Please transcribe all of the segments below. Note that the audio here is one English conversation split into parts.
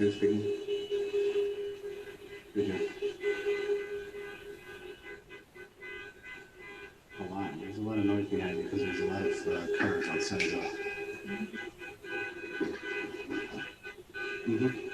Who's speaking? Who's here? Hold on, there's a lot of noise behind you because there's a lot of cars outside the. Mm-hmm.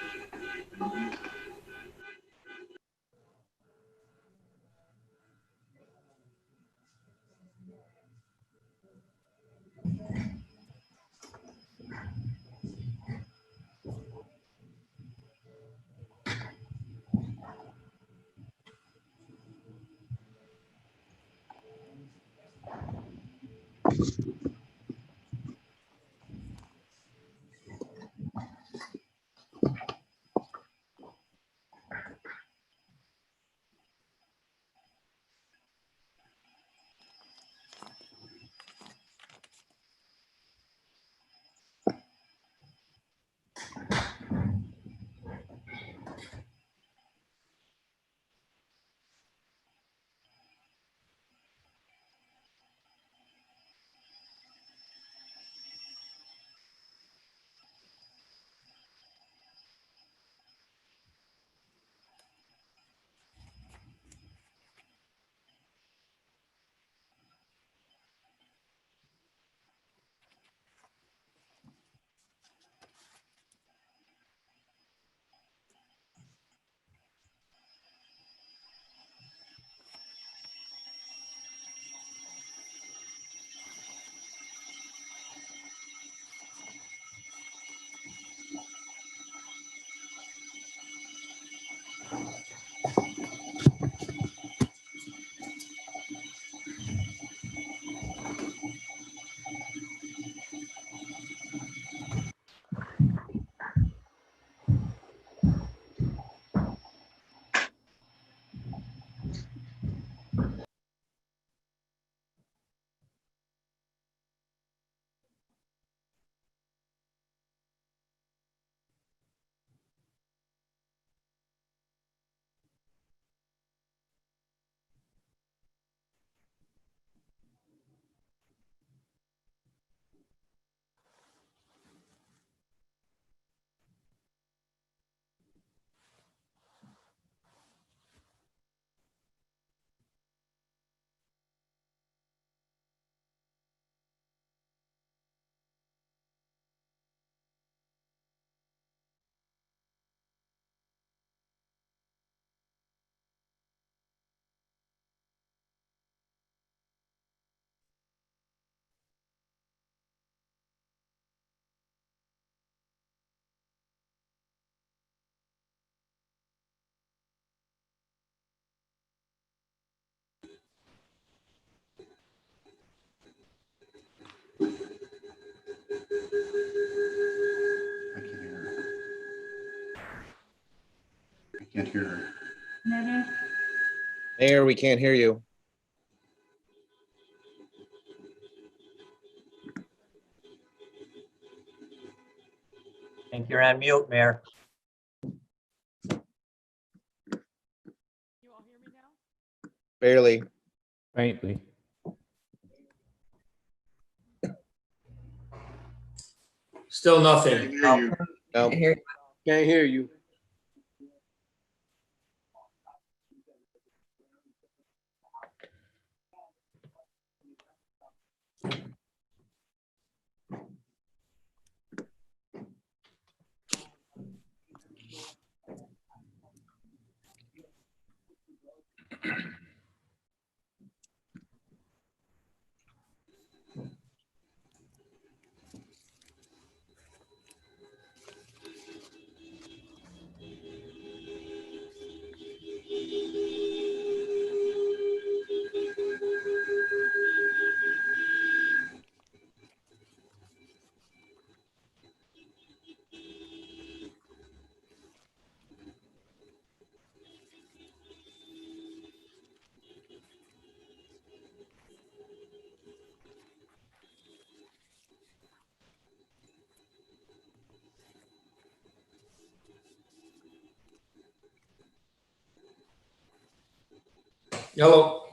I can't hear her. I can't hear her. Mayor, we can't hear you. I think you're on mute, Mayor. Barely. Faintly. Still nothing. No. Can't hear you. Hello.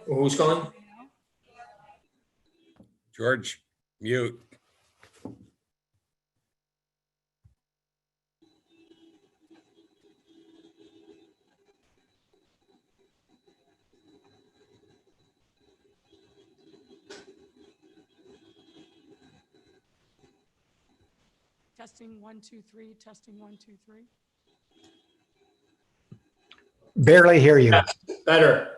Who's calling? George, mute. Testing 1, 2, 3, testing 1, 2, 3. Barely hear you. Better.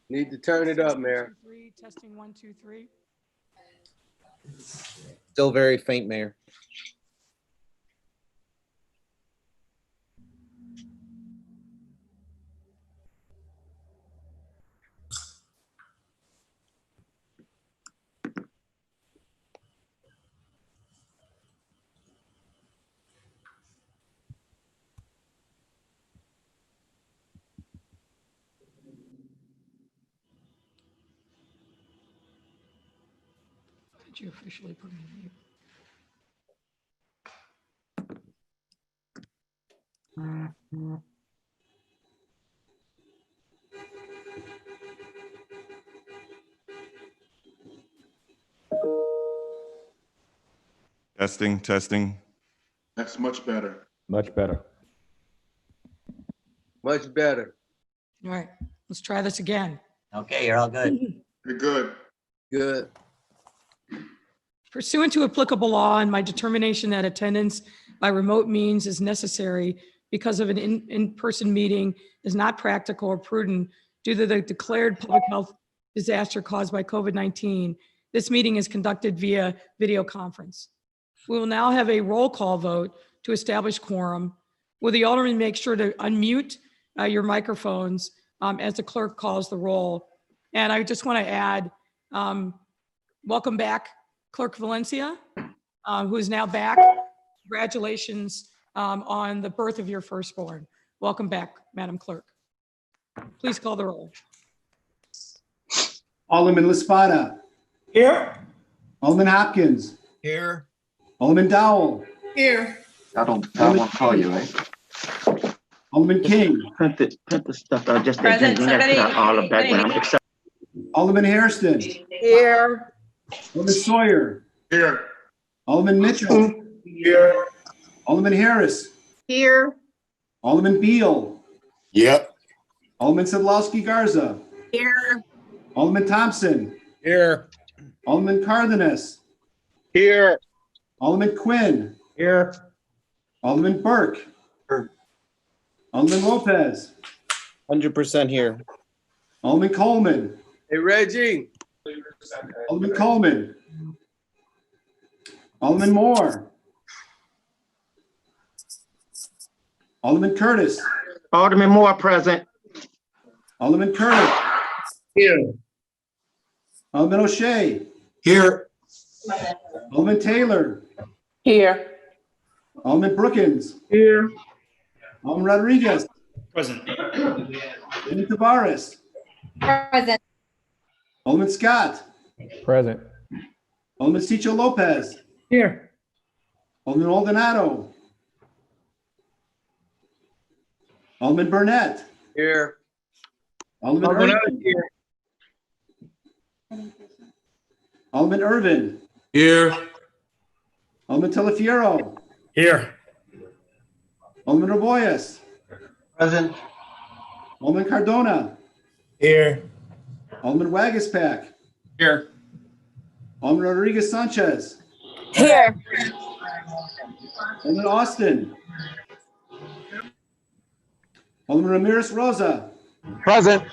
Need to turn it up, Mayor. 3, testing 1, 2, 3. Still very faint, Mayor. Did you officially put it in mute? Testing, testing. That's much better. Much better. Much better. All right, let's try this again. Okay, you're all good. You're good. Good. Pursuant to applicable law and my determination that attendance by remote means is necessary because of an in-person meeting is not practical or prudent due to the declared public health disaster caused by COVID-19, this meeting is conducted via video conference. We will now have a roll call vote to establish quorum. Will the alderman make sure to unmute your microphones as the clerk calls the roll? And I just want to add, welcome back, Clerk Valencia, who is now back. Congratulations on the birth of your firstborn. Welcome back, Madam Clerk. Please call the roll. Alderman Laspada. Here. Alderman Hopkins. Here. Alderman Dowell. Here. I won't call you, right? Alderman King. Print the stuff out, just Present, somebody- all of that. Except Alderman Hairston. Here. Alderman Sawyer. Here. Alderman Mitchell. Here. Alderman Harris. Here. Alderman Beal. Yep. Alderman Sedlowski Garza. Here. Alderman Thompson. Here. Alderman Cardenas. Here. Alderman Quinn. Here. Alderman Burke. Here. Alderman Lopez. 100% here. Alderman Coleman. Hey, Reggie. Alderman Coleman. Alderman Moore. Alderman Curtis. Alderman Moore present. Alderman Curtis. Here. Alderman O'Shea. Here. Alderman Taylor. Here. Alderman Brookins. Here. Alderman Rodriguez. Present. Alderman Tavares. Present. Alderman Scott. Present. Alderman Cicho Lopez. Here. Alderman Aldonado. Alderman Burnett. Here. Alderman Irvin. Alderman Irvin. Here. Alderman Telefiero. Here. Alderman Raboyes. Present. Alderman Cardona. Here. Alderman Wagispack. Here. Alderman Rodriguez Sanchez. Here. Alderman Austin. Alderman Ramirez Rosa. Present.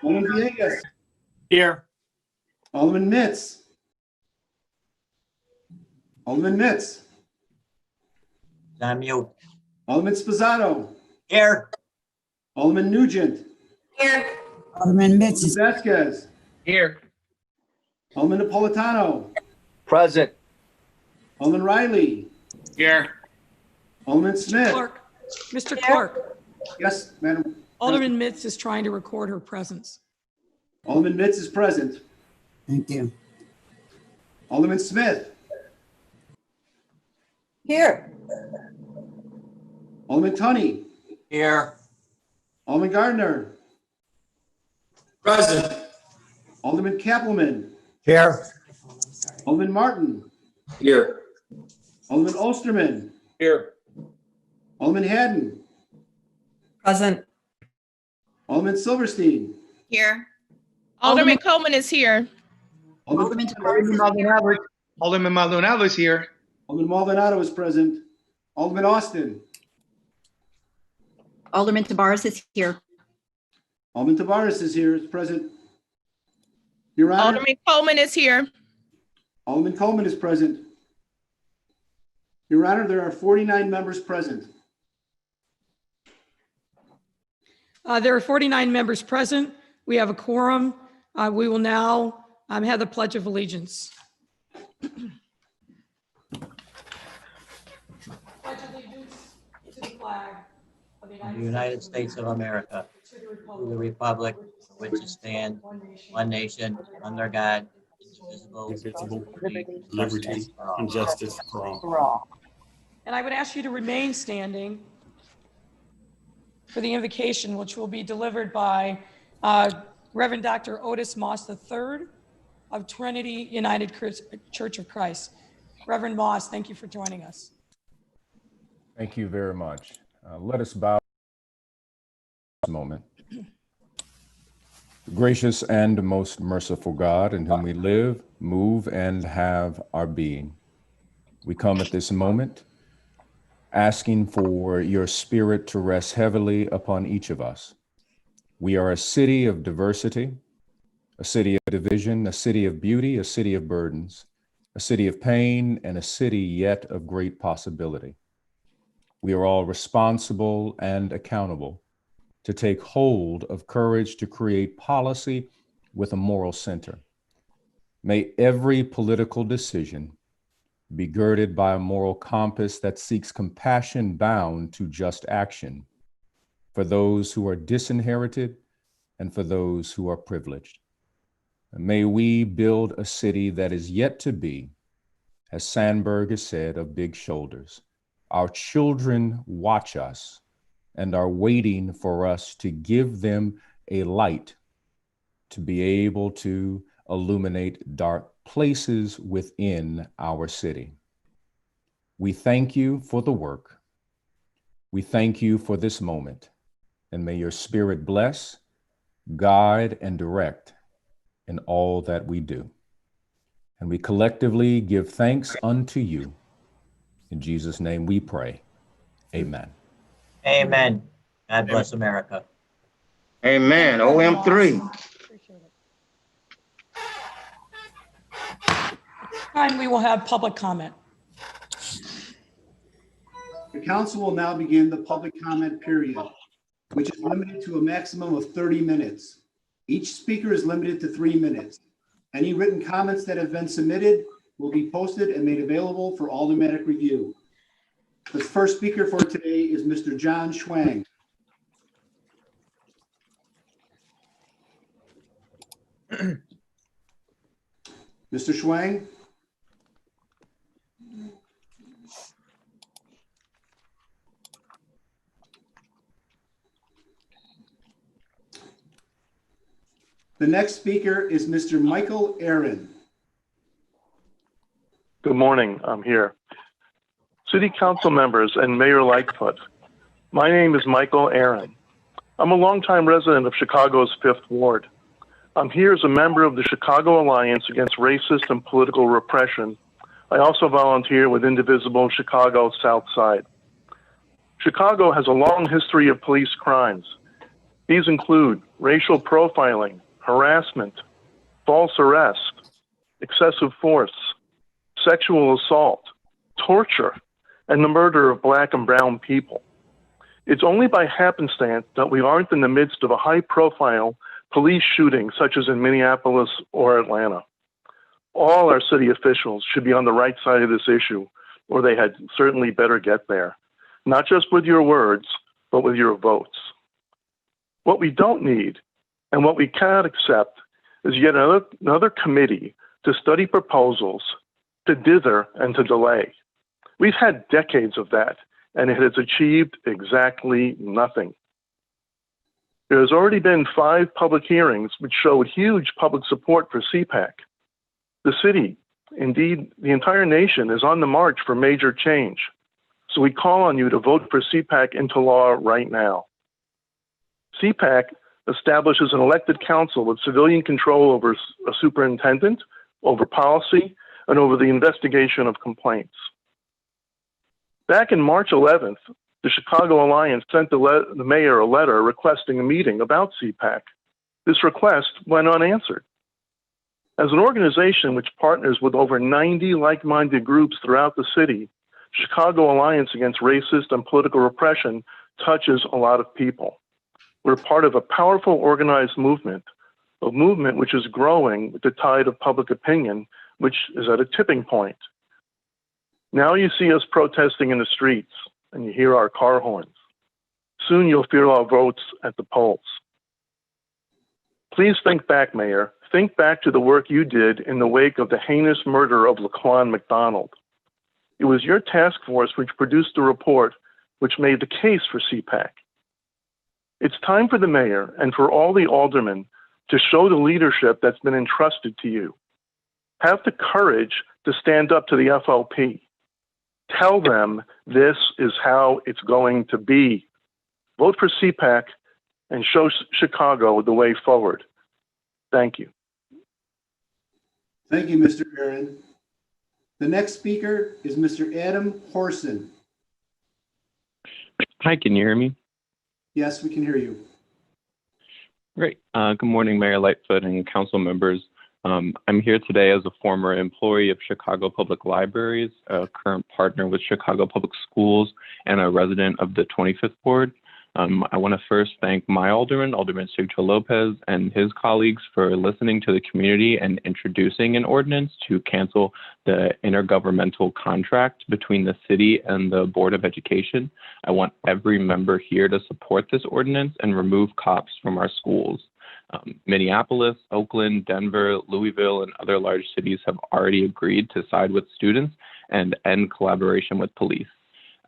Alderman Villegas. Here. Alderman Mitz. Alderman Mitz. On mute. Alderman Spizzato. Here. Alderman Nugent. Here. Alderman Alderman Mitz. Vasquez. Here. Alderman Napolitano. Present. Alderman Riley. Here. Alderman Smith. Clerk, Mr. Clerk, Yes, Madam. Alderman Mitz is trying to record her presence. Alderman Mitz is present. Thank you. Alderman Smith. Here. Alderman Tunney. Here. Alderman Gardner. Present. Alderman Kappelman. Here. Alderman Martin. Here. Alderman Osterman. Here. Alderman Haddon. Present. Alderman Silverstein. Here. Alderman Coleman is here. Alderman Alderman Maldonado is here. Alderman Maldonado is present. Alderman Austin. Alderman Tabarez is here. Alderman Tavares is here, is present. Your Honor, Alderman Coleman is here. Alderman Coleman is present. Your Honor, there are 49 members present. There are 49 members present. We have a quorum. We will now have the Pledge of Allegiance. Pledge allegiance to the flag of the United States of America, to the republic for which it stands, one nation, under God, indivisible, Liberty and justice for all. And I would ask you to remain standing for the invocation, which will be delivered by Reverend Dr. Otis Moss III of Trinity United Church of Christ. Reverend Moss, thank you for joining us. Thank you very much. Let us bow this moment. Gracious and most merciful God, in whom we live, move, and have our being, we come at this moment asking for your spirit to rest heavily upon each of us. We are a city of diversity, a city of division, a city of beauty, a city of burdens, a city of pain, and a city yet of great possibility. We are all responsible and accountable to take hold of courage to create policy with a moral center. May every political decision be girded by a moral compass that seeks compassion bound to just action for those who are disinherited and for those who are privileged. And may we build a city that is yet to be, as Sandberg has said, of big shoulders. Our children watch us and are waiting for us to give them a light to be able to illuminate dark places within our city. We thank you for the work. We thank you for this moment, and may your spirit bless, guide, and direct in all that we do. And we collectively give thanks unto you. In Jesus' name we pray. Amen. Amen. God bless America. Amen. OM3. Appreciate it. Time we will have public comment. The council will now begin the public comment period, which is limited to a maximum of 30 minutes. Each speaker is limited to 3 minutes. Any written comments that have been submitted will be posted and made available for automatic review. The first speaker for today is Mr. John Schwang. Mr. Schwang? The next speaker is Mr. Michael Aaron. Good morning, I'm here. City Council members and Mayor Lightfoot, my name is Michael Aaron. I'm a longtime resident of Chicago's 5th Ward. I'm here as a member of the Chicago Alliance Against Racist and Political Repression. I also volunteer with Indivisible Chicago South Side. Chicago has a long history of police crimes. These include racial profiling, harassment, false arrest, excessive force, sexual assault, torture, and the murder of Black and brown people. It's only by happenstance that we aren't in the midst of a high-profile police shooting such as in Minneapolis or Atlanta. All our city officials should be on the right side of this issue, or they had certainly better get there, not just with your words, but with your votes. What we don't need and what we cannot accept is yet another committee to study proposals, to dither and to delay. We've had decades of that, and it has achieved exactly nothing. There has already been 5 public hearings which showed huge public support for CPAC. The city, indeed the entire nation, is on the march for major change. So we call on you to vote for CPAC into law right now. CPAC establishes an elected council with civilian control over a superintendent, over policy, and over the investigation of complaints. Back in March 11th, the Chicago Alliance sent the mayor a letter requesting a meeting about CPAC. This request went unanswered. As an organization which partners with over 90 like-minded groups throughout the city, Chicago Alliance Against Racist and Political Repression touches a lot of people. We're part of a powerful organized movement, a movement which is growing with the tide of public opinion, which is at a tipping point. Now you see us protesting in the streets and you hear our car horns. Soon you'll feel our votes at the polls. Please think back, Mayor. Think back to the work you did in the wake of the heinous murder of Laquan McDonald. It was your task force which produced a report which made the case for CPAC. It's time for the mayor and for all the aldermen to show the leadership that's been entrusted to you. Have the courage to stand up to the FOP. Tell them this is how it's going to be. Vote for CPAC and show Chicago the way forward. Thank you. Thank you, Mr. Aaron. The next speaker is Mr. Adam Horson. Hi, can you hear me? Yes, we can hear you. Great. Good morning, Mayor Lightfoot and council members. I'm here today as a former employee of Chicago Public Libraries, a current partner with Chicago Public Schools, and a resident of the 25th Ward. I want to first thank my alderman, Alderman Sigcho Lopez, and his colleagues for listening to the community and introducing an ordinance to cancel the intergovernmental contract between the city and the Board of Education. I want every member here to support this ordinance and remove cops from our schools. Minneapolis, Oakland, Denver, Louisville, and other large cities have already agreed to side with students and end collaboration with police.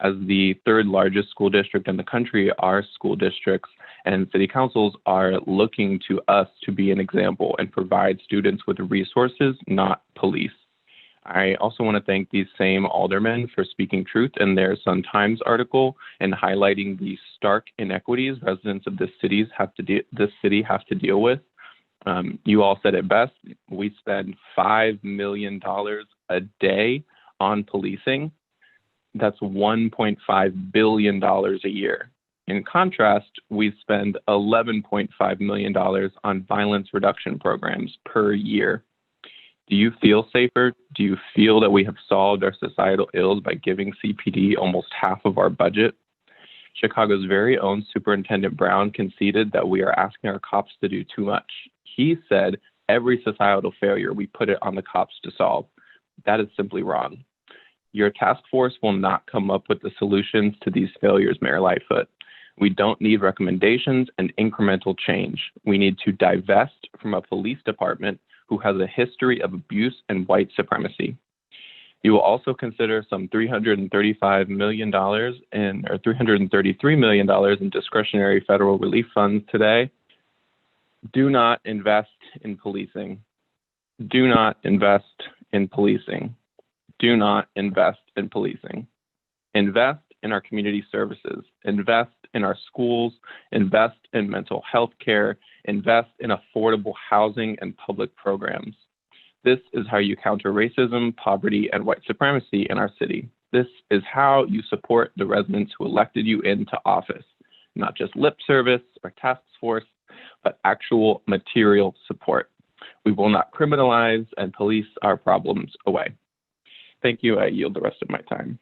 As the 3rd largest school district in the country, our school districts and city councils are looking to us to be an example and provide students with resources, not police. I also want to thank these same aldermen for speaking truth in their Sun-Times article and highlighting the stark inequities residents of this city have to deal with. You all said it best. We spend $5 million a day on policing. That's $1.5 billion a year. In contrast, we spend $11.5 million on violence reduction programs per year. Do you feel safer? Do you feel that we have solved our societal ills by giving CPD almost half of our budget? Chicago's very own Superintendent Brown conceded that we are asking our cops to do too much. He said every societal failure, we put it on the cops to solve. That is simply wrong. Your task force will not come up with the solutions to these failures, Mayor Lightfoot. We don't need recommendations and incremental change. We need to divest from a police department who has a history of abuse and white supremacy. You will also consider some $335 million or $333 million in discretionary federal relief funds today. Do not invest in policing. Do not invest in policing. Do not invest in policing. Invest in our community services. Invest in our schools. Invest in mental health care. Invest in affordable housing and public programs. This is how you counter racism, poverty, and white supremacy in our city. This is how you support the residents who elected you into office, not just lip service or task force, but actual material support. We will not criminalize and police our problems away. Thank you. I yield the rest of my time.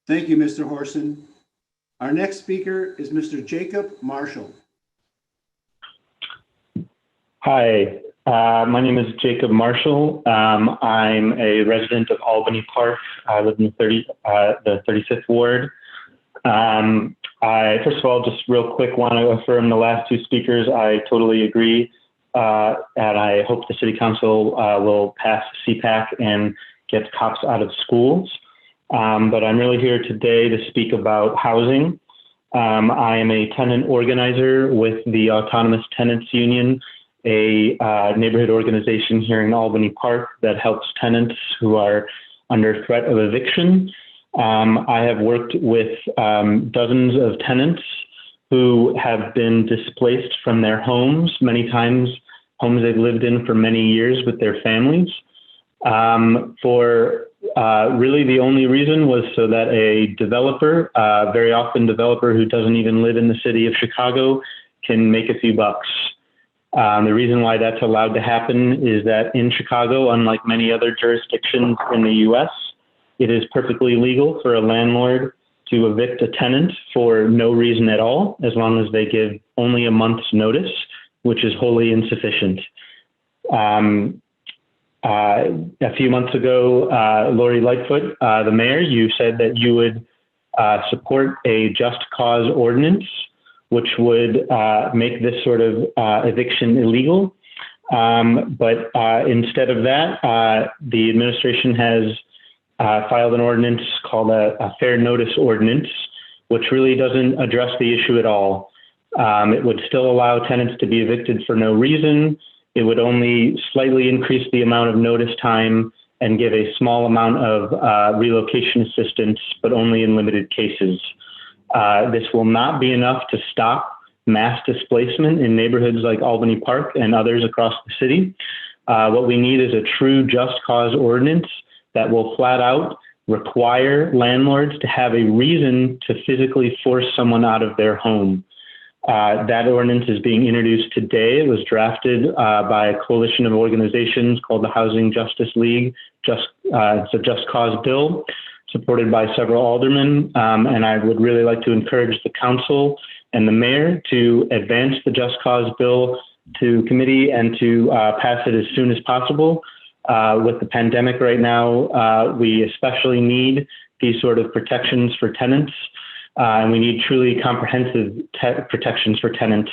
Thank you, Mr. Horson. Our next speaker is Mr. Jacob Marshall. Hi, my name is Jacob Marshall. I'm a resident of Albany Park. I live in the 36th Ward. I, first of all, just real quick, want to affirm the last two speakers. I totally agree. And I hope the City Council will pass CPAC and get cops out of schools. But I'm really here today to speak about housing. I am a tenant organizer with the Autonomous Tenants Union, a neighborhood organization here in Albany Park that helps tenants who are under threat of eviction. I have worked with dozens of tenants who have been displaced from their homes, many times homes they've lived in for many years with their families. Really the only reason was so that a developer, very often developer who doesn't even live in the city of Chicago, can make a few bucks. The reason why that's allowed to happen is that in Chicago, unlike many other jurisdictions in the US, it is perfectly legal for a landlord to evict a tenant for no reason at all, as long as they give only a month's notice, which is wholly insufficient. A few months ago, Lori Lightfoot, the mayor, you said that you would support a just cause ordinance, which would make this sort of eviction illegal. But instead of that, the administration has filed an ordinance called a fair notice ordinance, which really doesn't address the issue at all. It would still allow tenants to be evicted for no reason. It would only slightly increase the amount of notice time and give a small amount of relocation assistance, but only in limited cases. This will not be enough to stop mass displacement in neighborhoods like Albany Park and others across the city. What we need is a true just cause ordinance that will flat out require landlords to have a reason to physically force someone out of their home. That ordinance is being introduced today. It was drafted by a coalition of organizations called the Housing Justice League. It's a just cause bill supported by several aldermen. And I would really like to encourage the council and the mayor to advance the just cause bill to committee and to pass it as soon as possible. With the pandemic right now, we especially need these sort of protections for tenants. And we need truly comprehensive protections for tenants.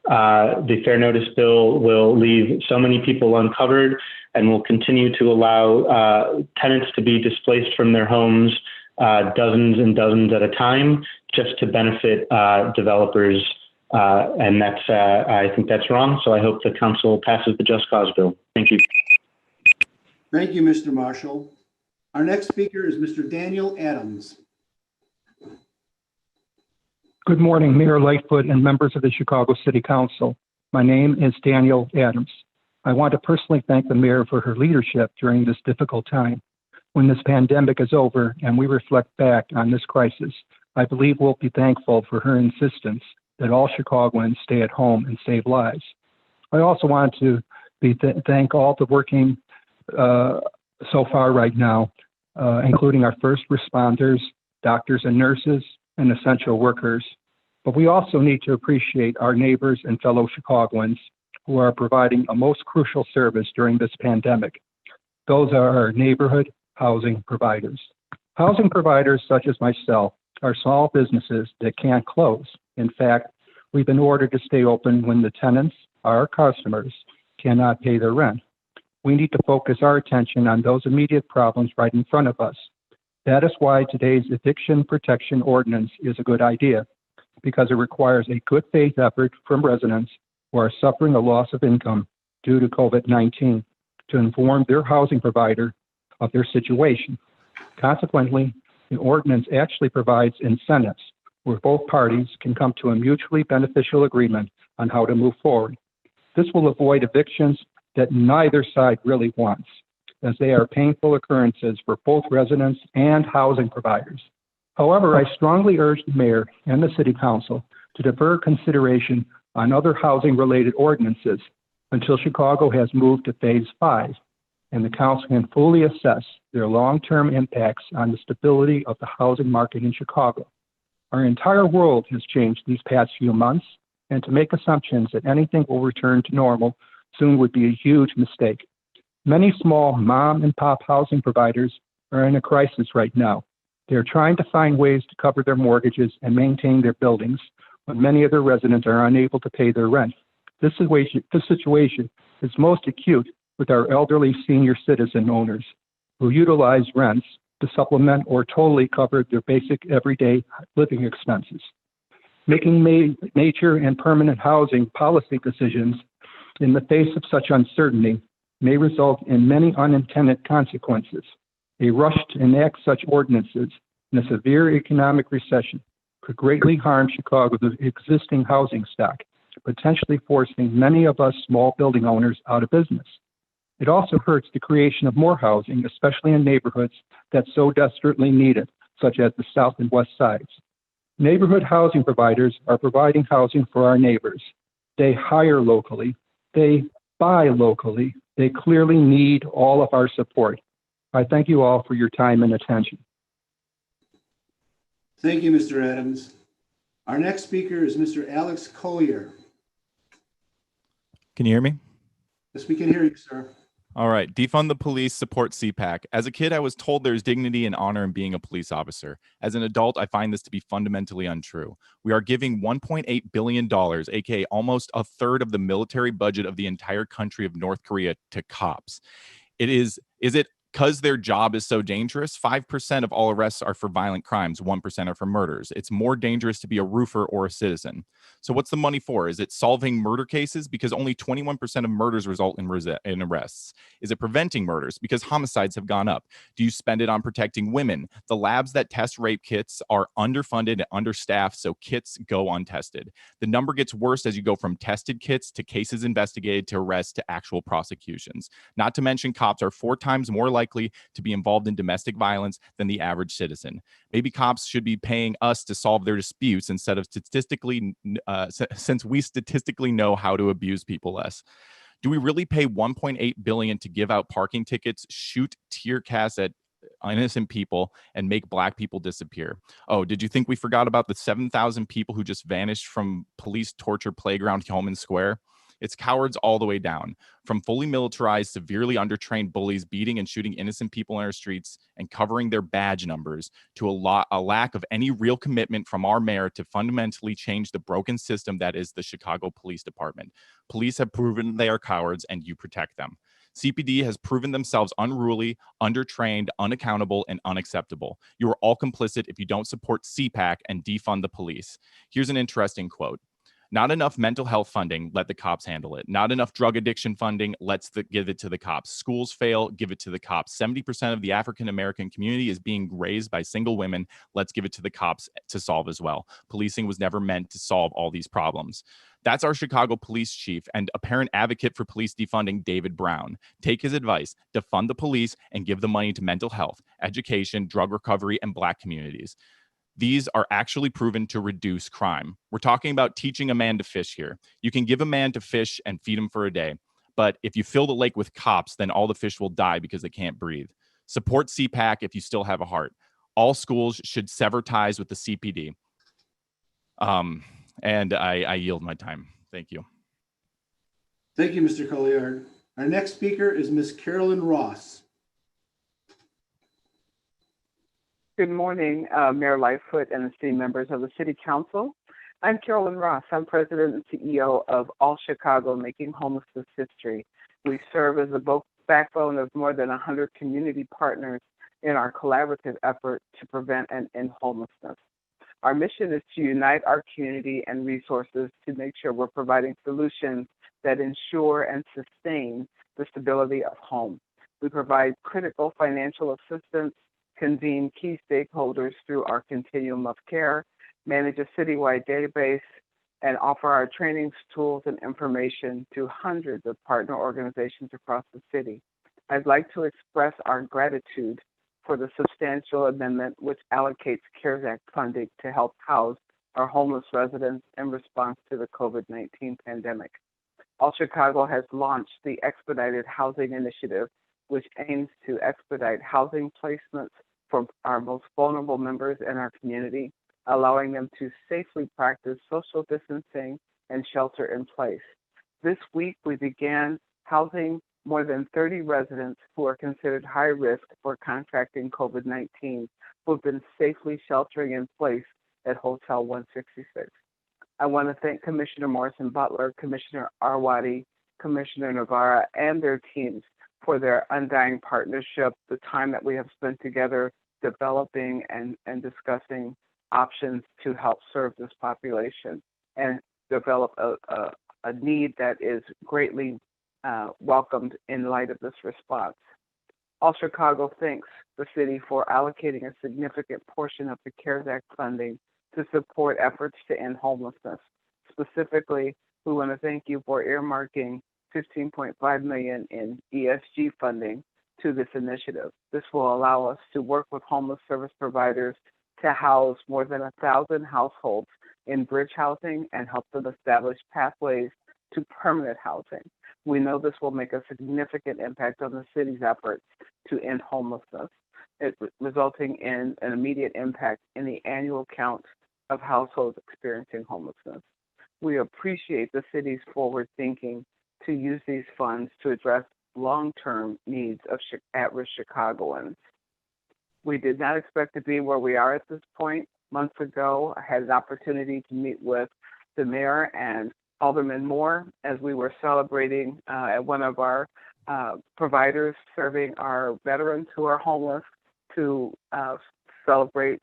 The Fair Notice Bill will leave so many people uncovered and will continue to allow tenants to be displaced from their homes, dozens and dozens at a time, just to benefit developers. And that's, I think that's wrong. So I hope the council passes the Just Cause Bill. Thank you. Thank you, Mr. Marshall. Our next speaker is Mr. Daniel Adams. Good morning, Mayor Lightfoot and members of the Chicago City Council. My name is Daniel Adams. I want to personally thank the mayor for her leadership during this difficult time. When this pandemic is over and we reflect back on this crisis, I believe we'll be thankful for her insistence that all Chicagoans stay at home and save lives. I also want to thank all the working so far right now, including our first responders, doctors and nurses, and essential workers. But we also need to appreciate our neighbors and fellow Chicagoans who are providing a most crucial service during this pandemic. Those are our neighborhood housing providers. Housing providers such as myself are small businesses that can't close. In fact, we've been ordered to stay open when the tenants, our customers, cannot pay their rent. We need to focus our attention on those immediate problems right in front of us. That is why today's eviction protection ordinance is a good idea. because it requires a good faith effort from residents who are suffering a loss of income due to COVID-19 to inform their housing provider of their situation. Consequently, the ordinance actually provides incentives where both parties can come to a mutually beneficial agreement on how to move forward. This will avoid evictions that neither side really wants, as they are painful occurrences for both residents and housing providers. However, I strongly urge the mayor and the city council to defer consideration on other housing-related ordinances until Chicago has moved to phase 5, and the council can fully assess their long-term impacts on the stability of the housing market in Chicago. Our entire world has changed these past few months, and to make assumptions that anything will return to normal soon would be a huge mistake. Many small mom and pop housing providers are in a crisis right now. They're trying to find ways to cover their mortgages and maintain their buildings when many of their residents are unable to pay their rent. This situation is most acute with our elderly senior citizen owners who utilize rents to supplement or totally cover their basic everyday living expenses. Making nature and permanent housing policy decisions in the face of such uncertainty may result in many unintended consequences. A rush to enact such ordinances in a severe economic recession could greatly harm Chicago's existing housing stock, potentially forcing many of us small building owners out of business. It also hurts the creation of more housing, especially in neighborhoods that so desperately need it, such as the South and West Sides. Neighborhood housing providers are providing housing for our neighbors. They hire locally. They buy locally. They clearly need all of our support. I thank you all for your time and attention. Thank you, Mr. Adams. Our next speaker is Mr. Alex Collier. Can you hear me? Yes, we can hear you, sir. All right. Defund the police, support CPAC. As a kid, I was told there's dignity and honor in being a police officer. As an adult, I find this to be fundamentally untrue. We are giving $1.8 billion, aka almost a third of the military budget of the entire country of North Korea, to cops. Is it because their job is so dangerous? 5% of all arrests are for violent crimes, 1% are for murders. It's more dangerous to be a roofer or a citizen. So what's the money for? Is it solving murder cases? Because only 21% of murders result in arrests. Is it preventing murders? Because homicides have gone up. Do you spend it on protecting women? The labs that test rape kits are underfunded and understaffed, so kits go untested. The number gets worse as you go from tested kits to cases investigated to arrests to actual prosecutions. Not to mention cops are 4 times more likely to be involved in domestic violence than the average citizen. Maybe cops should be paying us to solve their disputes instead of since we statistically know how to abuse people less. Do we really pay $1.8 billion to give out parking tickets, shoot tear gas at innocent people, and make Black people disappear? Oh, did you think we forgot about the 7,000 people who just vanished from police torture playground Hillman Square? It's cowards all the way down, from fully militarized, severely undertrained bullies beating and shooting innocent people in our streets and covering their badge numbers, to a lack of any real commitment from our mayor to fundamentally change the broken system that is the Chicago Police Department. Police have proven they are cowards, and you protect them. CPD has proven themselves unruly, undertrained, unaccountable, and unacceptable. You are all complicit if you don't support CPAC and defund the police. Here's an interesting quote. Not enough mental health funding, let the cops handle it. Not enough drug addiction funding, give it to the cops. Schools fail, give it to the cops. 70% of the African-American community is being raised by single women. Let's give it to the cops to solve as well. Policing was never meant to solve all these problems. That's our Chicago police chief and apparent advocate for police defunding, David Brown. Take his advice, defund the police, and give the money to mental health, education, drug recovery, and Black communities. These are actually proven to reduce crime. We're talking about teaching a man to fish here. You can give a man to fish and feed him for a day, but if you fill the lake with cops, then all the fish will die because they can't breathe. Support CPAC if you still have a heart. All schools should sever ties with the CPD. And I yield my time. Thank you. Thank you, Mr. Collier. Our next speaker is Ms. Carolyn Ross. Good morning, Mayor Lightfoot and esteemed members of the City Council. I'm Carolyn Ross. I'm President and CEO of All Chicago, Making Homelessness History. We serve as the backbone of more than 100 community partners in our collaborative effort to prevent and end homelessness. Our mission is to unite our community and resources to make sure we're providing solutions that ensure and sustain the stability of home. We provide critical financial assistance, convene key stakeholders through our continuum of care, manage a citywide database, and offer our trainings, tools, and information to hundreds of partner organizations across the city. I'd like to express our gratitude for the substantial amendment which allocates CARES Act funding to help house our homeless residents in response to the COVID-19 pandemic. All Chicago has launched the Expedited Housing Initiative, which aims to expedite housing placements for our most vulnerable members in our community, allowing them to safely practice social distancing and shelter in place. This week, we began housing more than 30 residents who are considered high risk for contracting COVID-19, who have been safely sheltering in place at Hotel 166. I want to thank Commissioner Morrison Butler, Commissioner Arwady, Commissioner Navarra, and their teams for their undying partnership, the time that we have spent together developing and discussing options to help serve this population and develop a need that is greatly welcomed in light of this response. All Chicago thanks the city for allocating a significant portion of the CARES Act funding to support efforts to end homelessness. Specifically, we want to thank you for earmarking $15.5 million in ESG funding to this initiative. This will allow us to work with homeless service providers to house more than 1,000 households in bridge housing and help them establish pathways to permanent housing. We know this will make a significant impact on the city's efforts to end homelessness, resulting in an immediate impact in the annual count of households experiencing homelessness. We appreciate the city's forward thinking to use these funds to address long-term needs of at-risk Chicagoans. We did not expect to be where we are at this point. Months ago, I had an opportunity to meet with the mayor and Alderman Moore as we were celebrating at one of our providers serving our veterans who are homeless to celebrate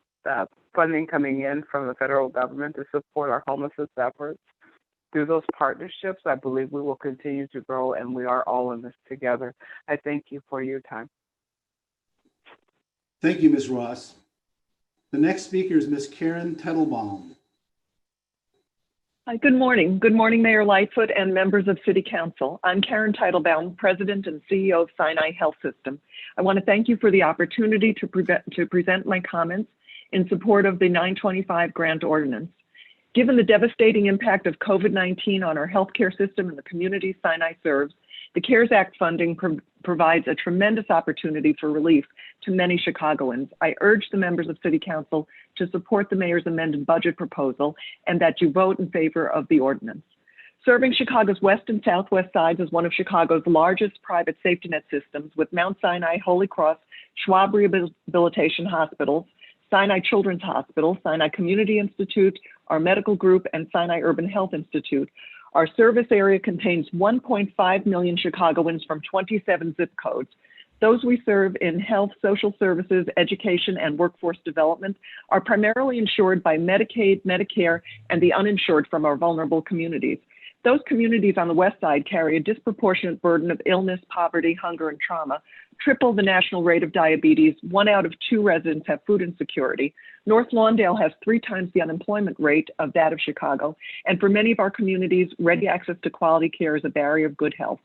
funding coming in from the federal government to support our homelessness efforts. Through those partnerships, I believe we will continue to grow, and we are all in this together. I thank you for your time. Thank you, Ms. Ross. The next speaker is Ms. Karen Tettelbaum. Hi, good morning. Good morning, Mayor Lightfoot and members of City Council. I'm Karen Teitelbaum, President and CEO of Sinai Health System. I want to thank you for the opportunity to present my comments in support of the 925 grant ordinance. Given the devastating impact of COVID-19 on our healthcare system and the communities Sinai serves, the CARES Act funding provides a tremendous opportunity for relief to many Chicagoans. I urge the members of City Council to support the mayor's amended budget proposal and that you vote in favor of the ordinance. Serving Chicago's west and southwest sides is one of Chicago's largest private safety net systems, with Mount Sinai, Holy Cross, Schwab Rehabilitation Hospitals, Sinai Children's Hospital, Sinai Community Institute, our medical group, and Sinai Urban Health Institute. Our service area contains 1.5 million Chicagoans from 27 zip codes. Those we serve in health, social services, education, and workforce development are primarily insured by Medicaid, Medicare, and the uninsured from our vulnerable communities. Those communities on the west side carry a disproportionate burden of illness, poverty, hunger, and trauma, triple the national rate of diabetes. 1 out of 2 residents have food insecurity. North Lawndale has 3 times the unemployment rate of that of Chicago. And for many of our communities, ready access to quality care is a barrier of good health.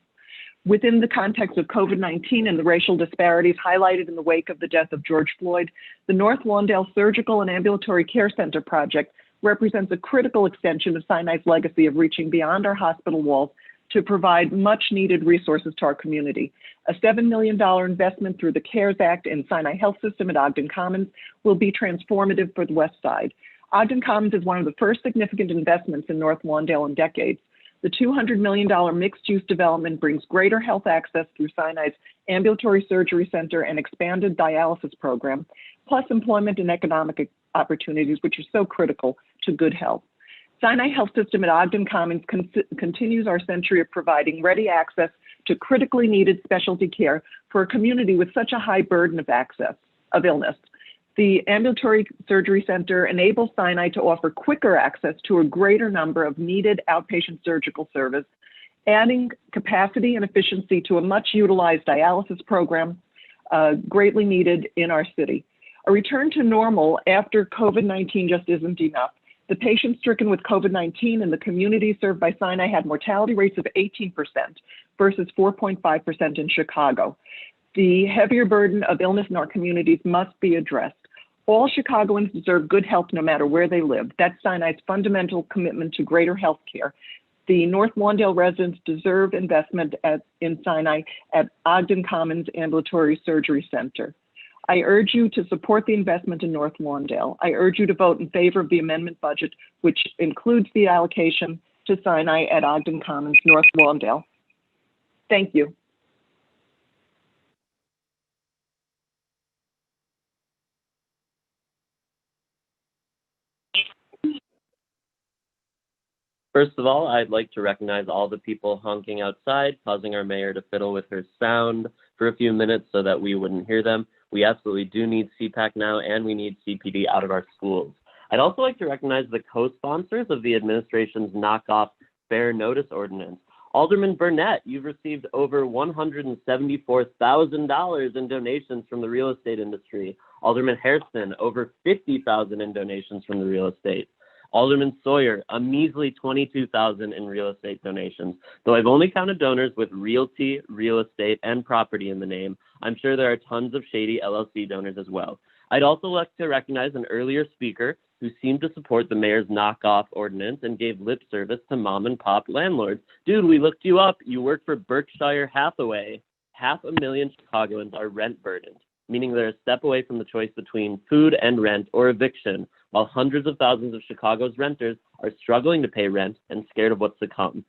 Within the context of COVID-19 and the racial disparities highlighted in the wake of the death of George Floyd, the North Lawndale Surgical and Ambulatory Care Center project represents a critical extension of Sinai's legacy of reaching beyond our hospital walls to provide much needed resources to our community. A $7 million investment through the CARES Act in Sinai Health System at Ogden Commons will be transformative for the West Side. Ogden Commons is one of the first significant investments in North Lawndale in decades. The $200 million mixed-use development brings greater health access through Sinai's ambulatory surgery center and expanded dialysis program, plus employment and economic opportunities, which are so critical to good health. Sinai Health System at Ogden Commons continues our century of providing ready access to critically needed specialty care for a community with such a high burden of illness. The ambulatory surgery center enables Sinai to offer quicker access to a greater number of needed outpatient surgical service, adding capacity and efficiency to a much utilized dialysis program greatly needed in our city. A return to normal after COVID-19 just isn't enough. The patients stricken with COVID-19 in the community served by Sinai had mortality rates of 18% versus 4.5% in Chicago. The heavier burden of illness in our communities must be addressed. All Chicagoans deserve good health no matter where they live. That's Sinai's fundamental commitment to greater health care. The North Lawndale residents deserve investment in Sinai at Ogden Commons Ambulatory Surgery Center. I urge you to support the investment in North Lawndale. I urge you to vote in favor of the amendment budget, which includes the allocation to Sinai at Ogden Commons, North Lawndale. Thank you. First of all, I'd like to recognize all the people honking outside, causing our mayor to fiddle with her sound for a few minutes so that we wouldn't hear them. We absolutely do need CPAC now, and we need CPD out of our schools. I'd also like to recognize the co-sponsors of the administration's knockoff fair notice ordinance. Alderman Burnett, you've received over $174,000 in donations from the real estate industry. Alderman Hairston, over $50,000 in donations from the real estate. Alderman Sawyer, a measly $22,000 in real estate donations. Though I've only counted donors with realty, real estate, and property in the name, I'm sure there are tons of shady LLC donors as well. I'd also like to recognize an earlier speaker who seemed to support the mayor's knockoff ordinance and gave lip service to mom and pop landlords. Dude, we looked you up. You work for Berkshire Hathaway. 500,000 Chicagoans are rent burdened, meaning they're a step away from the choice between food and rent or eviction, while hundreds of thousands of Chicago's renters are struggling to pay rent and scared of what's to come.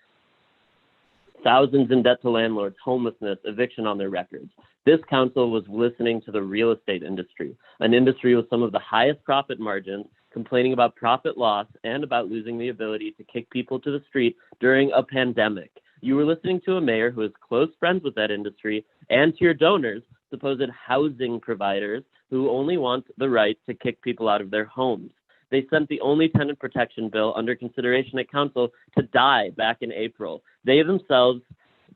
Thousands in debt to landlords, homelessness, eviction on their records. This council was listening to the real estate industry, an industry with some of the highest profit margins, complaining about profit loss and about losing the ability to kick people to the street during a pandemic. You were listening to a mayor who is close friends with that industry and to your donors, supposed housing providers who only want the right to kick people out of their homes. They sent the only tenant protection bill under consideration at council to die back in April. They themselves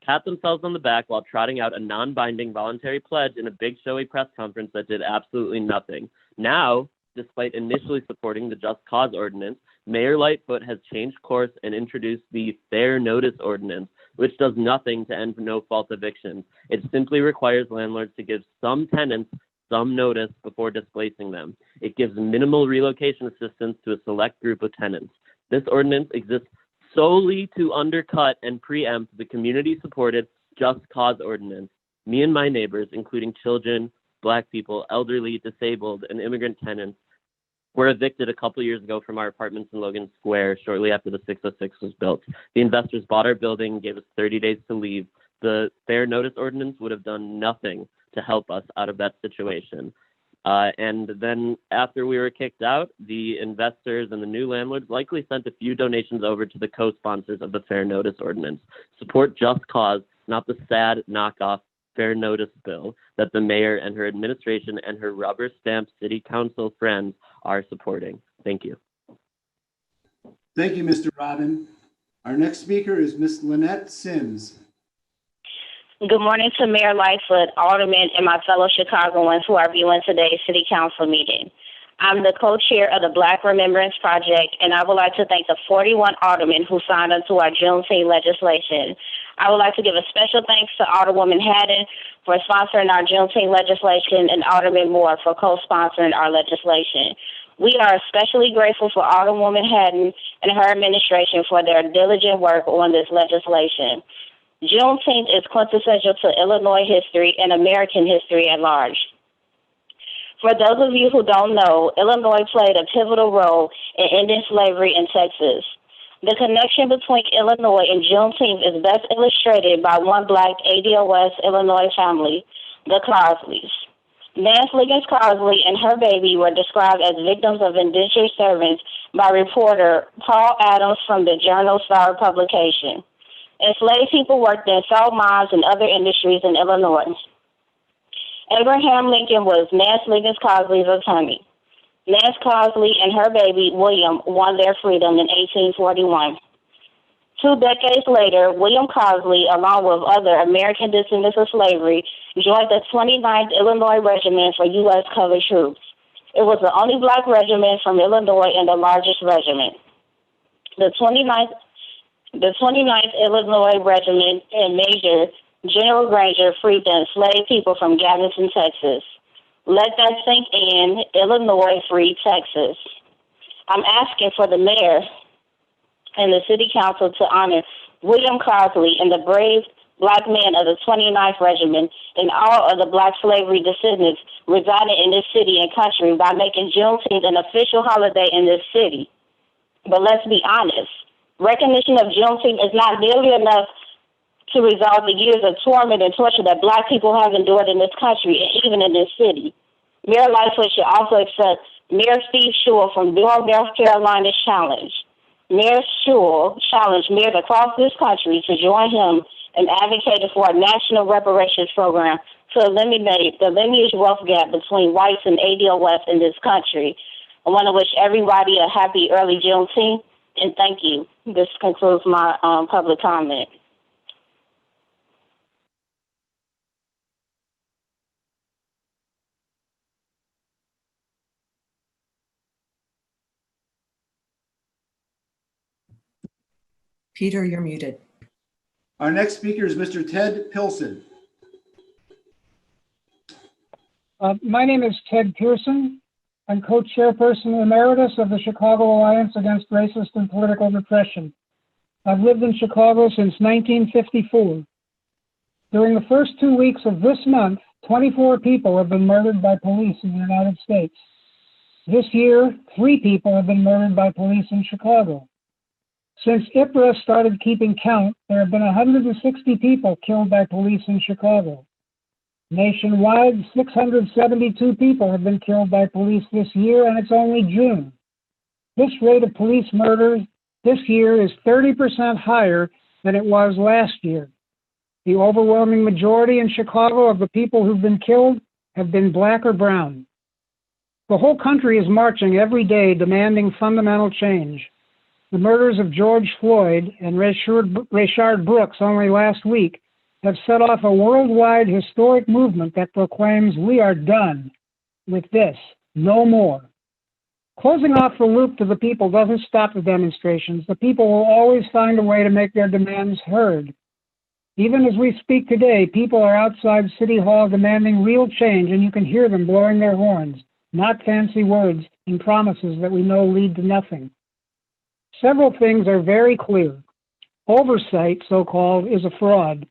pat themselves on the back while trotting out a non-binding voluntary pledge in a big showy press conference that did absolutely nothing. Now, despite initially supporting the Just Cause ordinance, Mayor Lightfoot has changed course and introduced the Fair Notice ordinance, which does nothing to end no-fault evictions. It simply requires landlords to give some tenants some notice before displacing them. It gives minimal relocation assistance to a select group of tenants. This ordinance exists solely to undercut and preempt the community-supported Just Cause ordinance. Me and my neighbors, including children, Black people, elderly, disabled, and immigrant tenants, were evicted a couple years ago from our apartments in Logan Square shortly after the 606 was built. The investors bought our building, gave us 30 days to leave. The Fair Notice ordinance would have done nothing to help us out of that situation. And then after we were kicked out, the investors and the new landlords likely sent a few donations over to the co-sponsors of the Fair Notice ordinance. Support Just Cause, not the sad knockoff Fair Notice bill that the mayor and her administration and her rubber-stamped city council friends are supporting. Thank you. Thank you, Mr. Robin. Our next speaker is Ms. Lynette Sims. Good morning to Mayor Lightfoot, Alderman, and my fellow Chicagoans who are viewing today's City Council meeting. I'm the co-chair of the Black Remembrance Project, and I would like to thank the 41 aldermen who signed onto our Juneteenth legislation. I would like to give a special thanks to Alderwoman Haddon for sponsoring our Juneteenth legislation and Alderman Moore for co-sponsoring our legislation. We are especially grateful for Alderwoman Haddon and her administration for their diligent work on this legislation. Juneteenth is quintessential to Illinois history and American history at large. For those of you who don't know, Illinois played a pivotal role in ending slavery in Texas. The connection between Illinois and Juneteenth is best illustrated by one Black ADOS Illinois family, the Crosleys. Nance Liggins Crosley and her baby were described as victims of indentured servants by reporter Paul Adams from the Journal-Star publication. Enslaved people worked in salt mines and other industries in Illinois. Abraham Lincoln was Nance Lincoln Cosley's attorney. Nance Cosley and her baby, William, won their freedom in 1841. 2 decades later, William Cosley, along with other American descendants of slavery, joined the 29th Illinois Regiment for U.S. colored troops. It was the only black regiment from Illinois and the largest regiment. The 29th Illinois Regiment and Major General Granger freed the enslaved people from Galveston, Texas. Let that sink in. Illinois freed Texas. I'm asking for the mayor and the city council to honor William Cosley and the brave black men of the 29th Regiment and all of the black slavery descendants residing in this city and country by making Juneteenth an official holiday in this city. But let's be honest, recognition of Juneteenth is not nearly enough to resolve the years of torment and torture that black people have endured in this country and even in this city. Mayor Lightfoot should also accept Mayor Steve Schewel from Durham, North Carolina's challenge. Mayor Schewel challenged mayors across this country to join him and advocated for a national reparations program to eliminate the lineage wealth gap between whites and ADOS in this country. I want to wish everybody a happy early Juneteenth, and thank you. This concludes my public comment. Peter, you're muted. Our next speaker is Mr. Ted Pilson. My name is Ted Pearson. I'm co-chairperson emeritus of the Chicago Alliance Against Racist and Political Repression. I've lived in Chicago since 1954. During the first 2 weeks of this month, 24 people have been murdered by police in the United States. This year, 3 people have been murdered by police in Chicago. Since IPRA started keeping count, there have been 160 people killed by police in Chicago. Nationwide, 672 people have been killed by police this year, and it's only June. This rate of police murders this year is 30% higher than it was last year. The overwhelming majority in Chicago of the people who've been killed have been black or brown. The whole country is marching every day demanding fundamental change. The murders of George Floyd and Rayshard Brooks only last week have set off a worldwide historic movement that proclaims we are done with this, no more. Closing off the loop to the people doesn't stop the demonstrations. The people will always find a way to make their demands heard. Even as we speak today, people are outside City Hall demanding real change, and you can hear them blowing their horns, not fancy words and promises that we know lead to nothing. Several things are very clear. Oversight, so-called, is a fraud.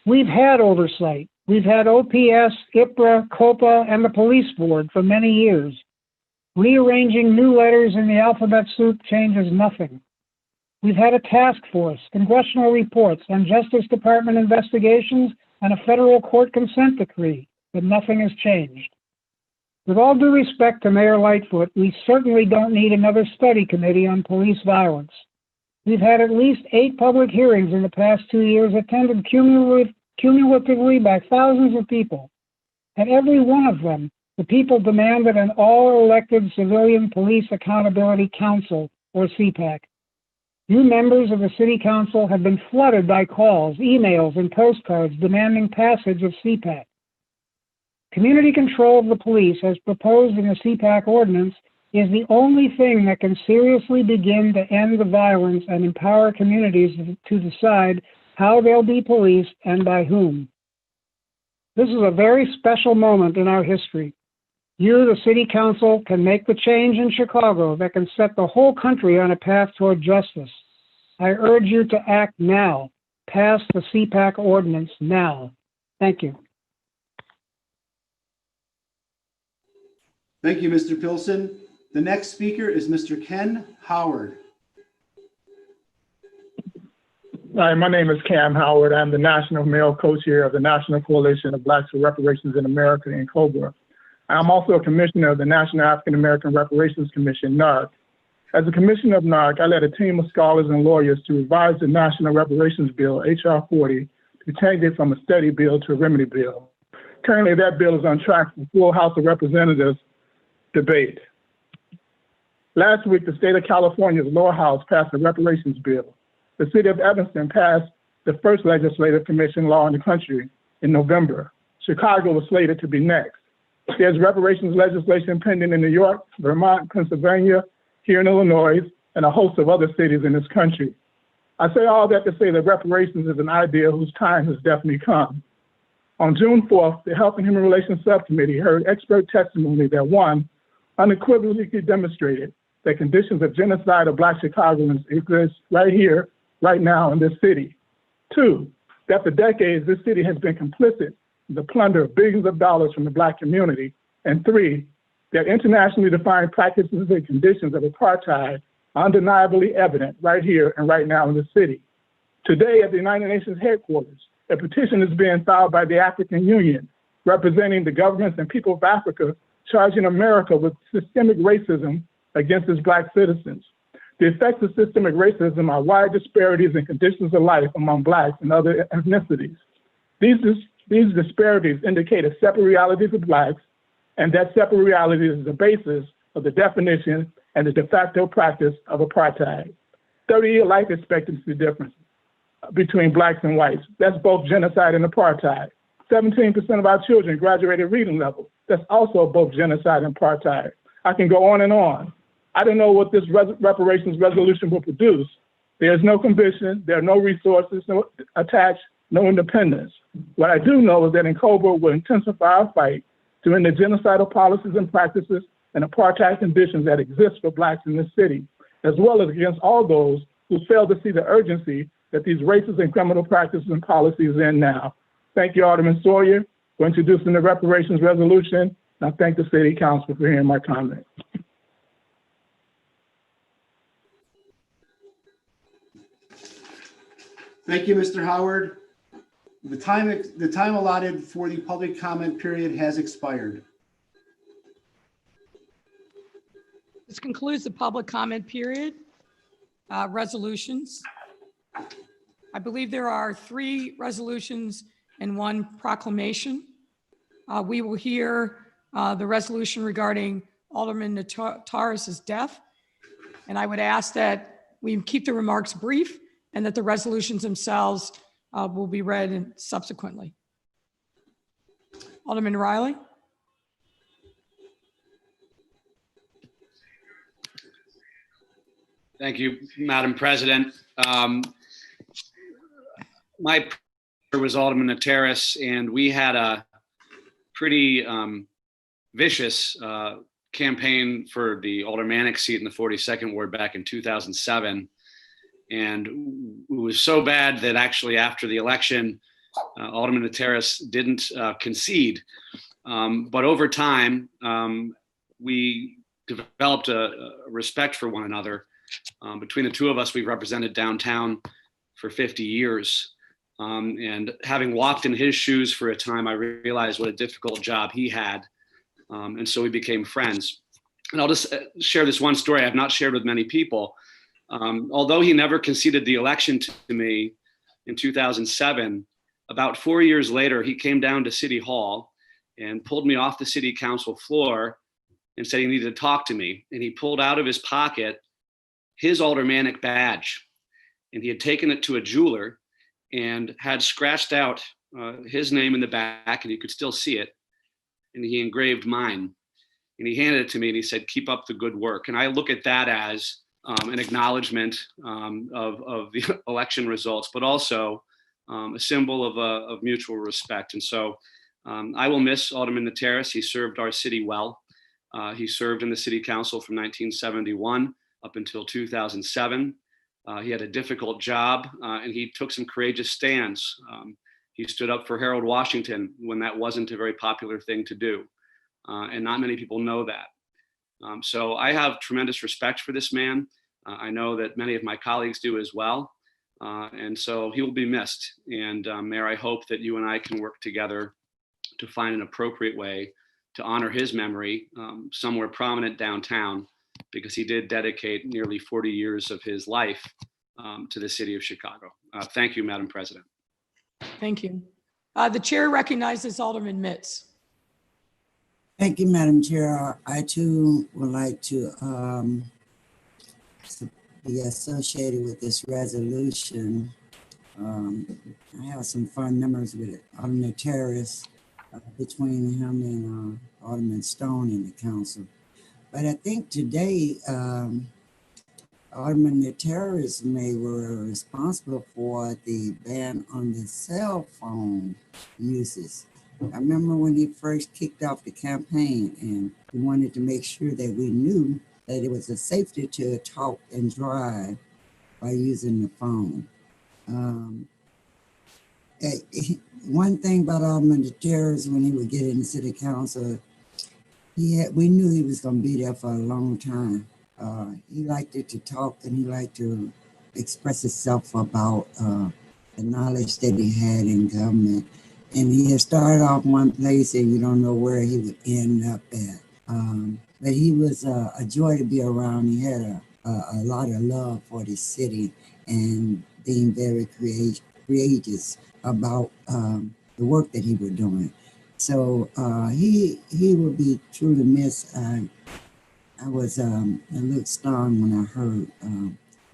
We've had oversight. We've had OPS, IPRA, COPA, and the police board for many years. Rearranging new letters in the alphabet soup changes nothing. We've had a task force, congressional reports, and Justice Department investigations, and a federal court consent decree, but nothing has changed. With all due respect to Mayor Lightfoot, we certainly don't need another study committee on police violence. We've had at least 8 public hearings in the past 2 years, attended cumulatively by thousands of people. At every one of them, the people demanded an all-elected Civilian Police Accountability Council, or CPAC. You members of the City Council have been flooded by calls, emails, and postcards demanding passage of CPAC. Community control of the police, as proposed in the CPAC ordinance, is the only thing that can seriously begin to end the violence and empower communities to decide how they'll be policed and by whom. This is a very special moment in our history. You, the City Council, can make the change in Chicago that can set the whole country on a path toward justice. I urge you to act now. Pass the CPAC ordinance now. Thank you. Thank you, Mr. Pilson. The next speaker is Mr. Ken Howard. Hi, my name is Cam Howard. I'm the National Male Co-Chair of the National Coalition of Blacks for Reparations in America in COBRA. I'm also a commissioner of the National African American Reparations Commission, NARC. As a commissioner of NARC, I led a team of scholars and lawyers to revise the National Reparations Bill, H.R. 40, to change it from a study bill to a remedy bill. Currently, that bill is on track for full House of Representatives debate. Last week, the state of California's lower house passed a reparations bill. The city of Evanston passed the first legislative commission law in the country in November. Chicago was slated to be next. There's reparations legislation pending in New York, Vermont, Pennsylvania, here in Illinois, and a host of other cities in this country. I say all that to say that reparations is an idea whose time has definitely come. On June 4th, the Health and Human Relations Subcommittee heard expert testimony that, one, unequivocally demonstrated that conditions of genocide of Black Chicagoans exist right here, right now in this city. Two, that for decades, this city has been complicit in the plunder of billions of dollars from the Black community. And three, that internationally defined practices and conditions of apartheid are undeniably evident right here and right now in the city. Today at the United Nations headquarters, a petition is being filed by the African Union, representing the governments and people of Africa, charging America with systemic racism against its Black citizens. The effects of systemic racism are wide disparities in conditions of life among Blacks and other ethnicities. These disparities indicate a separate reality for Blacks, and that separate reality is the basis of the definition and the de facto practice of apartheid. 30-year life expectancy difference between Blacks and whites. That's both genocide and apartheid. 17% of our children graduated reading level. That's also both genocide and apartheid. I can go on and on. I don't know what this reparations resolution will produce. There's no conviction, there are no resources attached, no independence. What I do know is that in Cobra, we'll intensify our fight to end the genocidal policies and practices and apartheid conditions that exist for Blacks in this city, as well as against all those who fail to see the urgency that these racist and criminal practices and policies end now. Thank you, Alderman Sawyer, for introducing the reparations resolution. And I thank the City Council for hearing my comments. Thank you, Mr. Howard. The time allotted for the public comment period has expired. This concludes the public comment period. Resolutions. I believe there are 3 resolutions and 1 proclamation. We will hear the resolution regarding Alderman Notaris's death. And I would ask that we keep the remarks brief and that the resolutions themselves will be read subsequently. Alderman Riley. Thank you, Madam President. My brother was Alderman Notaris, and we had a pretty vicious campaign for the aldermanic seat in the 42nd Ward back in 2007. And it was so bad that actually after the election, Alderman Notaris didn't concede. But over time, we developed a respect for one another. Between the two of us, we've represented downtown for 50 years. And having walked in his shoes for a time, I realized what a difficult job he had. And so we became friends. And I'll just share this one story I've not shared with many people. Although he never conceded the election to me in 2007, about 4 years later, he came down to City Hall and pulled me off the city council floor and said he needed to talk to me. And he pulled out of his pocket his aldermanic badge. And he had taken it to a jeweler and had scratched out his name in the back, and you could still see it. And he engraved mine. And he handed it to me and he said, "Keep up the good work." And I look at that as an acknowledgement of the election results, but also a symbol of mutual respect. And so I will miss Alderman Notaris. He served our city well. He served in the city council from 1971 up until 2007. He had a difficult job and he took some courageous stands. He stood up for Harold Washington when that wasn't a very popular thing to do. And not many people know that. So I have tremendous respect for this man. I know that many of my colleagues do as well. And so he will be missed. And Mayor, I hope that you and I can work together to find an appropriate way to honor his memory somewhere prominent downtown, because he did dedicate nearly 40 years of his life to the city of Chicago. Thank you, Madam President. Thank you. The chair recognizes Alderman Mitz. Thank you, Madam Chair. I too would like to be associated with this resolution. I have some fond memories with Alderman Terrace between him and Alderman Stone in the council. But I think today, Alderman Terrace were responsible for the ban on the cell phone uses. I remember when he first kicked off the campaign, and he wanted to make sure that we knew that it was a safety to talk and drive by using the phone. One thing about Alderman Terrace, when he would get in the city council, we knew he was going to be there for a long time. He liked it to talk, and he liked to express himself about the knowledge that he had in government. And he had started off one place, and you don't know where he would end up at. But he was a joy to be around. He had a lot of love for the city and being very courageous about the work that he was doing. So he will be truly missed. I was a little stunned when I heard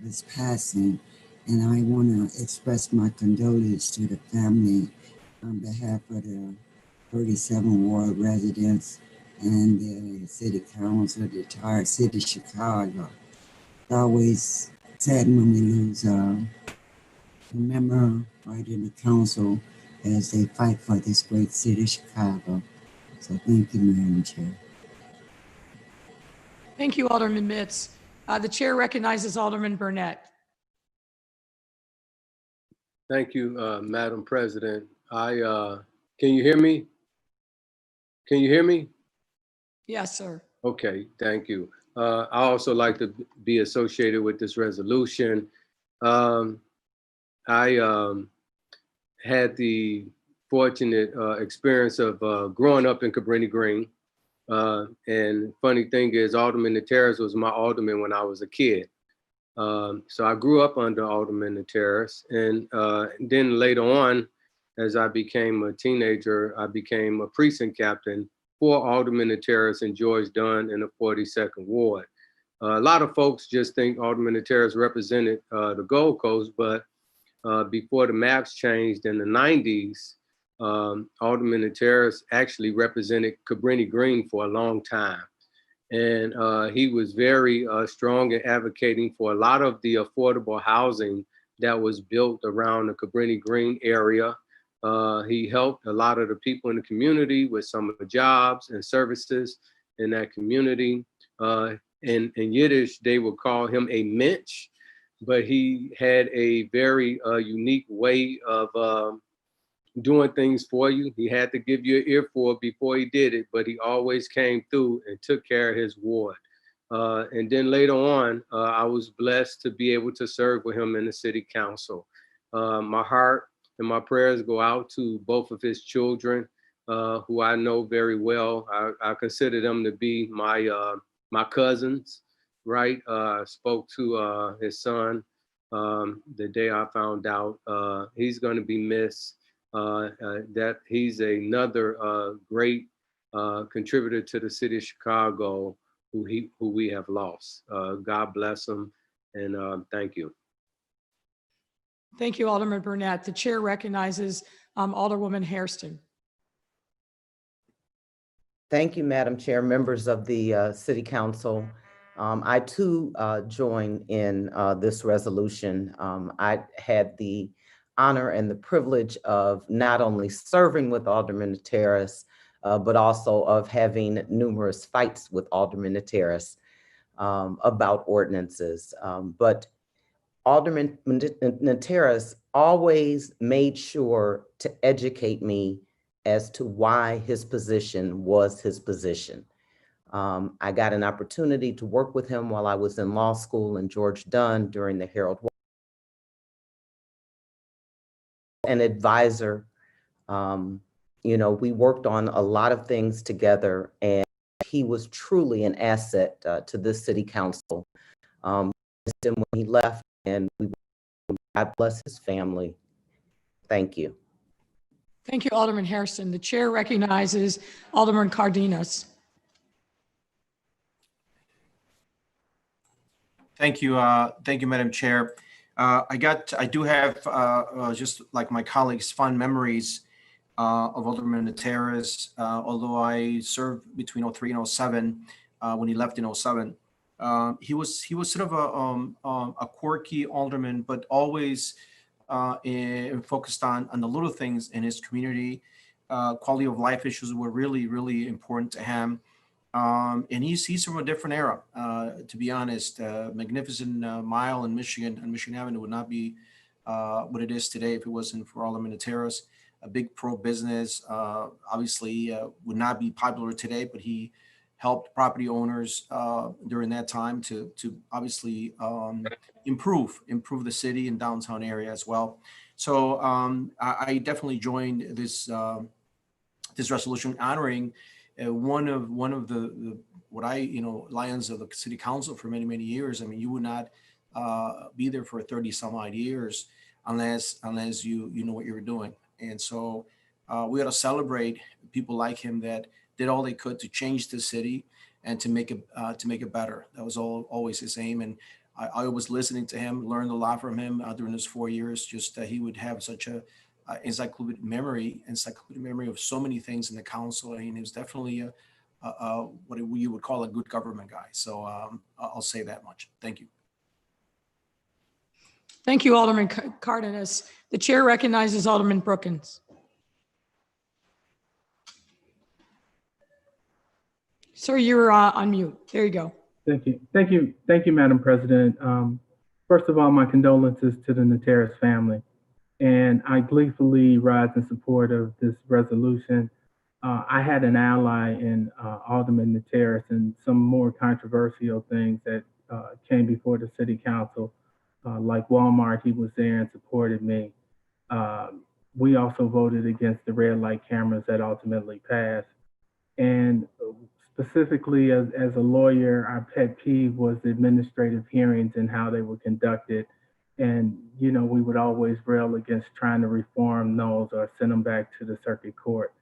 his passing, and I want to express my condolences to the family on behalf of the 37 Ward residents and the city council, the entire city of Chicago. It's always sad when we lose a member right in the council as they fight for this great city of Chicago. So thank you, Madam Chair. Thank you, Alderman Mitz. The chair recognizes Alderman Burnett. Thank you, Madam President. Can you hear me? Can you hear me? Yes, sir. Okay, thank you. I also like to be associated with this resolution. I had the fortunate experience of growing up in Cabrini Green. And funny thing is, Alderman Nateras was my alderman when I was a kid. So I grew up under Alderman Nateras. And then later on, as I became a teenager, I became a precinct captain for Alderman Nateras and George Dunn in the 42nd Ward. A lot of folks just think Alderman Nateras represented the Gold Coast, but before the maps changed in the 90s, Alderman Nateras actually represented Cabrini Green for a long time. And he was very strong in advocating for a lot of the affordable housing that was built around the Cabrini Green area. He helped a lot of the people in the community with some of the jobs and services in that community. In Yiddish, they would call him a mensch, but he had a very unique way of doing things for you. He had to give you an earful before he did it, but he always came through and took care of his ward. And then later on, I was blessed to be able to serve with him in the city council. My heart and my prayers go out to both of his children, who I know very well. I consider them to be my cousins, right? Spoke to his son the day I found out. He's going to be missed. That he's another great contributor to the city of Chicago who we have lost. God bless him, and thank you. Thank you, Alderman Burnett. The chair recognizes Alderwoman Hairston. Thank you, Madam Chair, members of the City Council. I too join in this resolution. I had the honor and the privilege of not only serving with Alderman Nateras, but also of having numerous fights with Alderman Nateras about ordinances. But Alderman Nateras always made sure to educate me as to why his position was his position. I got an opportunity to work with him while I was in law school in George Dunn during the Harold War. An advisor. You know, we worked on a lot of things together, and he was truly an asset to this city council. When he left, and God bless his family. Thank you. Thank you, Alderman Hairston. The chair recognizes Alderman Cardenas. Thank you, Madam Chair. I do have, just like my colleagues, fond memories of Alderman Nateras, although I served between 03 and 07, when he left in 07. He was sort of a quirky alderman, but always focused on the little things in his community. Quality of life issues were really, really important to him. And he's from a different era, to be honest. Magnificent Mile in Michigan, on Michigan Avenue, would not be what it is today if it wasn't for Alderman Nateras. A big pro-business, obviously would not be popular today, but he helped property owners during that time to obviously improve the city and downtown area as well. So I definitely joined this this resolution honoring one of the what lions of the city council for many years. I mean, you would not be there for 30 some odd years unless you know what you were doing. And so we ought to celebrate people like him that did all they could to change the city and to make it better. That was always his aim. And I was listening to him, learned a lot from him during those 4 years. Just he would have such a encyclopedic memory of so many things in the council. I mean, he was definitely what you would call a good government guy. So I'll say that much. Thank you. Thank you, Alderman Cardenas. The chair recognizes Alderman Brookins. Sir, you're on mute. There you go. Thank you. Thank you. Thank you, Madam President. First of all, my condolences to the Nateras family. And I gleefully rise in support of this resolution. I had an ally in Alderman Nateras and some more controversial things that came before the city council. Like Walmart, he was there and supported me. We also voted against the red light cameras that ultimately passed. And specifically as a lawyer, our pet peeve was administrative hearings and how they were conducted. And, we would always rail against trying to reform those or send them back to the circuit court.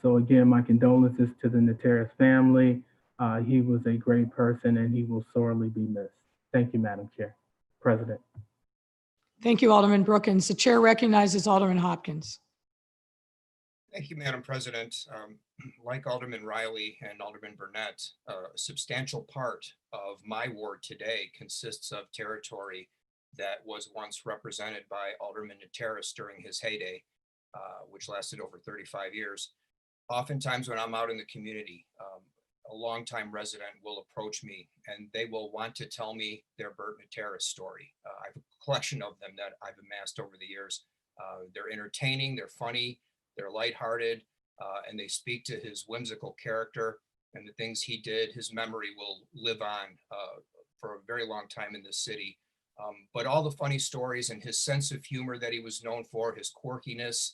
So again, my condolences to the Nateras family. He was a great person and he will sorely be missed. Thank you, Madam Chair. President. Thank you, Alderman Brookins. The chair recognizes Alderman Hopkins. Thank you, Madam President. Like Alderman Riley and Alderman Burnett, a substantial part of my ward today consists of territory that was once represented by Alderman Nateras during his heyday, which lasted over 35 years. Oftentimes when I'm out in the community, a longtime resident will approach me and they will want to tell me their Bert Nateras story. I have a collection of them that I've amassed over the years. They're entertaining, they're funny, they're lighthearted, and they speak to his whimsical character and the things he did. His memory will live on for a very long time in this city. But all the funny stories and his sense of humor that he was known for, his quirkiness,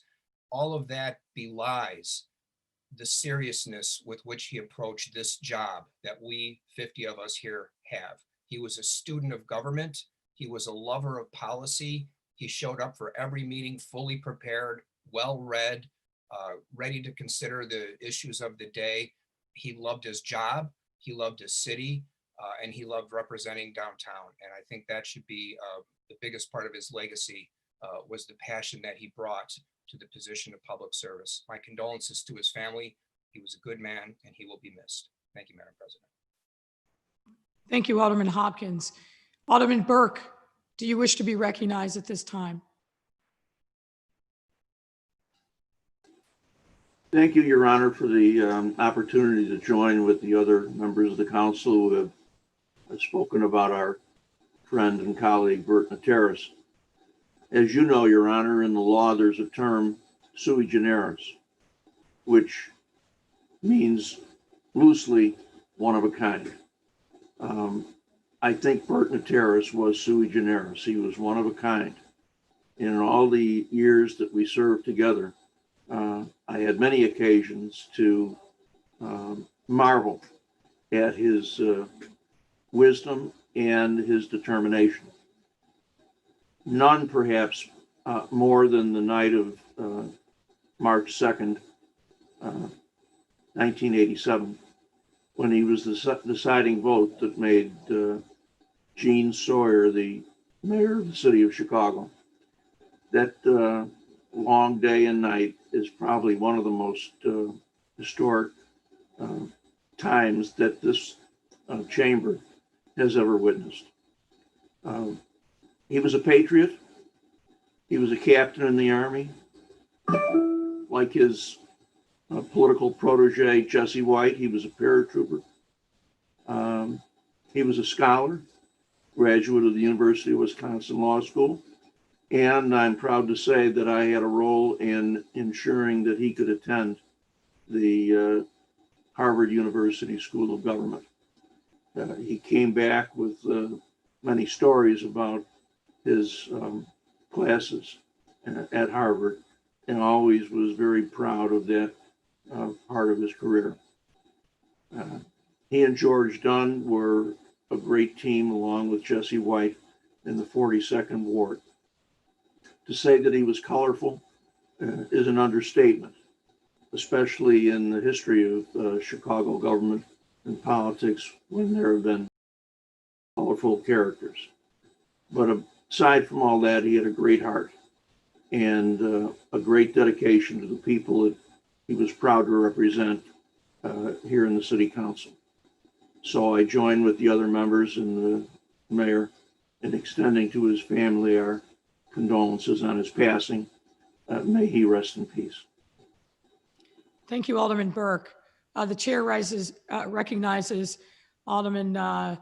all of that belies the seriousness with which he approached this job that we 50 of us here have. He was a student of government. He was a lover of policy. He showed up for every meeting fully prepared, well-read, ready to consider the issues of the day. He loved his job. He loved his city. And he loved representing downtown. And I think that should be the biggest part of his legacy, was the passion that he brought to the position of public service. My condolences to his family. He was a good man and he will be missed. Thank you, Madam President. Thank you, Alderman Hopkins. Alderman Burke, do you wish to be recognized at this time? Thank you, Your Honor, for the opportunity to join with the other members of the council who have spoken about our friend and colleague, Bert Nateras. As you know, Your Honor, in the law, there's a term sui generis, which means loosely one of a kind. I think Bert Nateras was sui generis. He was one of a kind. In all the years that we served together, I had many occasions to marvel at his wisdom and his determination. None perhaps more than the night of March 2nd, 1987, when he was the deciding vote that made Gene Sawyer the mayor of the city of Chicago. That long day and night is probably one of the most historic times that this chamber has ever witnessed. He was a patriot. He was a captain in the Army. Like his political protege, Jesse White, he was a paratrooper. He was a scholar, graduate of the University of Wisconsin Law School. And I'm proud to say that I had a role in ensuring that he could attend the Harvard University School of Government. He came back with many stories about his classes at Harvard, and always was very proud of that part of his career. He and George Dunn were a great team, along with Jesse White in the 42nd Ward. To say that he was colorful is an understatement, especially in the history of Chicago government and politics, when there have been colorful characters. But aside from all that, he had a great heart and a great dedication to the people that he was proud to represent here in the city council. So I join with the other members and the mayor in extending to his family our condolences on his passing. May he rest in peace. Thank you, Alderman Burke. The chair recognizes Alderman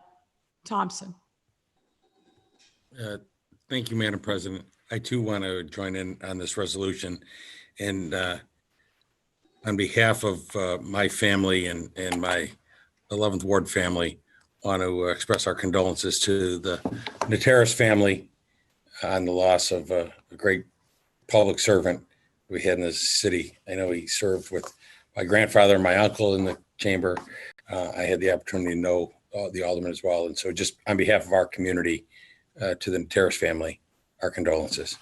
Thompson. Thank you, Madam President. I too want to join in on this resolution, and on behalf of my family and my 11th Ward family, want to express our condolences to the Nateras family on the loss of a great public servant we had in this city. I know he served with my grandfather and my uncle in the chamber. I had the opportunity to know the alderman as well. And so just on behalf of our community, to the Nateras family, our condolences.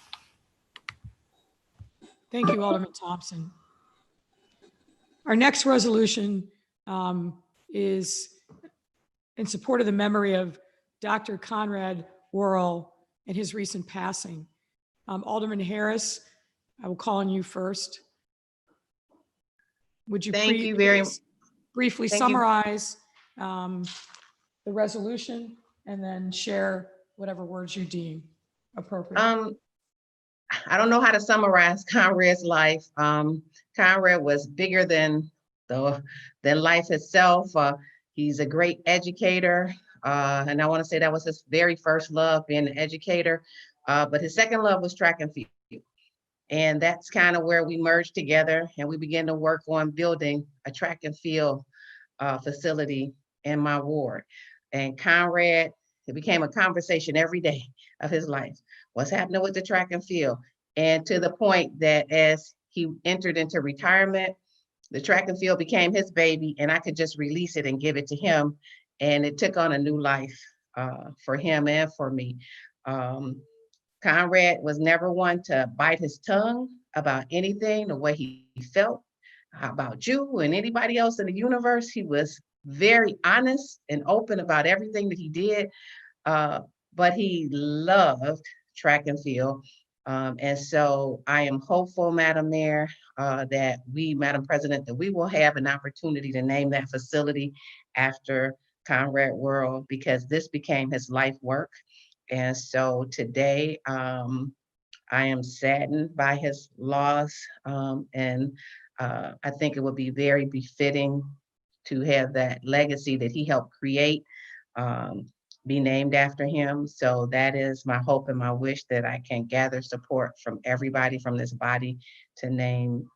Thank you, Alderman Thompson. Our next resolution is in support of the memory of Dr. Conrad Worrell and his recent passing. Alderman Harris, I will call on you first. Would you please briefly summarize the resolution and then share whatever words you deem appropriate? I don't know how to summarize Conrad's life. Conrad was bigger than life itself. He's a great educator. And I want to say that was his very first love, being an educator. But his second love was track and field. And that's kind of where we merged together, and we began to work on building a track and field facility in my ward. And Conrad, it became a conversation every day of his life. What's happening with the track and field? And to the point that as he entered into retirement, the track and field became his baby, and I could just release it and give it to him. And it took on a new life for him and for me. Conrad was never one to bite his tongue about anything, the way he felt about you and anybody else in the universe. He was very honest and open about everything that he did, but he loved track and field. And so I am hopeful, Madam Mayor, that Madam President, that we will have an opportunity to name that facility after Conrad Worrell, because this became his life work. And so today, I am saddened by his loss. And I think it would be very befitting to have that legacy that he helped create be named after him. So that is my hope and my wish, that I can gather support from everybody from this body to name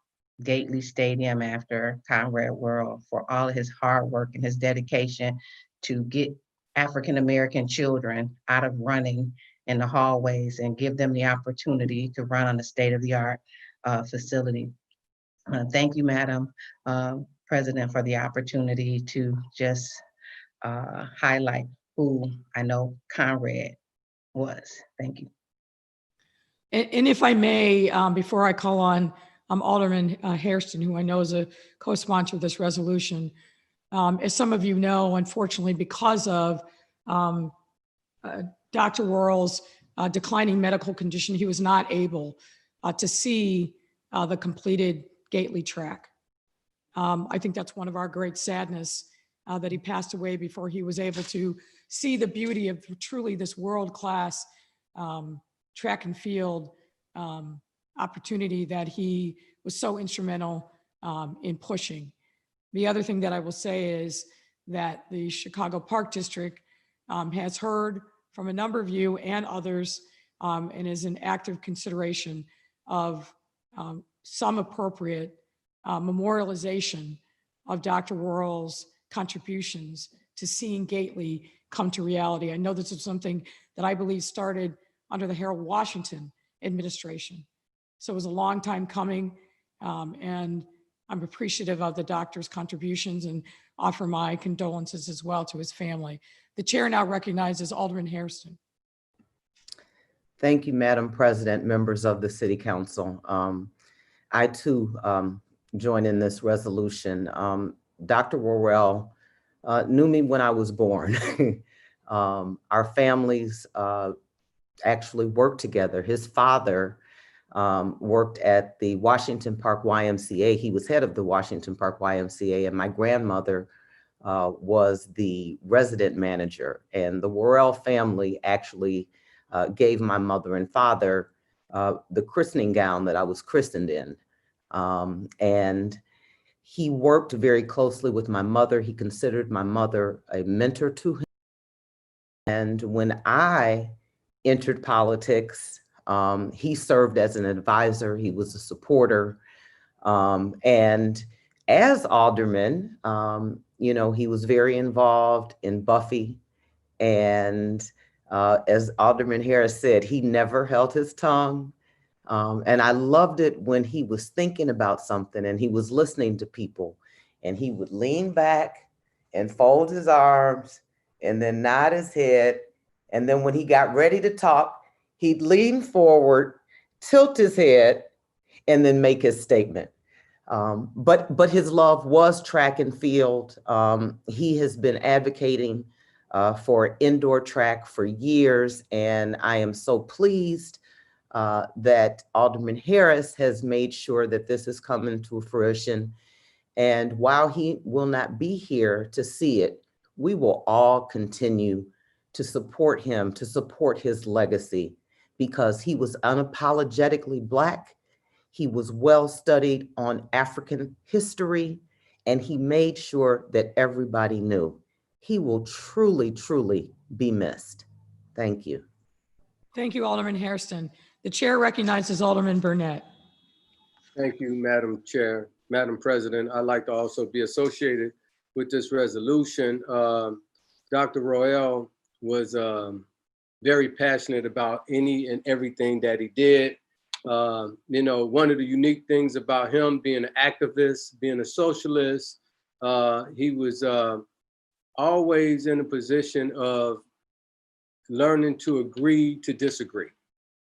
Gately Stadium after Conrad Worrell, for all of his hard work and his dedication to get African-American children out of running in the hallways and give them the opportunity to run on a state-of-the-art facility. Thank you, Madam President, for the opportunity to just highlight who I know Conrad was. Thank you. And if I may, before I call on Alderman Hairston, who I know is a co-sponsor of this resolution. As some of you know, unfortunately, because of Dr. Worrell's declining medical condition, he was not able to see the completed Gately track. I think that's one of our great sadness that he passed away before he was able to see the beauty of truly this world-class track and field opportunity that he was so instrumental in pushing. The other thing that I will say is that the Chicago Park District has heard from a number of you and others and is in active consideration of some appropriate memorialization of Dr. Worrell's contributions to seeing Gately come to reality. I know this is something that I believe started under the Harold Washington administration. So it was a long time coming, and I'm appreciative of the doctor's contributions and offer my condolences as well to his family. The chair now recognizes Alderman Hairston. Thank you, Madam President, members of the City Council. I too join in this resolution. Dr. Worrell knew me when I was born. Our families actually worked together. His father worked at the Washington Park YMCA. He was head of the Washington Park YMCA, and my grandmother was the resident manager. And the Worrell family actually gave my mother and father the christening gown that I was christened in. And he worked very closely with my mother. He considered my mother a mentor to him. And when I entered politics, he served as an advisor. He was a supporter. And as alderman, you know, he was very involved in Buffy. And as Alderman Harris said, he never held his tongue. And I loved it when he was thinking about something and he was listening to people, and he would lean back and fold his arms and then nod his head. And then when he got ready to talk, he'd lean forward, tilt his head, and then make his statement. But his love was track and field. He has been advocating for indoor track for years, and I am so pleased that Alderman Harris has made sure that this is coming to fruition. And while he will not be here to see it, we will all continue to support him, to support his legacy, because he was unapologetically Black. He was well studied on African history, and he made sure that everybody knew. He will truly, truly be missed. Thank you. Thank you, Alderman Hairston. The chair recognizes Alderman Burnett. Thank you, Madam Chair. Madam President, I'd like to also be associated with this resolution. Dr. Royale was very passionate about any and everything that he did. You know, one of the unique things about him being an activist, being a socialist, he was always in a position of learning to agree to disagree.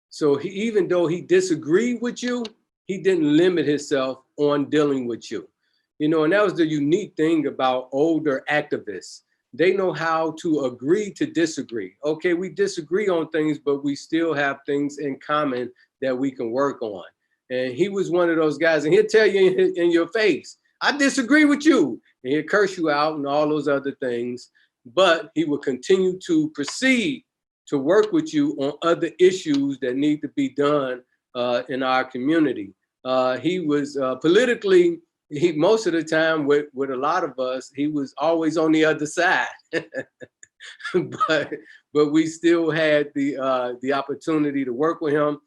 So even though he disagreed with you, he didn't limit himself on dealing with you. You know, and that was the unique thing about older activists. They know how to agree to disagree. Okay, we disagree on things, but we still have things in common that we can work on. And he was one of those guys, and he'll tell you in your face, I disagree with you. And he'll curse you out and all those other things, but he will continue to proceed to work with you on other issues that need to be done in our community. He was politically, most of the time with a lot of us, he was always on the other side. but we still had the opportunity to work with him.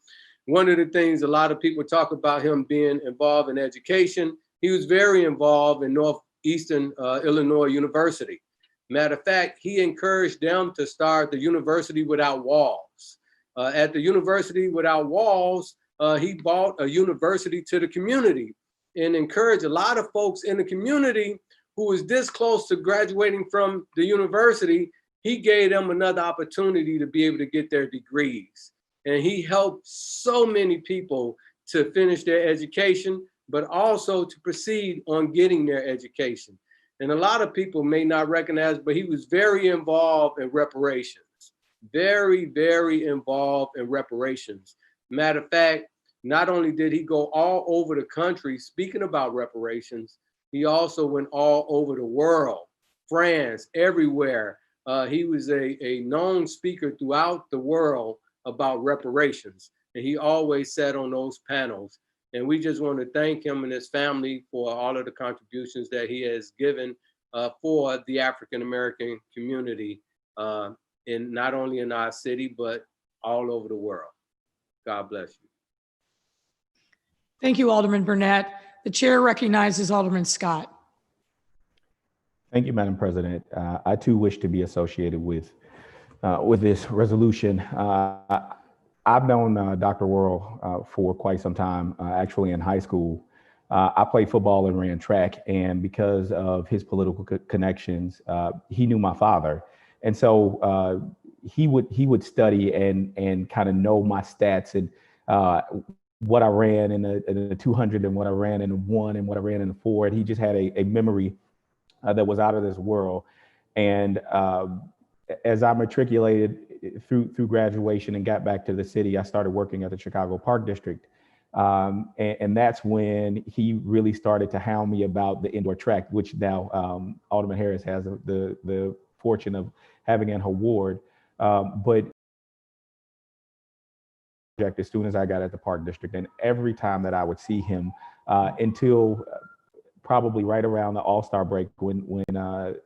One of the things a lot of people talk about him being involved in education, he was very involved in Northeastern Illinois University. Matter of fact, he encouraged them to start the University Without Walls. At the University Without Walls, he brought a university to the community and encouraged a lot of folks in the community who was this close to graduating from the university. He gave them another opportunity to be able to get their degrees. And he helped so many people to finish their education, but also to proceed on getting their education. And a lot of people may not recognize, but he was very involved in reparations. Very, very involved in reparations. Matter of fact, not only did he go all over the country speaking about reparations, he also went all over the world, France, everywhere. He was a known speaker throughout the world about reparations. And he always sat on those panels. And we just want to thank him and his family for all of the contributions that he has given for the African-American community, in not only in our city, but all over the world. God bless you. Thank you, Alderman Burnett. The chair recognizes Alderman Scott. Thank you, Madam President. I too wish to be associated with this resolution. I've known Dr. Worrell for quite some time, actually in high school. I played football and ran track, and because of his political connections, he knew my father. And so he would study and kind of know my stats and what I ran in the 200 and what I ran in the 1 and what I ran in the 4. And he just had a memory that was out of this world. And as I matriculated through graduation and got back to the city, I started working at the Chicago Park District. And that's when he really started to hound me about the indoor track, which now Alderman Harris has the fortune of having an award. But as soon as I got at the Park District, and every time that I would see him until probably right around the All-Star break when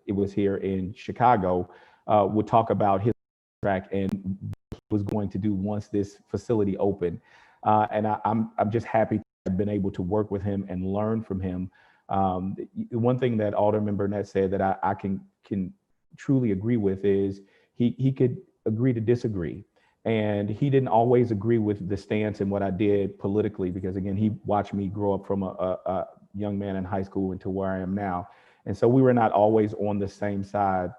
it was here in Chicago, would talk about his track and what he was going to do once this facility opened. And I'm just happy to have been able to work with him and learn from him. One thing that Alderman Burnett said that I can truly agree with is he could agree to disagree. And he didn't always agree with the stance and what I did politically, because again, he watched me grow up from a young man in high school into where I am now. And so we were not always on the same side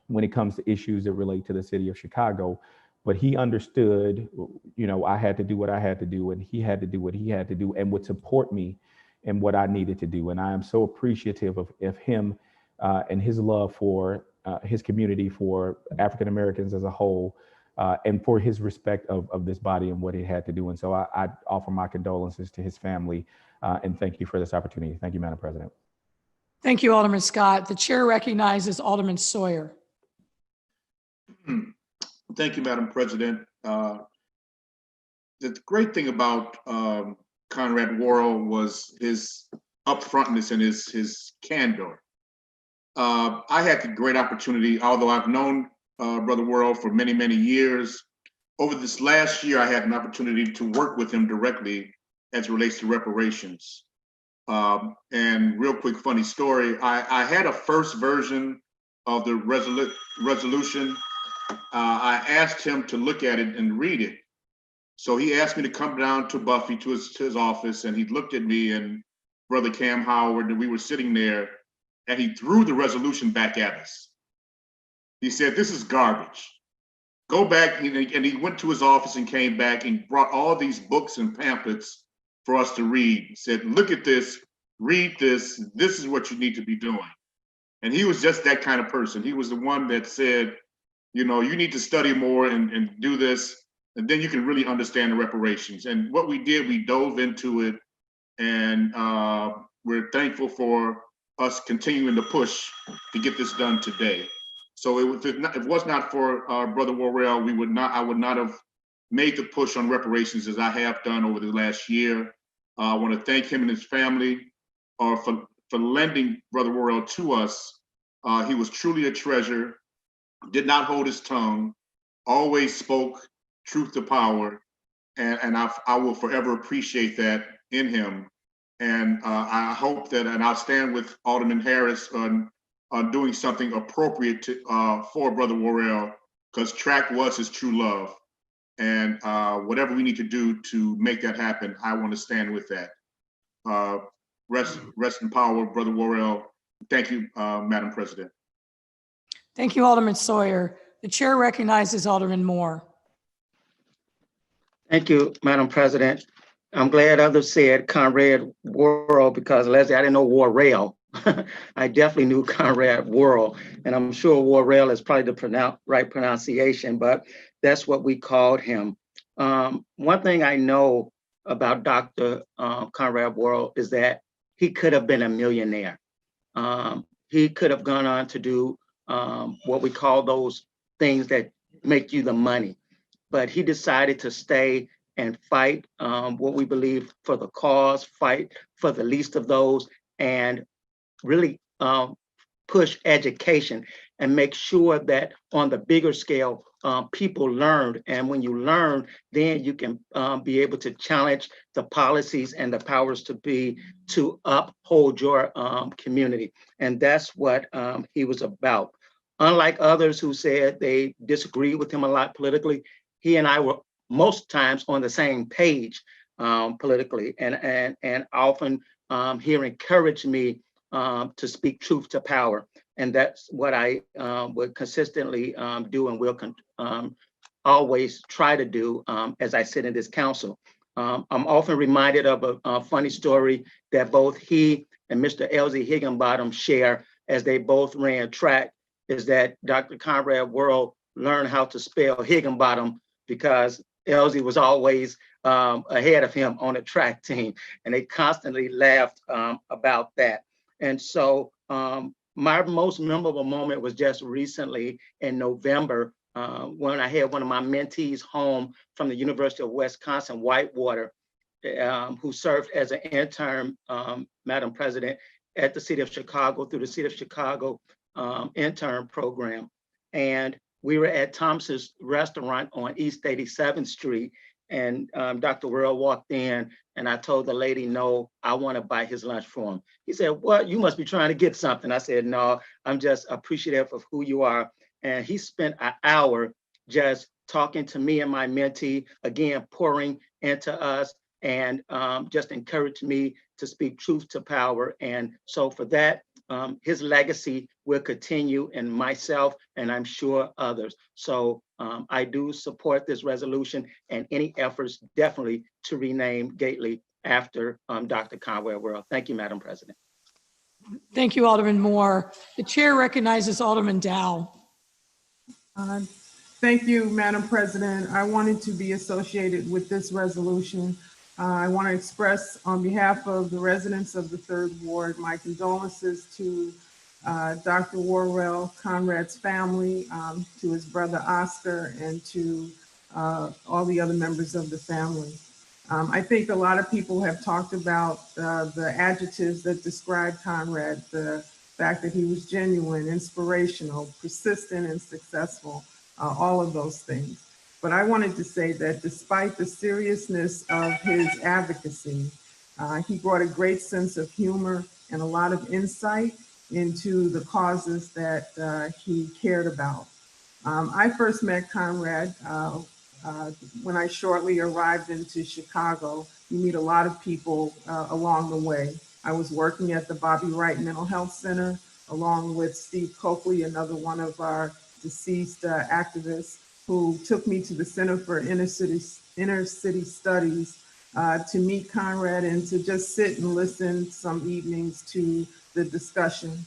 when it comes to issues that relate to the city of Chicago. But he understood, I had to do what I had to do, and he had to do what he had to do, and would support me in what I needed to do. And I am so appreciative of him and his love for his community, for African Americans as a whole, and for his respect of this body and what he had to do. And so I offer my condolences to his family, and thank you for this opportunity. Thank you, Madam President. Thank you, Alderman Scott. The chair recognizes Alderman Sawyer. Thank you, Madam President. The great thing about Conrad Worrell was his upfrontness and his candor. I had the great opportunity, although I've known Brother Worrell for many, many years. Over this last year, I had an opportunity to work with him directly as it relates to reparations. And real quick, funny story, I had a first version of the resolution. I asked him to look at it and read it. So he asked me to come down to Buffy to his office, and he looked at me and Brother Cam Howard, and we were sitting there, and he threw the resolution back at us. He said, "This is garbage. Go back," and he went to his office and came back and brought all these books and pamphlets for us to read. He said, "Look at this, read this, this is what you need to be doing." And he was just that kind of person. He was the one that said, you need to study more and do this, and then you can really understand the reparations. And what we did, we dove into it, and we're thankful for us continuing to push to get this done today. So if it was not for Brother Worrell, I would not have made the push on reparations as I have done over the last year. I want to thank him and his family for lending Brother Worrell to us. He was truly a treasure, did not hold his tongue, always spoke truth to power, and I will forever appreciate that in him. And I hope that, and I'll stand with Alderman Harris on doing something appropriate for Brother Worrell, because track was his true love. And whatever we need to do to make that happen, I want to stand with that. Rest in power, Brother Worrell. Thank you, Madam President. Thank you, Alderman Sawyer. The chair recognizes Alderman Moore. Thank you, Madam President. I'm glad others said Conrad Worrell because Leslie, I didn't know Worrell. I definitely knew Conrad Worrell, and I'm sure Worrell is probably the right pronunciation, but that's what we called him. One thing I know about Dr. Conrad Worrell is that he could have been a millionaire. He could have gone on to do what we call those things that make you the money, but he decided to stay and fight what we believe for the cause, fight for the least of those, and really push education and make sure that on the bigger scale, people learned. And when you learn, then you can be able to challenge the policies and the powers to be to uphold your community. And that's what he was about. Unlike others who said they disagree with him a lot politically, he and I were most times on the same page politically, and often he encouraged me to speak truth to power. And that's what I would consistently do and will always try to do as I sit in this council. I'm often reminded of a funny story that both he and Mr. Elsie Higginbottom share as they both ran track, is that Dr. Conrad Worrell learned how to spell Higginbottom because Elsie was always ahead of him on the track team. And they constantly laughed about that. And so my most memorable moment was just recently in November when I had one of my mentees home from the University of Wisconsin, Whitewater, who served as an intern, Madam President, at the City of Chicago through the City of Chicago intern program. And we were at Thompson's restaurant on East 87th Street. And Dr. Worrell walked in and I told the lady, no, I want to buy his lunch for him. He said, what? You must be trying to get something. I said, no, I'm just appreciative of who you are. And he spent an hour just talking to me and my mentee, again, pouring into us and just encouraged me to speak truth to power. And so for that, his legacy will continue in myself and I'm sure others. So I do support this resolution and any efforts definitely to rename Gately after Dr. Conrad Worrell. Thank you, Madam President. Thank you, Alderman Moore. The chair recognizes Alderman Dow. Thank you, Madam President. I wanted to be associated with this resolution. I want to express on behalf of the residents of the 3rd Ward my condolences to Dr. Worrell, Conrad's family, to his brother Oscar, and to all the other members of the family. I think a lot of people have talked about the adjectives that describe Conrad, the fact that he was genuine, inspirational, persistent, and successful, all of those things. But I wanted to say that despite the seriousness of his advocacy, he brought a great sense of humor and a lot of insight into the causes that he cared about. I first met Conrad when I shortly arrived into Chicago. You meet a lot of people along the way. I was working at the Bobby Wright Mental Health Center along with Steve Coakley, another one of our deceased activists, who took me to the Center for Inner City Studies to meet Conrad and to just sit and listen some evenings to the discussion.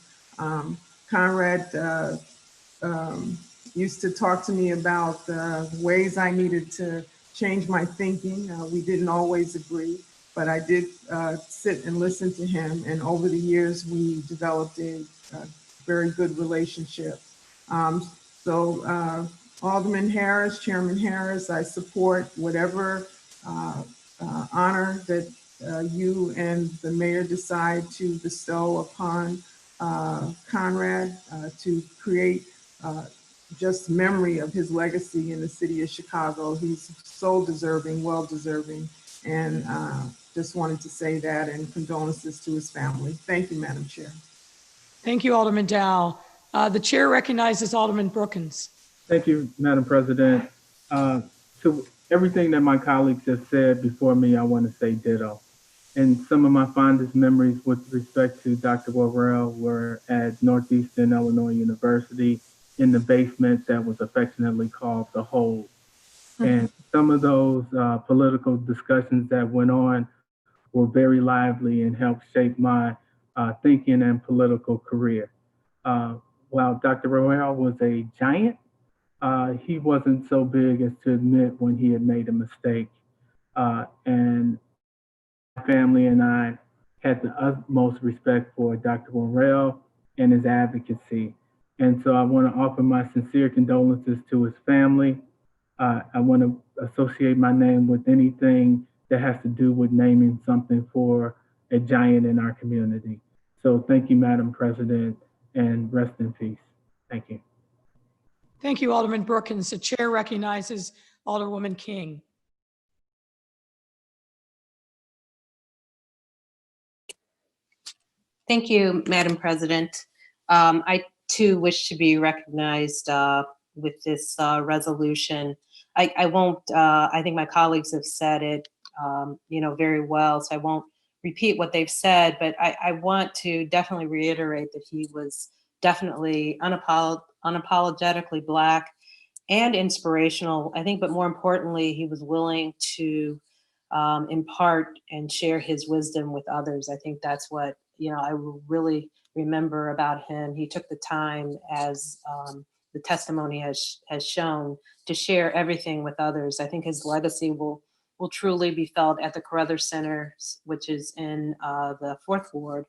Conrad used to talk to me about ways I needed to change my thinking. We didn't always agree, but I did sit and listen to him. And over the years, we developed a very good relationship. Alderman Harris, Chairman Harris, I support whatever honor that you and the mayor decide to bestow upon Conrad to create just memory of his legacy in the city of Chicago. He's so deserving, well deserving, and just wanted to say that, and condolences to his family. Thank you, Madam Chair. Thank you, Alderman Dow. The chair recognizes Alderman Brookins. Thank you, Madam President. To everything that my colleagues have said before me, I want to say ditto. And some of my fondest memories with respect to Dr. Worrell were at Northeastern Illinois University in the basement that was affectionately called the Hole. And some of those political discussions that went on were very lively and helped shape my thinking and political career. While Dr. Royale was a giant, he wasn't so big as to admit when he had made a mistake. And my family and I had the utmost respect for Dr. Royale and his advocacy. And so I want to offer my sincere condolences to his family. I want to associate my name with anything that has to do with naming something for a giant in our community. So thank you, Madam President, and rest in peace. Thank you. Thank you, Alderman Brookins. The chair recognizes Alderwoman King. Thank you, Madam President. I too wish to be recognized with this resolution. I won't, I think my colleagues have said it, very well, so I won't repeat what they've said, but I want to definitely reiterate that he was definitely unapologetically Black and inspirational, I think, but more importantly, he was willing to impart and share his wisdom with others. I think that's what, I really remember about him. He took the time, as the testimony has shown, to share everything with others. I think his legacy will truly be felt at the Carruthers Center, which is in the 4th Ward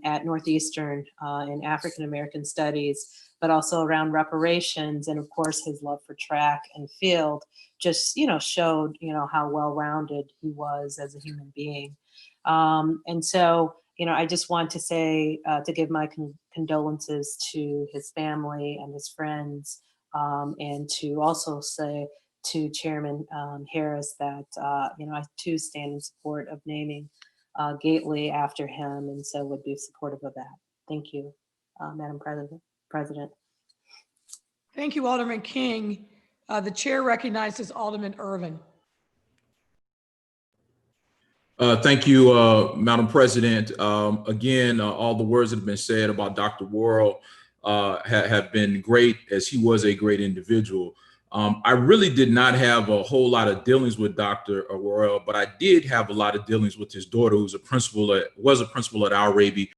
at Northeastern in African American Studies, but also around reparations. And of course, his love for track and field just, showed, how well-rounded he was as a human being. And so, I just want to say, to give my condolences to his family and his friends, and to also say to Chairman Harris that, I too stand in support of naming Gately after him, and so would be supportive of that. Thank you, Madam President. Thank you, Alderman King. The chair recognizes Alderman Irvin. Thank you, Madam President. Again, all the words that have been said about Dr. Worrell have been great, as he was a great individual. I really did not have a whole lot of dealings with Dr. Worrell, but I did have a lot of dealings with his daughter, who was a principal at Al Raby.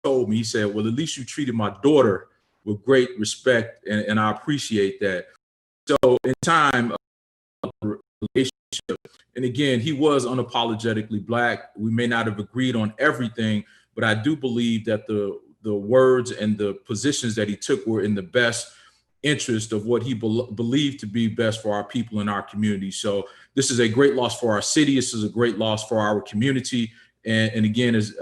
Told me, he said, well, at least you treated my daughter with great respect, and I appreciate that. So in time, relationship, and again, he was unapologetically Black. We may not have agreed on everything, but I do believe that the words and the positions that he took were in the best interest of what he believed to be best for our people in our community. So this is a great loss for our city. This is a great loss for our community. And again, as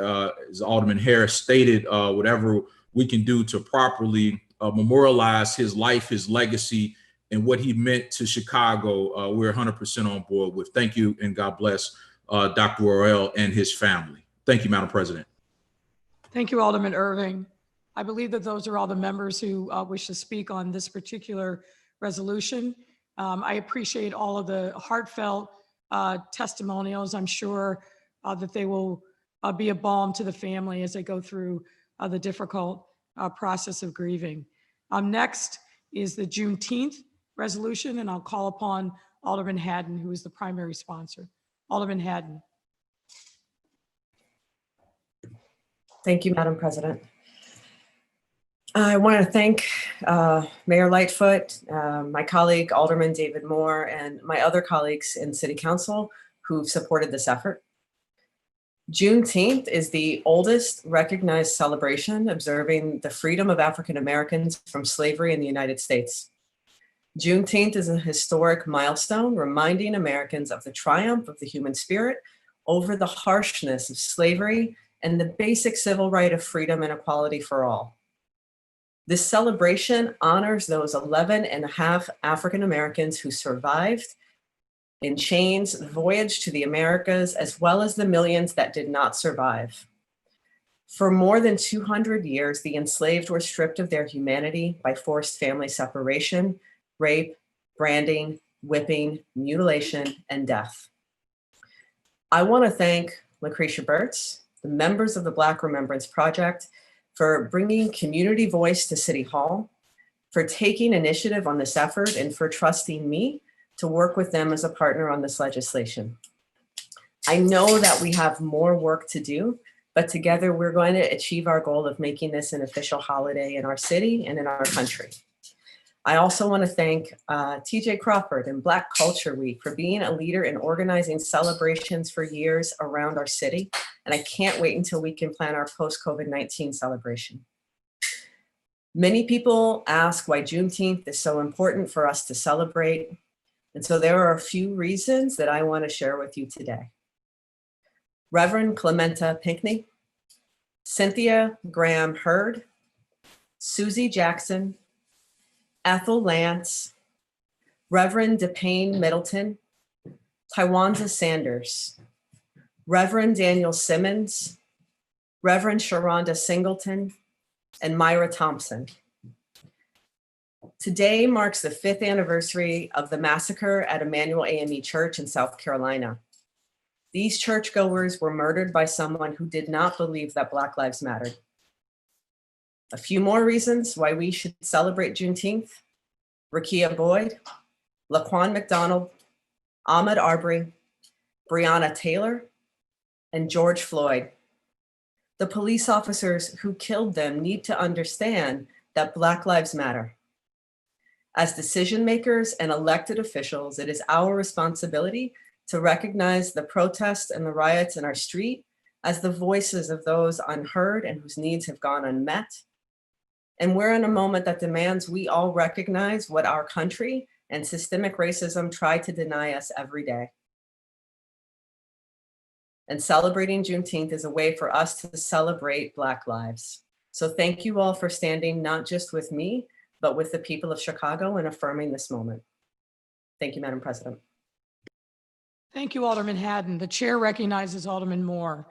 Alderman Harris stated, whatever we can do to properly memorialize his life, his legacy, and what he meant to Chicago, we're 100% on board with. Thank you, and God bless Dr. Worrell and his family. Thank you, Madam President. Thank you, Alderman Irving. I believe that those are all the members who wish to speak on this particular resolution. I appreciate all of the heartfelt testimonials. I'm sure that they will be a balm to the family as they go through the difficult process of grieving. Next is the Juneteenth resolution, and I'll call upon Alderman Haddon, who is the primary sponsor. Alderman Haddon. Thank you, Madam President. I want to thank Mayor Lightfoot, my colleague, Alderman David Moore, and my other colleagues in City Council who've supported this effort. Juneteenth is the oldest recognized celebration observing the freedom of African Americans from slavery in the United States. Juneteenth is a historic milestone reminding Americans of the triumph of the human spirit over the harshness of slavery and the basic civil right of freedom and equality for all. This celebration honors those 11.5 African Americans who survived in chains the voyage to the Americas, as well as the millions that did not survive. For more than 200 years, the enslaved were stripped of their humanity by forced family separation, rape, branding, whipping, mutilation, and death. I want to thank Lucretia Burtz, the members of the Black Remembrance Project, for bringing community voice to City Hall, for taking initiative on this effort, and for trusting me to work with them as a partner on this legislation. I know that we have more work to do, but together we're going to achieve our goal of making this an official holiday in our city and in our country. I also want to thank TJ Crawford and Black Culture Week for being a leader in organizing celebrations for years around our city. And I can't wait until we can plan our post-COVID-19 celebration. Many people ask why Juneteenth is so important for us to celebrate. And so there are a few reasons that I want to share with you today. Reverend Clementa Pinckney, Cynthia Graham Hurd, Susie Jackson, Ethel Lance, Reverend DePayne Middleton, Tywanza Sanders, Reverend Daniel Simmons, Reverend Sharonda Singleton, and Myra Thompson. Today marks the 5th anniversary of the massacre at Emmanuel AME Church in South Carolina. These churchgoers were murdered by someone who did not believe that Black lives mattered. A few more reasons why we should celebrate Juneteenth: Rekia Boyd, Laquan McDonald, Ahmaud Arbery, Breonna Taylor, and George Floyd. The police officers who killed them need to understand that Black lives matter. As decision makers and elected officials, it is our responsibility to recognize the protests and the riots in our street as the voices of those unheard and whose needs have gone unmet. And we're in a moment that demands we all recognize what our country and systemic racism try to deny us every day. And celebrating Juneteenth is a way for us to celebrate Black lives. So thank you all for standing not just with me, but with the people of Chicago and affirming this moment. Thank you, Madam President. Thank you, Alderman Haddon. The chair recognizes Alderman Moore.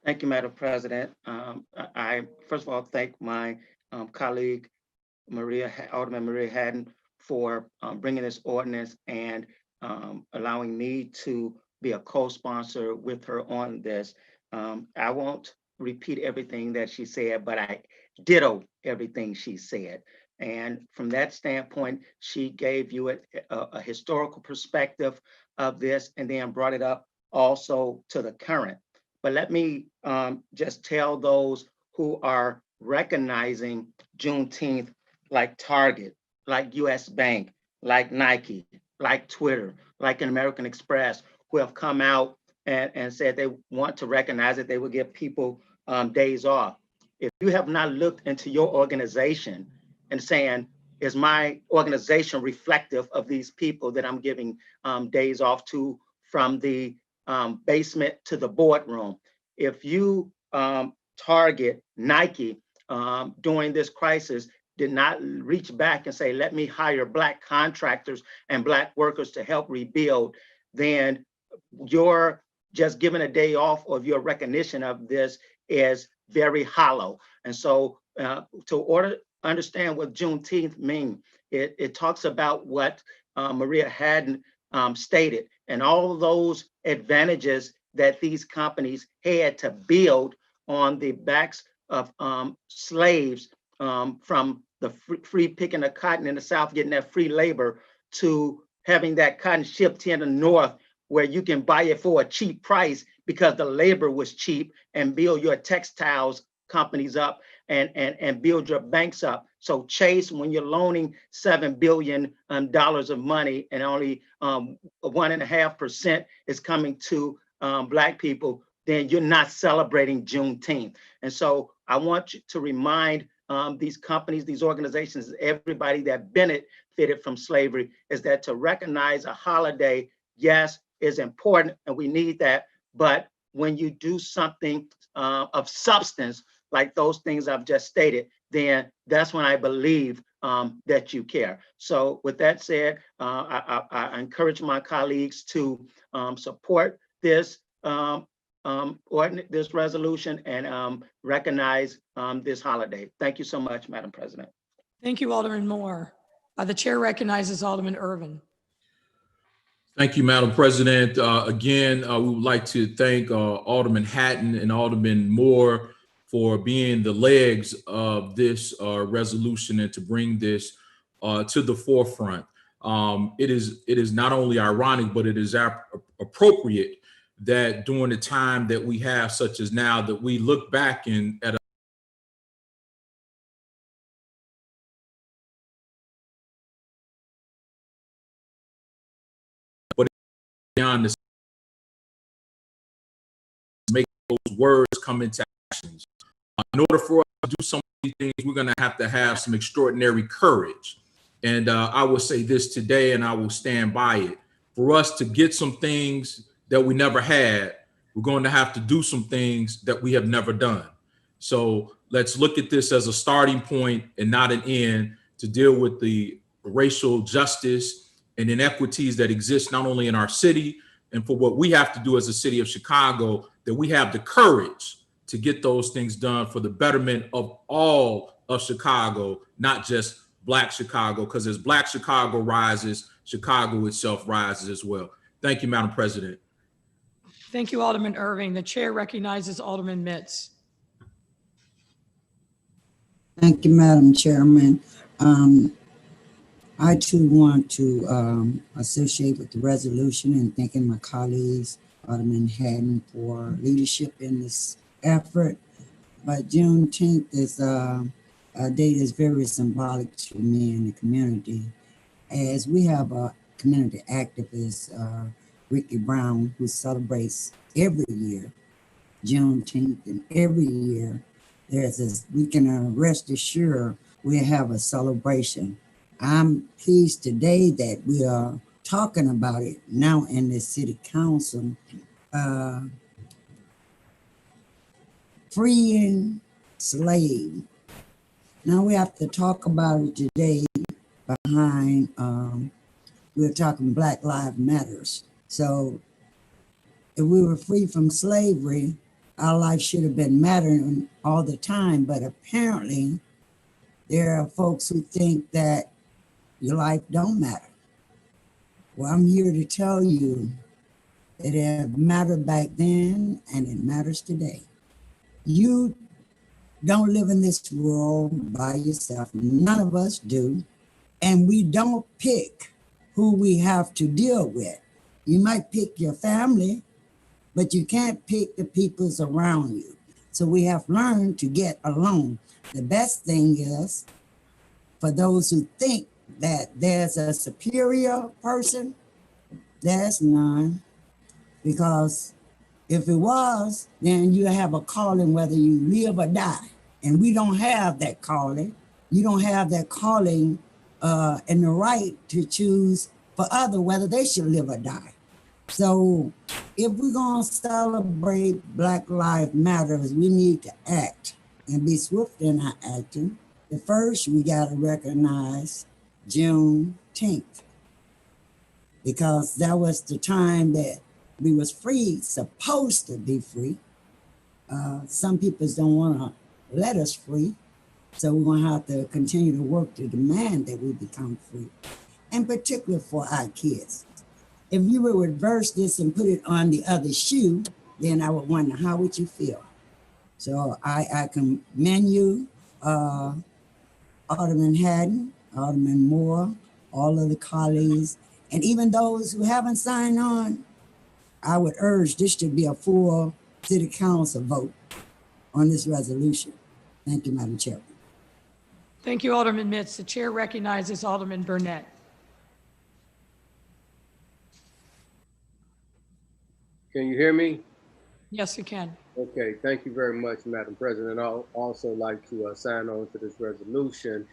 Thank you, Madam President. I first of all thank my colleague, Alderman Maria Haddon, for bringing this ordinance and allowing me to be a co-sponsor with her on this. I won't repeat everything that she said, but I ditto everything she said. And from that standpoint, she gave you a historical perspective of this and then brought it up also to the current. But let me just tell those who are recognizing Juneteenth, like Target, like US Bank, like Nike, like Twitter, like an American Express, who have come out and said they want to recognize it, they will give people days off. If you have not looked into your organization and saying, is my organization reflective of these people that I'm giving days off to, from the basement to the boardroom? If you Target, Nike, during this crisis, did not reach back and say, let me hire Black contractors and Black workers to help rebuild, then your just giving a day off of your recognition of this is very hollow. And so to understand what Juneteenth means, it talks about what Maria Haddon stated, and all of those advantages that these companies had to build on the backs of slaves, from the free picking of cotton in the South, getting that free labor, to having that cotton shipped in the North, where you can buy it for a cheap price because the labor was cheap, and build your textiles companies up and build your banks up. So Chase, when you're loaning $7 billion of money and only 1.5% is coming to Black people, then you're not celebrating Juneteenth. And so I want you to remind these companies, these organizations, everybody that benefited from slavery, is that to recognize a holiday, yes, is important, and we need that. But when you do something of substance, like those things I've just stated, then that's when I believe that you care. So with that said, I encourage my colleagues to support this this resolution and recognize this holiday. Thank you so much, Madam President. Thank you, Alderman Moore. The chair recognizes Alderman Irvin. Thank you, Madam President. Again, we would like to thank Alderman Hatton and Alderman Moore for being the legs of this resolution and to bring this to the forefront. It is not only ironic, but it is appropriate that during the time that we have, such as now, that we look back at but beyond this, make those words come into actions. In order for us to do some of these things, we're going to have some extraordinary courage. And I will say this today, and I will stand by it. For us to get some things that we never had, we're going to have to do some things that we have never done. So let's look at this as a starting point and not an end to deal with the racial justice and inequities that exist not only in our city, and for what we have to do as a city of Chicago, that we have the courage to get those things done for the betterment of all of Chicago, not just Black Chicago, because as Black Chicago rises, Chicago itself rises as well. Thank you, Madam President. Thank you, Alderman Irving. The chair recognizes Alderman Mitz. Thank you, Madam Chairman. I too want to associate with the resolution and thanking my colleagues, Alderman Haddon, for leadership in this effort. But Juneteenth is a date that's very symbolic to me and the community, as we have a community activist, Ricky Brown, who celebrates every year Juneteenth, and every year there's this, we can rest assured we have a celebration. I'm pleased today that we are talking about it now in the city council, freeing slaves. Now we have to talk about it today behind, we're talking Black Lives Matters. So if we were free from slavery, our life should have been mattering all the time. But apparently there are folks who think that your life don't matter. Well, I'm here to tell you that it mattered back then and it matters today. You don't live in this world by yourself. None of us do. And we don't pick who we have to deal with. You might pick your family, but you can't pick the peoples around you. So we have learned to get along. The best thing is for those who think that there's a superior person, there's none. Because if it was, then you have a calling whether you live or die. And we don't have that calling. You don't have that calling and the right to choose for others whether they should live or die. So if we're gonna celebrate Black Lives Matters, we need to act and be swift in our acting. But first, we gotta recognize Juneteenth, because that was the time that we was free, supposed to be free. Some people don't wanna let us free. So we're gonna have to continue to work to demand that we become free, and particularly for our kids. If you would reverse this and put it on the other shoe, then I would wonder, how would you feel? So I commend you, Alderman Haddon, Alderman Moore, all of the colleagues, and even those who haven't signed on. I would urge this to be a full city council vote on this resolution. Thank you, Madam Chair. Thank you, Alderman Mitz. The chair recognizes Alderman Burnett. Can you hear me? Yes, you can. Okay, thank you very much, Madam President. I'll also like to sign on to this resolution.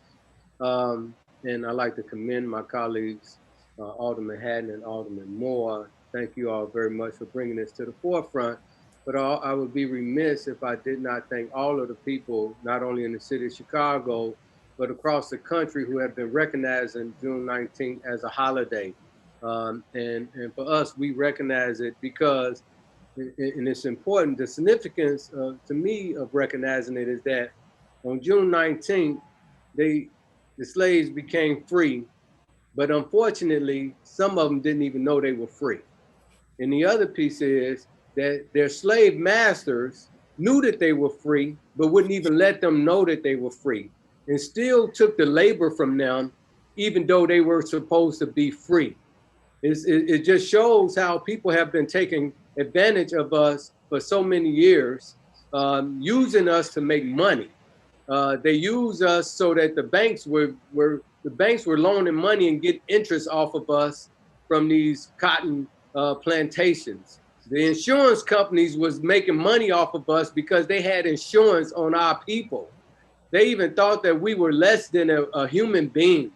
And I'd like to commend my colleagues, Alderman Haddon and Alderman Moore. Thank you all very much for bringing this to the forefront. But I would be remiss if I did not thank all of the people, not only in the city of Chicago, but across the country, who have been recognizing June 19th as a holiday. And for us, we recognize it because, and it's important, the significance to me of recognizing it is that on June 19th, the slaves became free, but unfortunately, some of them didn't even know they were free. And the other piece is that their slave masters knew that they were free, but wouldn't even let them know that they were free, and still took the labor from them, even though they were supposed to be free. It just shows how people have been taking advantage of us for so many years, using us to make money. They use us so that the banks were loaning money and get interest off of us from these cotton plantations. The insurance companies was making money off of us because they had insurance on our people. They even thought that we were less than a human being.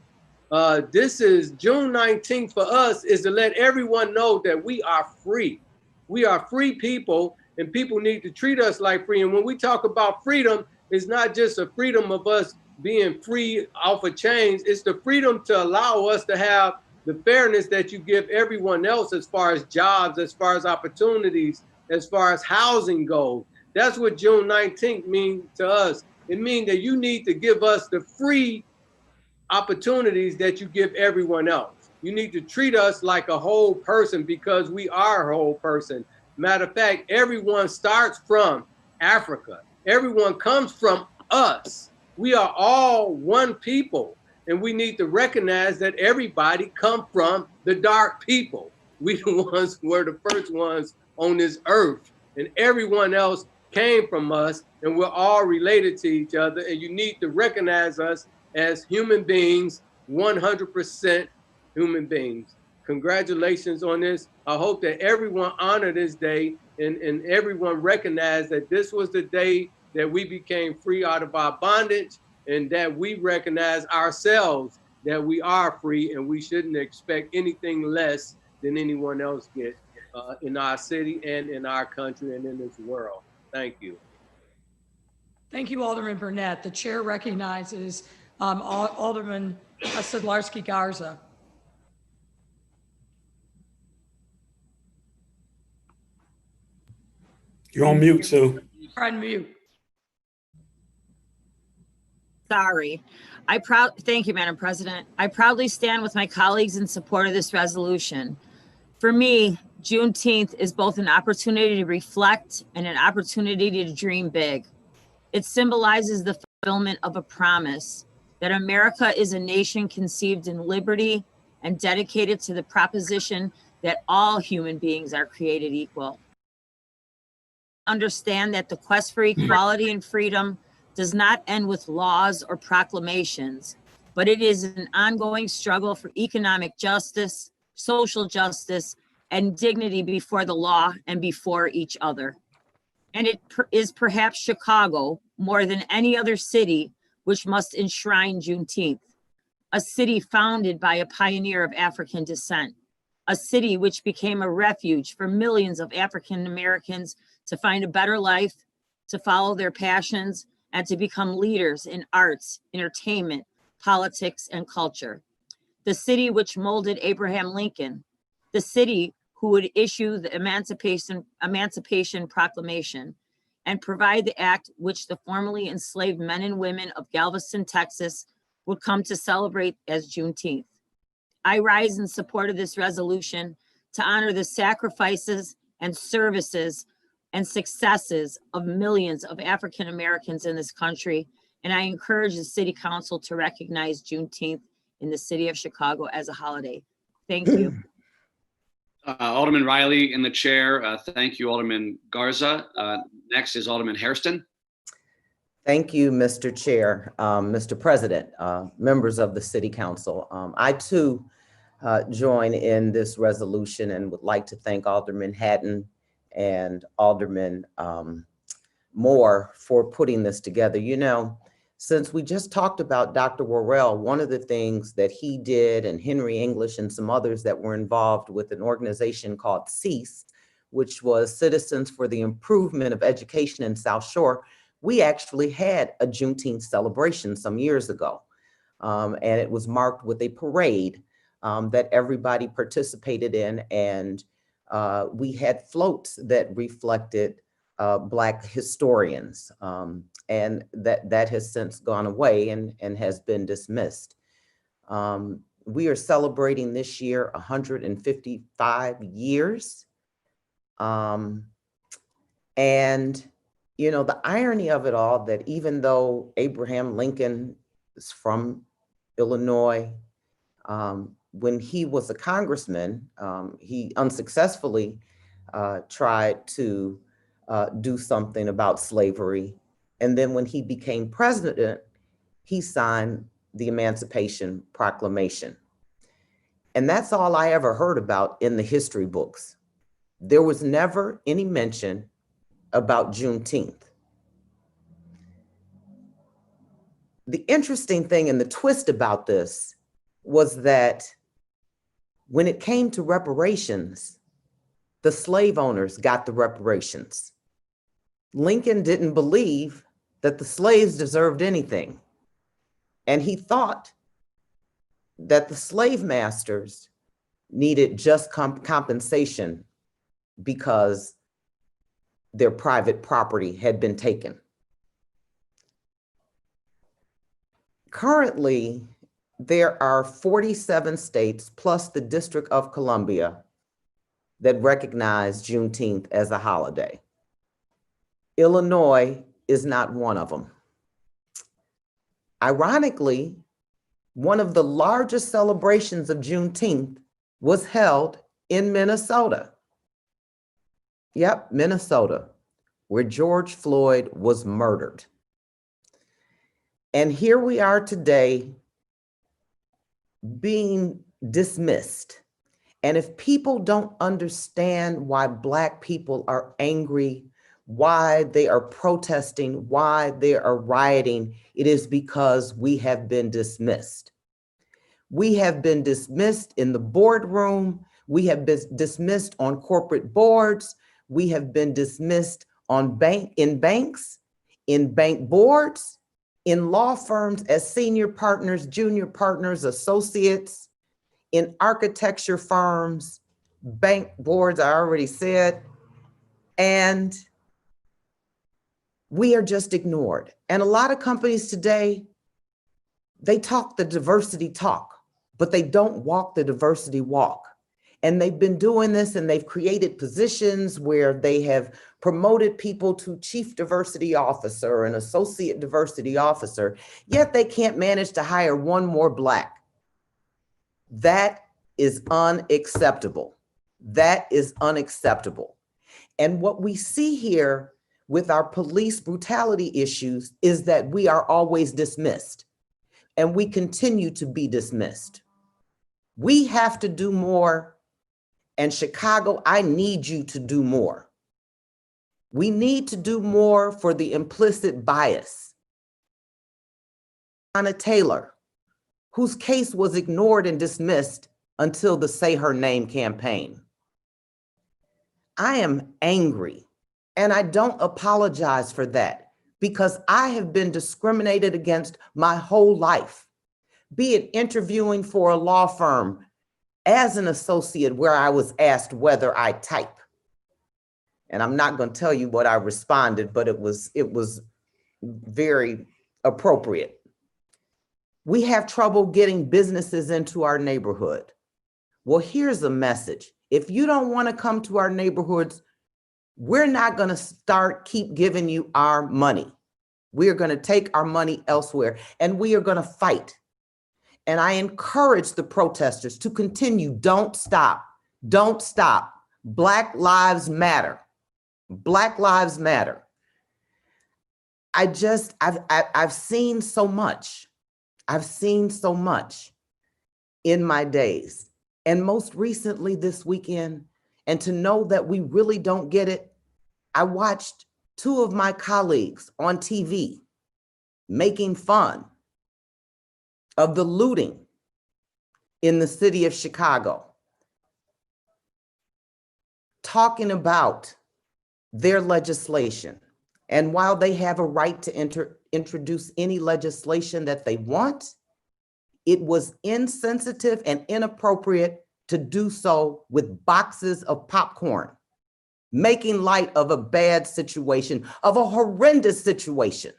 This is June 19th for us, is to let everyone know that we are free. We are free people, and people need to treat us like free. And when we talk about freedom, it's not just a freedom of us being free off of chains. It's the freedom to allow us to have the fairness that you give everyone else, as far as jobs, as far as opportunities, as far as housing goes. That's what June 19th means to us. It means that you need to give us the free opportunities that you give everyone else. You need to treat us like a whole person, because we are a whole person. Matter of fact, everyone starts from Africa. Everyone comes from us. We are all one people, and we need to recognize that everybody come from the dark people. We the ones who were the first ones on this earth, and everyone else came from us, and we're all related to each other, and you need to recognize us as human beings, 100% human beings. Congratulations on this. I hope that everyone honor this day, and everyone recognize that this was the day that we became free out of our bondage, and that we recognize ourselves that we are free, and we shouldn't expect anything less than anyone else gets in our city and in our country and in this world. Thank you. Thank you, Alderman Burnett. The chair recognizes Alderman Sadlarski Garza. You're on mute, Sue. You're on mute. Sorry. Thank you, Madam President. I proudly stand with my colleagues in support of this resolution. For me, Juneteenth is both an opportunity to reflect and an opportunity to dream big. It symbolizes the fulfillment of a promise that America is a nation conceived in liberty and dedicated to the proposition that all human beings are created equal. Understand that the quest for equality and freedom does not end with laws or proclamations, but it is an ongoing struggle for economic justice, social justice, and dignity before the law and before each other. And it is perhaps Chicago, more than any other city, which must enshrine Juneteenth, a city founded by a pioneer of African descent, a city which became a refuge for millions of African Americans to find a better life, to follow their passions, and to become leaders in arts, entertainment, politics, and culture. The city which molded Abraham Lincoln, the city who would issue the Emancipation Proclamation and provide the act which the formerly enslaved men and women of Galveston, Texas would come to celebrate as Juneteenth. I rise in support of this resolution to honor the sacrifices and services and successes of millions of African Americans in this country, and I encourage the City Council to recognize Juneteenth in the city of Chicago as a holiday. Thank you. Alderman Riley in the chair. Thank you, Alderman Garza. Next is Alderman Hairston. Thank you, Mr. Chair, Mr. President, members of the City Council. I too join in this resolution and would like to thank Alderman Hatton and Alderman Moore for putting this together. You know, since we just talked about Dr. Worrell, one of the things that he did, and Henry English and some others that were involved with an organization called CEASE, which was Citizens for the Improvement of Education in South Shore, we actually had a Juneteenth celebration some years ago. And it was marked with a parade that everybody participated in. And we had floats that reflected Black historians. And that has since gone away and has been dismissed. We are celebrating this year 155 years. And You know, the irony of it all, that even though Abraham Lincoln is from Illinois, when he was a congressman, he unsuccessfully tried to do something about slavery. And then when he became president, he signed the Emancipation Proclamation. And that's all I ever heard about in the history books. There was never any mention about Juneteenth. The interesting thing and the twist about this was that when it came to reparations, the slave owners got the reparations. Lincoln didn't believe that the slaves deserved anything. And he thought that the slave masters needed just compensation because their private property had been taken. Currently, there are 47 states plus the District of Columbia that recognize Juneteenth as a holiday. Illinois is not one of them. Ironically, one of the largest celebrations of Juneteenth was held in Minnesota. Yep, Minnesota, where George Floyd was murdered. And here we are today being dismissed. And if people don't understand why Black people are angry, why they are protesting, why they are rioting, it is because we have been dismissed. We have been dismissed in the boardroom. We have been dismissed on corporate boards. We have been dismissed in banks, in bank boards, in law firms as senior partners, junior partners, associates, in architecture firms, bank boards, I already said, and we are just ignored. And a lot of companies today, they talk the diversity talk, but they don't walk the diversity walk. And they've been doing this, and they've created positions where they have promoted people to chief diversity officer and associate diversity officer, yet they can't manage to hire one more Black. That is unacceptable. That is unacceptable. And what we see here with our police brutality issues is that we are always dismissed, and we continue to be dismissed. We have to do more. And Chicago, I need you to do more. We need to do more for the implicit bias. Anna Taylor, whose case was ignored and dismissed until the Say Her Name campaign. I am angry, and I don't apologize for that, because I have been discriminated against my whole life, be it interviewing for a law firm as an associate where I was asked whether I type. And I'm not going to tell you what I responded, but it was very appropriate. We have trouble getting businesses into our neighborhood. Well, here's a message. If you don't want to come to our neighborhoods, we're not going to keep giving you our money. We are going to take our money elsewhere, and we are going to fight. And I encourage the protesters to continue. Don't stop. Don't stop. Black lives matter. Black lives matter. I've seen so much. I've seen so much in my days. And most recently this weekend, and to know that we really don't get it, I watched two of my colleagues on TV making fun of the looting in the city of Chicago, talking about their legislation. And while they have a right to introduce any legislation that they want, it was insensitive and inappropriate to do so with boxes of popcorn, making light of a bad situation, of a horrendous situation.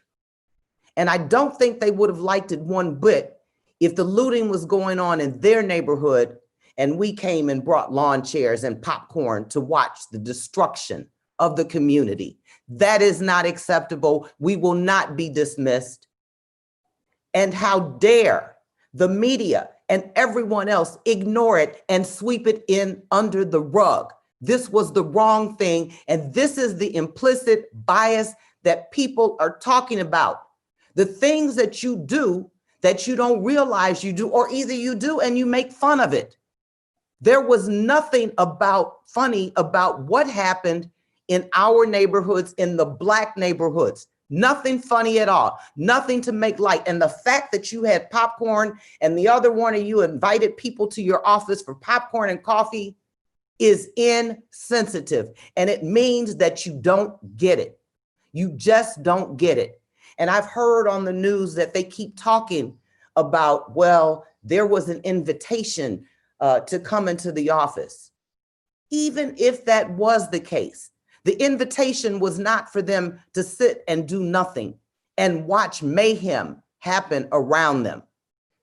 And I don't think they would have liked it one bit if the looting was going on in their neighborhood and we came and brought lawn chairs and popcorn to watch the destruction of the community. That is not acceptable. We will not be dismissed. And how dare the media and everyone else ignore it and sweep it in under the rug. This was the wrong thing. And this is the implicit bias that people are talking about. The things that you do that you don't realize you do, or either you do and you make fun of it. There was nothing funny about what happened in our neighborhoods, in the Black neighborhoods. Nothing funny at all, nothing to make light. And the fact that you had popcorn and the other one of you invited people to your office for popcorn and coffee is insensitive. And it means that you don't get it. You just don't get it. And I've heard on the news that they keep talking about, well, there was an invitation to come into the office. Even if that was the case, the invitation was not for them to sit and do nothing and watch mayhem happen around them.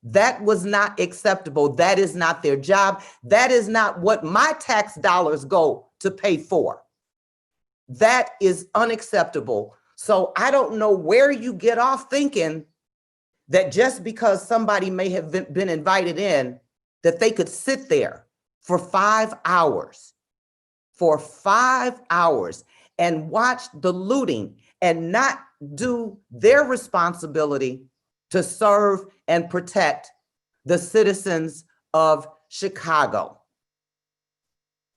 That was not acceptable. That is not their job. That is not what my tax dollars go to pay for. That is unacceptable. So I don't know where you get off thinking that just because somebody may have been invited in, that they could sit there for 5 hours. For 5 hours and watch the looting and not do their responsibility to serve and protect the citizens of Chicago.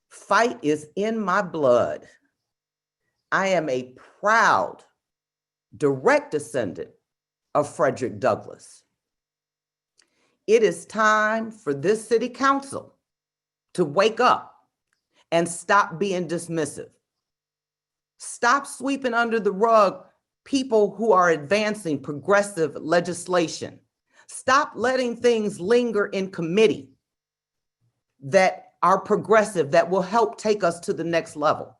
Fight is in my blood. I am a proud direct descendant of Frederick Douglass. It is time for this city council to wake up and stop being dismissive. Stop sweeping under the rug people who are advancing progressive legislation. Stop letting things linger in committee that are progressive, that will help take us to the next level.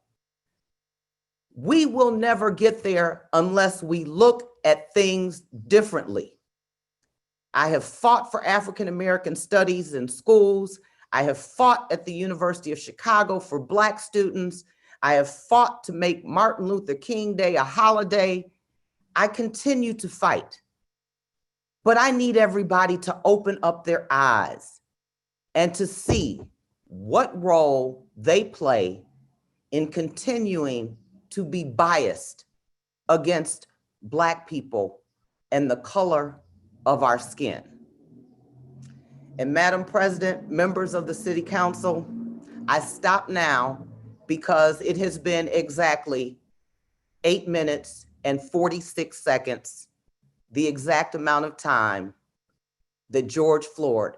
We will never get there unless we look at things differently. I have fought for African American studies in schools. I have fought at the University of Chicago for Black students. I have fought to make Martin Luther King Day a holiday. I continue to fight. But I need everybody to open up their eyes and to see what role they play in continuing to be biased against Black people and the color of our skin. And Madam President, members of the City Council, I stop now because it has been exactly 8 minutes and 46 seconds, the exact amount of time that George Floyd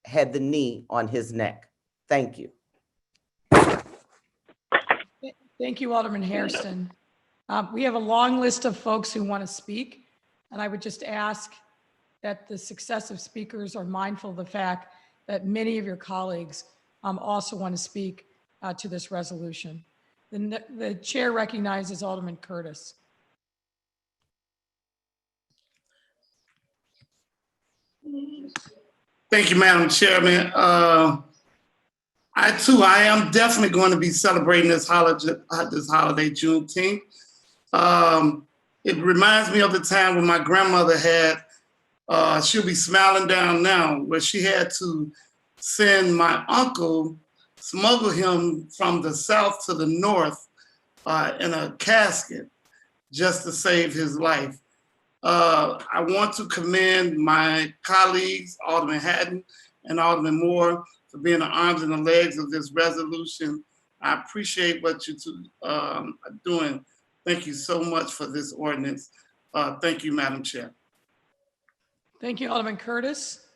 had the knee on his neck. Thank you. Thank you, Alderman Hairston. We have a long list of folks who want to speak, and I would just ask that the successive speakers are mindful of the fact that many of your colleagues also want to speak to this resolution. The chair recognizes Alderman Curtis. Thank you, Madam Chairman. I am definitely going to be celebrating this holiday, Juneteenth. It reminds me of the time when my grandmother had, she'll be smiling down now, where she had to send my uncle, smuggle him from the south to the north in a casket just to save his life. I want to commend my colleagues, Alderman Hatton and Alderman Moore, for being the arms and the legs of this resolution. I appreciate what you two are doing. Thank you so much for this ordinance. Thank you, Madam Chair. Thank you, Alderman Curtis.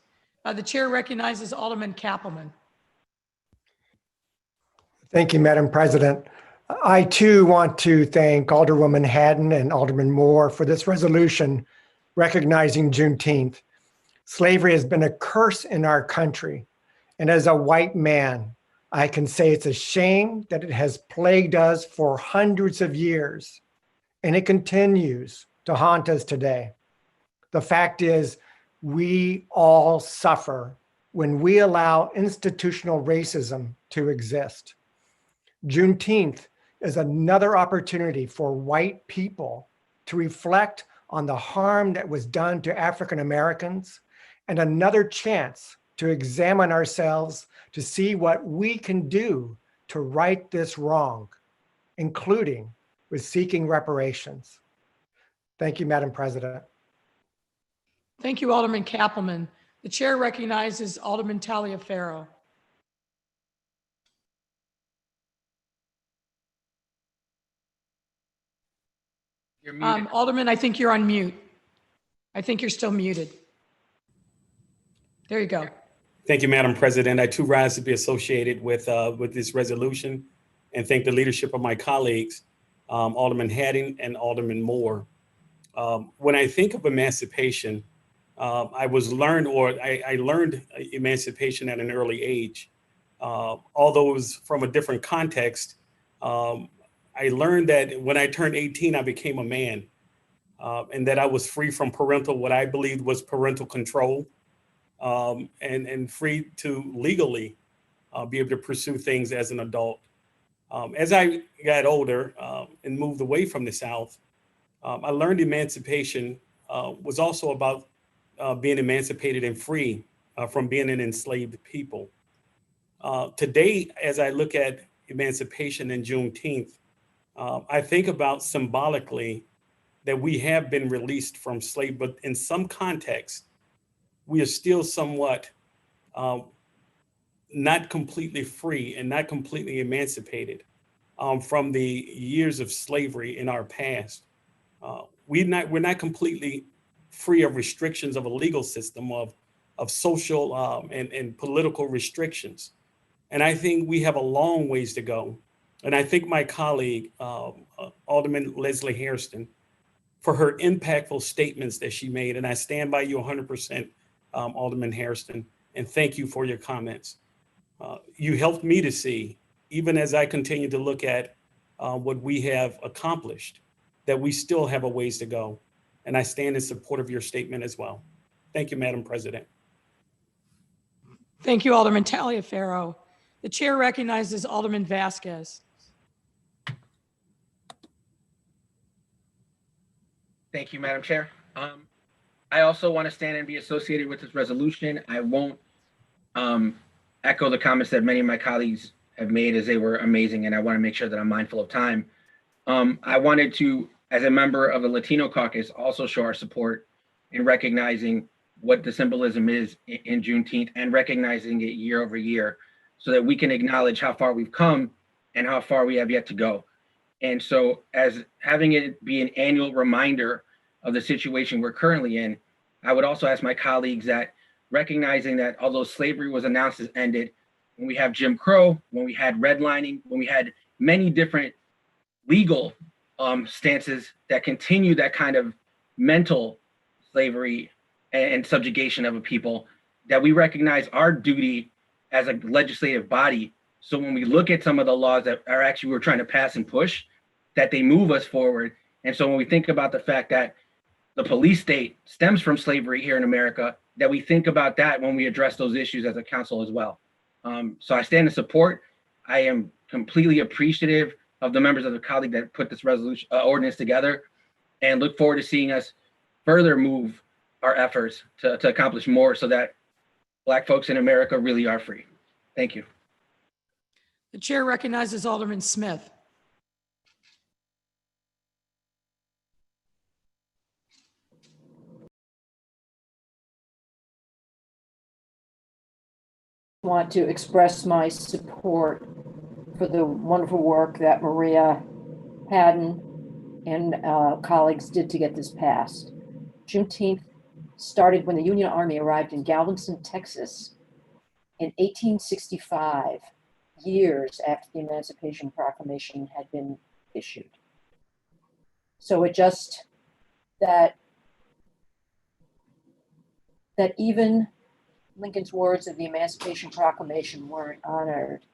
The chair recognizes Alderman Kappelman. Thank you, Madam President. I too want to thank Alderwoman Haddon and Alderman Moore for this resolution recognizing Juneteenth. Slavery has been a curse in our country. And as a white man, I can say it's a shame that it has plagued us for hundreds of years, and it continues to haunt us today. The fact is, we all suffer when we allow institutional racism to exist. Juneteenth is another opportunity for white people to reflect on the harm that was done to African Americans, and another chance to examine ourselves to see what we can do to right this wrong, including with seeking reparations. Thank you, Madam President. Thank you, Alderman Kappelman. The chair recognizes Alderman Taliaferro. You're muted. Alderman, I think you're on mute. I think you're still muted. There you go. Thank you, Madam President. I too rise to be associated with this resolution and thank the leadership of my colleagues, Alderman Haddon and Alderman Moore. When I think of emancipation, I learned emancipation at an early age. Although it was from a different context, I learned that when I turned 18, I became a man, and that I was free from what I believed was parental control, and free to legally be able to pursue things as an adult. As I got older and moved away from the South, I learned emancipation was also about being emancipated and free from being an enslaved people. Today, as I look at emancipation and Juneteenth, I think about symbolically that we have been released from slavery, but in some context, we are still somewhat not completely free and not completely emancipated from the years of slavery in our past. We're not completely free of restrictions of a legal system, of social and political restrictions. And I think we have a long ways to go. And I thank my colleague, Alderman Leslie Hairston, for her impactful statements that she made. And I stand by you 100%, Alderman Hairston, and thank you for your comments. You helped me to see, even as I continue to look at what we have accomplished, that we still have a ways to go. And I stand in support of your statement as well. Thank you, Madam President. Thank you, Alderman Taliaferro. The chair recognizes Alderman Vasquez. Thank you, Madam Chair. I also want to stand and be associated with this resolution. I won't echo the comments that many of my colleagues have made, as they were amazing, and I want to make sure that I'm mindful of time. I wanted to, as a member of the Latino caucus, also show our support in recognizing what the symbolism is in Juneteenth and recognizing it year over year so that we can acknowledge how far we've come and how far we have yet to go. And so, as having it be an annual reminder of the situation we're currently in, I would also ask my colleagues that, recognizing that although slavery was announced as ended, when we have Jim Crow, when we had redlining, when we had many different legal stances that continue that kind of mental slavery and subjugation of a people, that we recognize our duty as a legislative body. So when we look at some of the laws that are actually we're trying to pass and push, that they move us forward. And so when we think about the fact that the police state stems from slavery here in America, that we think about that when we address those issues as a council as well. So I stand in support. I am completely appreciative of the members of the colleague that put this resolution ordinance together, and look forward to seeing us further move our efforts to accomplish more so that Black folks in America really are free. Thank you. The chair recognizes Alderman Smith. Want to express my support for the wonderful work that Maria Haddon and colleagues did to get this passed. Juneteenth started when the Union Army arrived in Galveston, Texas in 1865, years after the Emancipation Proclamation had been issued. So it just, that even Lincoln's words of the Emancipation Proclamation weren't honored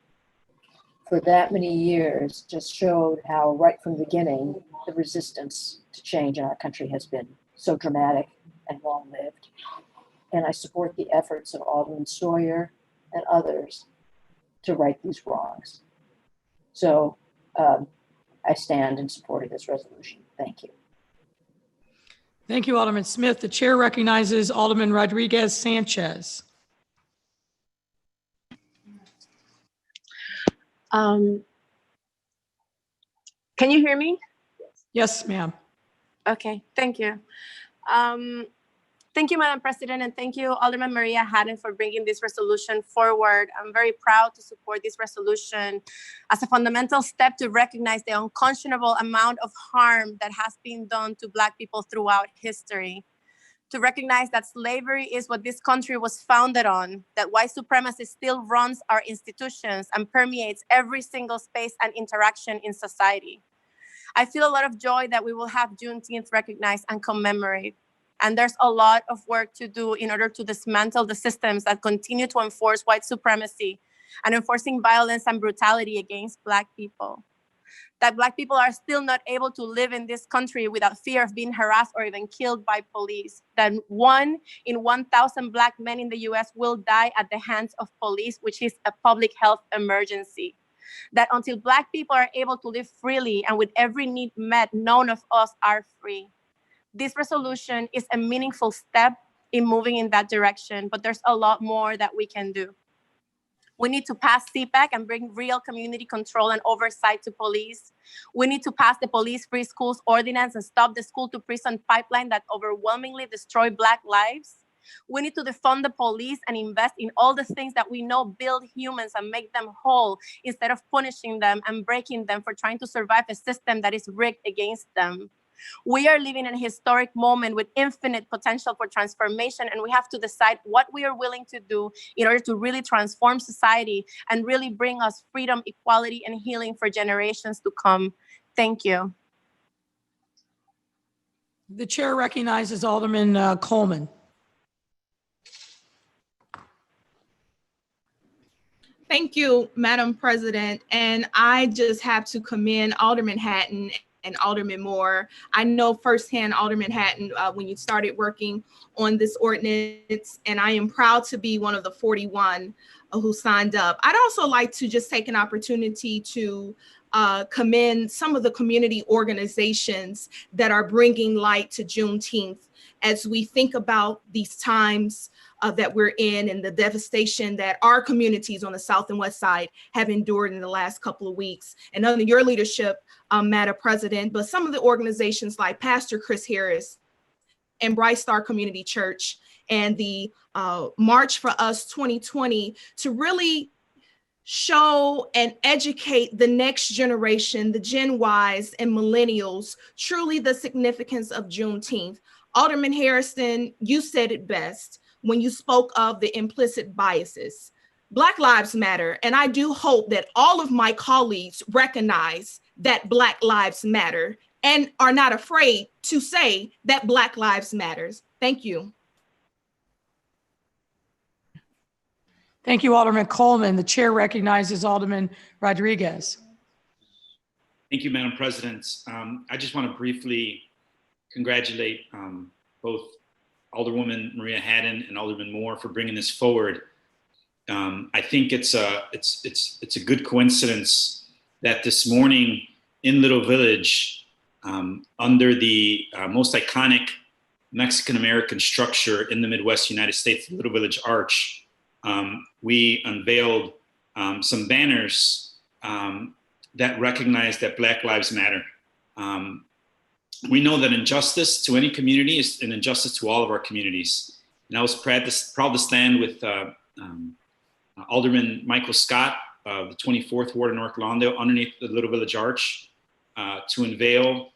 for that many years just showed how right from the beginning, the resistance to change in our country has been so dramatic and long-lived. And I support the efforts of Alderman Sawyer and others to right these wrongs. So I stand in support of this resolution. Thank you. Thank you, Alderman Smith. The chair recognizes Alderman Rodriguez Sanchez. Can you hear me? Yes, ma'am. Okay, thank you. Thank you, Madam President, and thank you, Alderman Maria Haddon, for bringing this resolution forward. I'm very proud to support this resolution as a fundamental step to recognize the unconscionable amount of harm that has been done to Black people throughout history. To recognize that slavery is what this country was founded on, that white supremacy still runs our institutions and permeates every single space and interaction in society. I feel a lot of joy that we will have Juneteenth recognized and commemorate. And there's a lot of work to do in order to dismantle the systems that continue to enforce white supremacy and enforcing violence and brutality against Black people. That Black people are still not able to live in this country without fear of being harassed or even killed by police. That 1 in 1,000 Black men in the US will die at the hands of police, which is a public health emergency. That until Black people are able to live freely and with every need met, none of us are free. This resolution is a meaningful step in moving in that direction, but there's a lot more that we can do. We need to pass CPAC and bring real community control and oversight to police. We need to pass the Police-Free Schools Ordinance and stop the school-to-prison pipeline that overwhelmingly destroy Black lives. We need to defund the police and invest in all the things that we know build humans and make them whole instead of punishing them and breaking them for trying to survive a system that is rigged against them. We are living in a historic moment with infinite potential for transformation, and we have to decide what we are willing to do in order to really transform society and really bring us freedom, equality, and healing for generations to come. Thank you. The chair recognizes Alderman Coleman. Thank you, Madam President. And I just have to commend Alderman Hatton and Alderman Moore. I know firsthand, Alderman Hatton, when you started working on this ordinance, and I am proud to be one of the 41 who signed up. I'd also like to just take an opportunity to commend some of the community organizations that are bringing light to Juneteenth as we think about these times that we're in and the devastation that our communities on the South and West Side have endured in the last couple of weeks. And under your leadership, Madam President, but some of the organizations like Pastor Chris Harris and Bright Star Community Church and the March for Us 2020 to really show and educate the next generation, the Gen Ys and millennials, truly the significance of Juneteenth. Alderman Hairston, you said it best when you spoke of the implicit biases. Black Lives Matter, and I do hope that all of my colleagues recognize that Black Lives Matter and are not afraid to say that Black Lives Matters. Thank you. Thank you, Alderman Coleman. The chair recognizes Alderman Rodriguez. Thank you, Madam President. I just want to briefly congratulate both Alderwoman Maria Haddon and Alderman Moore for bringing this forward. I think it's a good coincidence that this morning in Little Village, under the most iconic Mexican-American structure in the Midwest United States, the Little Village Arch, we unveiled some banners that recognize that Black Lives Matter. We know that injustice to any community is an injustice to all of our communities. And I was proud to stand with Alderman Michael Scott of the 24th Ward in North Lawndale underneath the Little Village Arch to unveil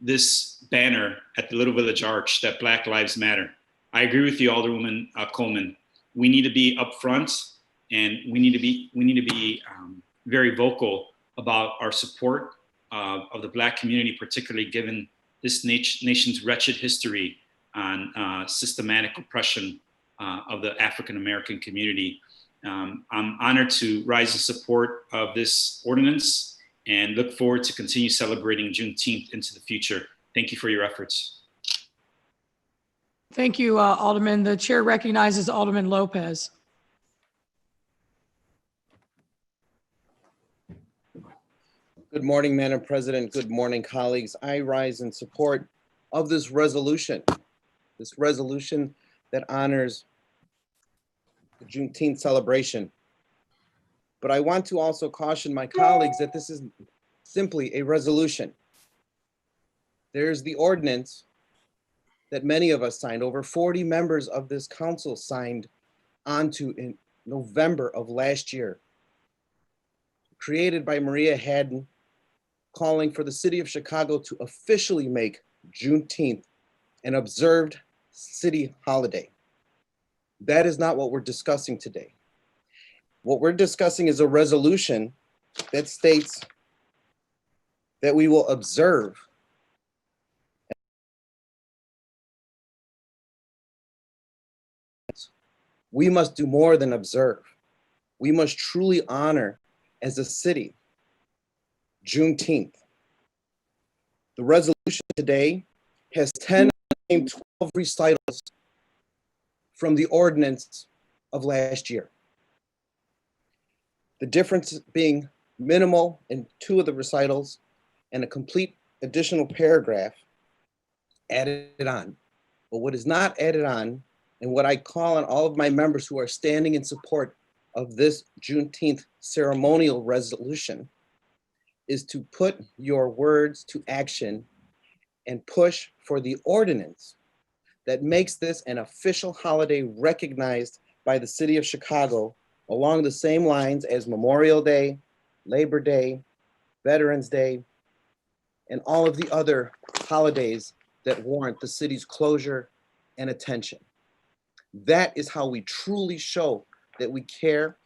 this banner at the Little Village Arch that Black Lives Matter. I agree with you, Alderwoman Coleman. We need to be upfront, and we need to be very vocal about our support of the Black community, particularly given this nation's wretched history on systematic oppression of the African-American community. I'm honored to rise in support of this ordinance and look forward to continue celebrating Juneteenth into the future. Thank you for your efforts. Thank you, Alderman. The chair recognizes Alderman Lopez. Good morning, Madam President. Good morning, colleagues. I rise in support of this resolution that honors the Juneteenth celebration. But I want to also caution my colleagues that this is simply a resolution. There's the ordinance that many of us signed, over 40 members of this council signed onto in November of last year, created by Maria Hadden, calling for the city of Chicago to officially make Juneteenth an observed city holiday. That is not what we're discussing today. What we're discussing is a resolution that states that we will observe we must do more than observe. We must truly honor as a city Juneteenth. The resolution today has 10 and 12 recitals from the ordinance of last year. The difference being minimal in 2 of the recitals and a complete additional paragraph added on. But what is not added on, and what I call on all of my members who are standing in support of this Juneteenth ceremonial resolution, is to put your words to action and push for the ordinance that makes this an official holiday recognized by the city of Chicago along the same lines as Memorial Day, Labor Day, Veterans Day, and all of the other holidays that warrant the city's closure and attention. That is how we truly show that we care,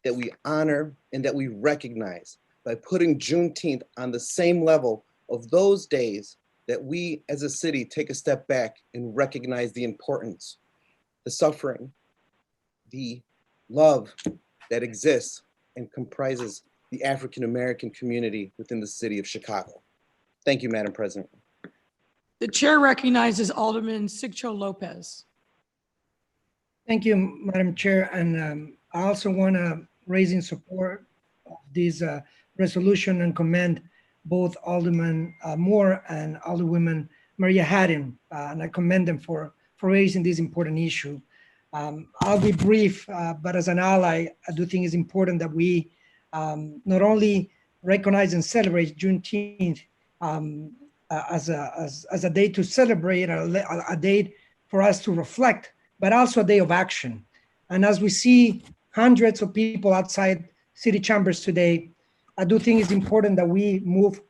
that we honor, and that we recognize, by putting Juneteenth on the same level of those days that we as a city take a step back and recognize the importance, the suffering, the love that exists and comprises the African-American community within the city of Chicago. Thank you, Madam President. The chair recognizes Alderman Sigcho Lopez. Thank you, Madam Chair. And I also want to raise in support of this resolution and commend both Alderman Moore and Alderwoman Maria Hadden. And I commend them for raising this important issue. I'll be brief, but as an ally, I do think it's important that we not only recognize and celebrate Juneteenth as a day to celebrate, a day for us to reflect, but also a day of action. And as we see hundreds of people outside city chambers today, I do think it's important that we move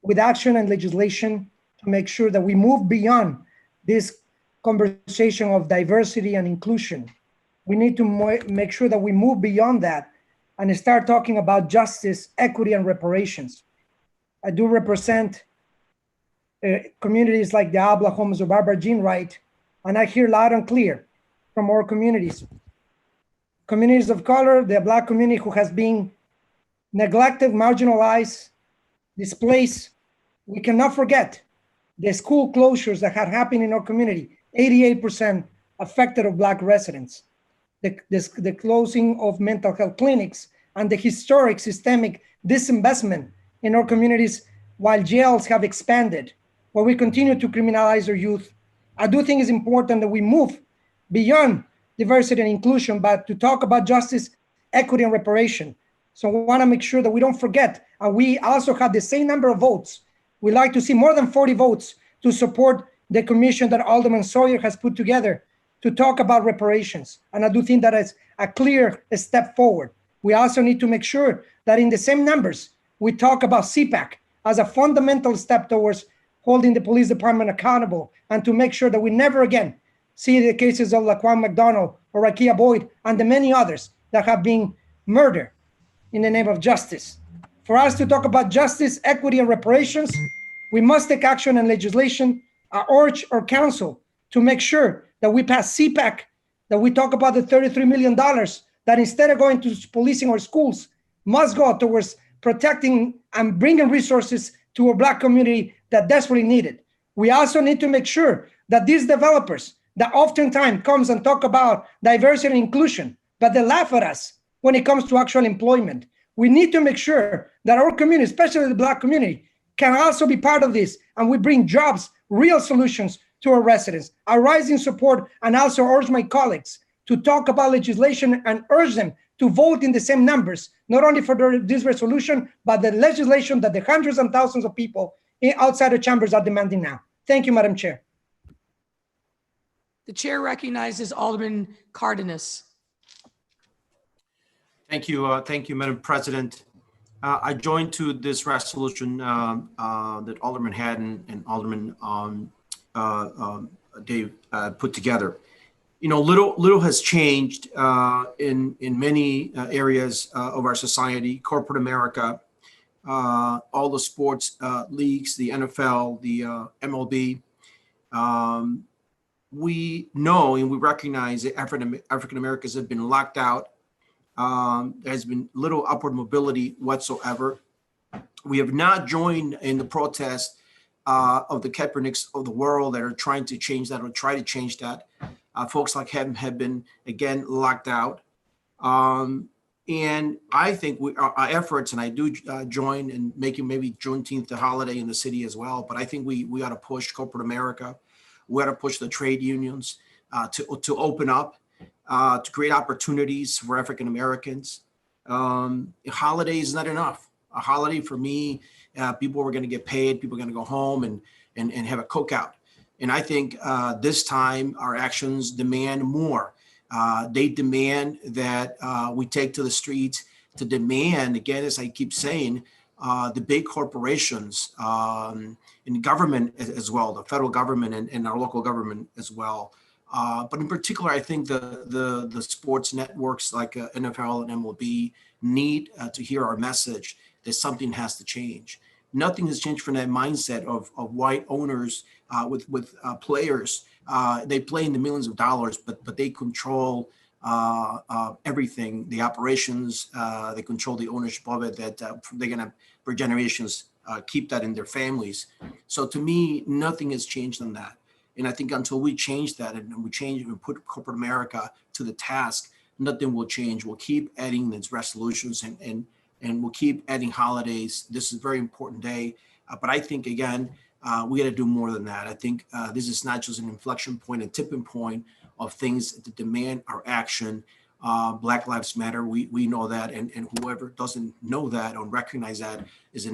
with action and legislation to make sure that we move beyond this conversation of diversity and inclusion. We need to make sure that we move beyond that and start talking about justice, equity, and reparations. I do represent communities like the Abla homes of Barbara Jean Wright, and I hear loud and clear from our communities. Communities of color, the Black community who has been neglected, marginalized, displaced. We cannot forget the school closures that had happened in our community, 88% affected of Black residents, the closing of mental health clinics, and the historic systemic disinvestment in our communities while jails have expanded, where we continue to criminalize our youth. I do think it's important that we move beyond diversity and inclusion, but to talk about justice, equity, and reparation. So we want to make sure that we don't forget, and we also have the same number of votes. We like to see more than 40 votes to support the commission that Alderman Sawyer has put together to talk about reparations. And I do think that is a clear step forward. We also need to make sure that in the same numbers, we talk about CPAC as a fundamental step towards holding the police department accountable, and to make sure that we never again see the cases of Laquan McDonald or Rakia Boyd and the many others that have been murdered in the name of justice. For us to talk about justice, equity, and reparations, we must take action and legislation. I urge our council to make sure that we pass CPAC, that we talk about the $33 million that instead of going to policing our schools, must go towards protecting and bringing resources to our Black community that desperately need it. We also need to make sure that these developers that oftentimes comes and talk about diversity and inclusion, but they laugh at us when it comes to actual employment. We need to make sure that our community, especially the Black community, can also be part of this, and we bring jobs, real solutions to our residents. I rise in support and also urge my colleagues to talk about legislation and urge them to vote in the same numbers, not only for this resolution, but the legislation that the hundreds and thousands of people outside the chambers are demanding now. Thank you, Madam Chair. The chair recognizes Alderman Cardenas. Thank you, Madam President. I joined to this resolution that Alderman Haddon and Alderman Dave put together. You know, little has changed in many areas of our society, corporate America, all the sports leagues, the NFL, the MLB. We know and we recognize that African Americans have been locked out. There has been little upward mobility whatsoever. We have not joined in the protest of the Kaepernicks of the world that are trying to change that or try to change that. Folks like him have been, again, locked out. And I think our efforts, and I do join in making maybe Juneteenth a holiday in the city as well, but I think we ought to push corporate America. We ought to push the trade unions to open up, to create opportunities for African Americans. A holiday is not enough. A holiday for me, people are going to get paid, people are going to go home and have a cookout. And I think this time our actions demand more. They demand that we take to the streets to demand, again, as I keep saying, the big corporations in government as well, the federal government and our local government as well. But in particular, I think the sports networks like NFL and MLB need to hear our message that something has to change. Nothing has changed from that mindset of white owners with players. They play in the millions of dollars, but they control everything, the operations, they control the ownership of it, that they're going to, for generations, keep that in their families. So to me, nothing has changed on that. And I think until we change that and we change and put corporate America to the task, nothing will change. We'll keep adding these resolutions and we'll keep adding holidays. This is a very important day. But I think, again, we got to do more than that. I think this is not just an inflection point, a tipping point of things that demand our action. Black Lives Matter, we know that. And whoever doesn't know that or recognize that is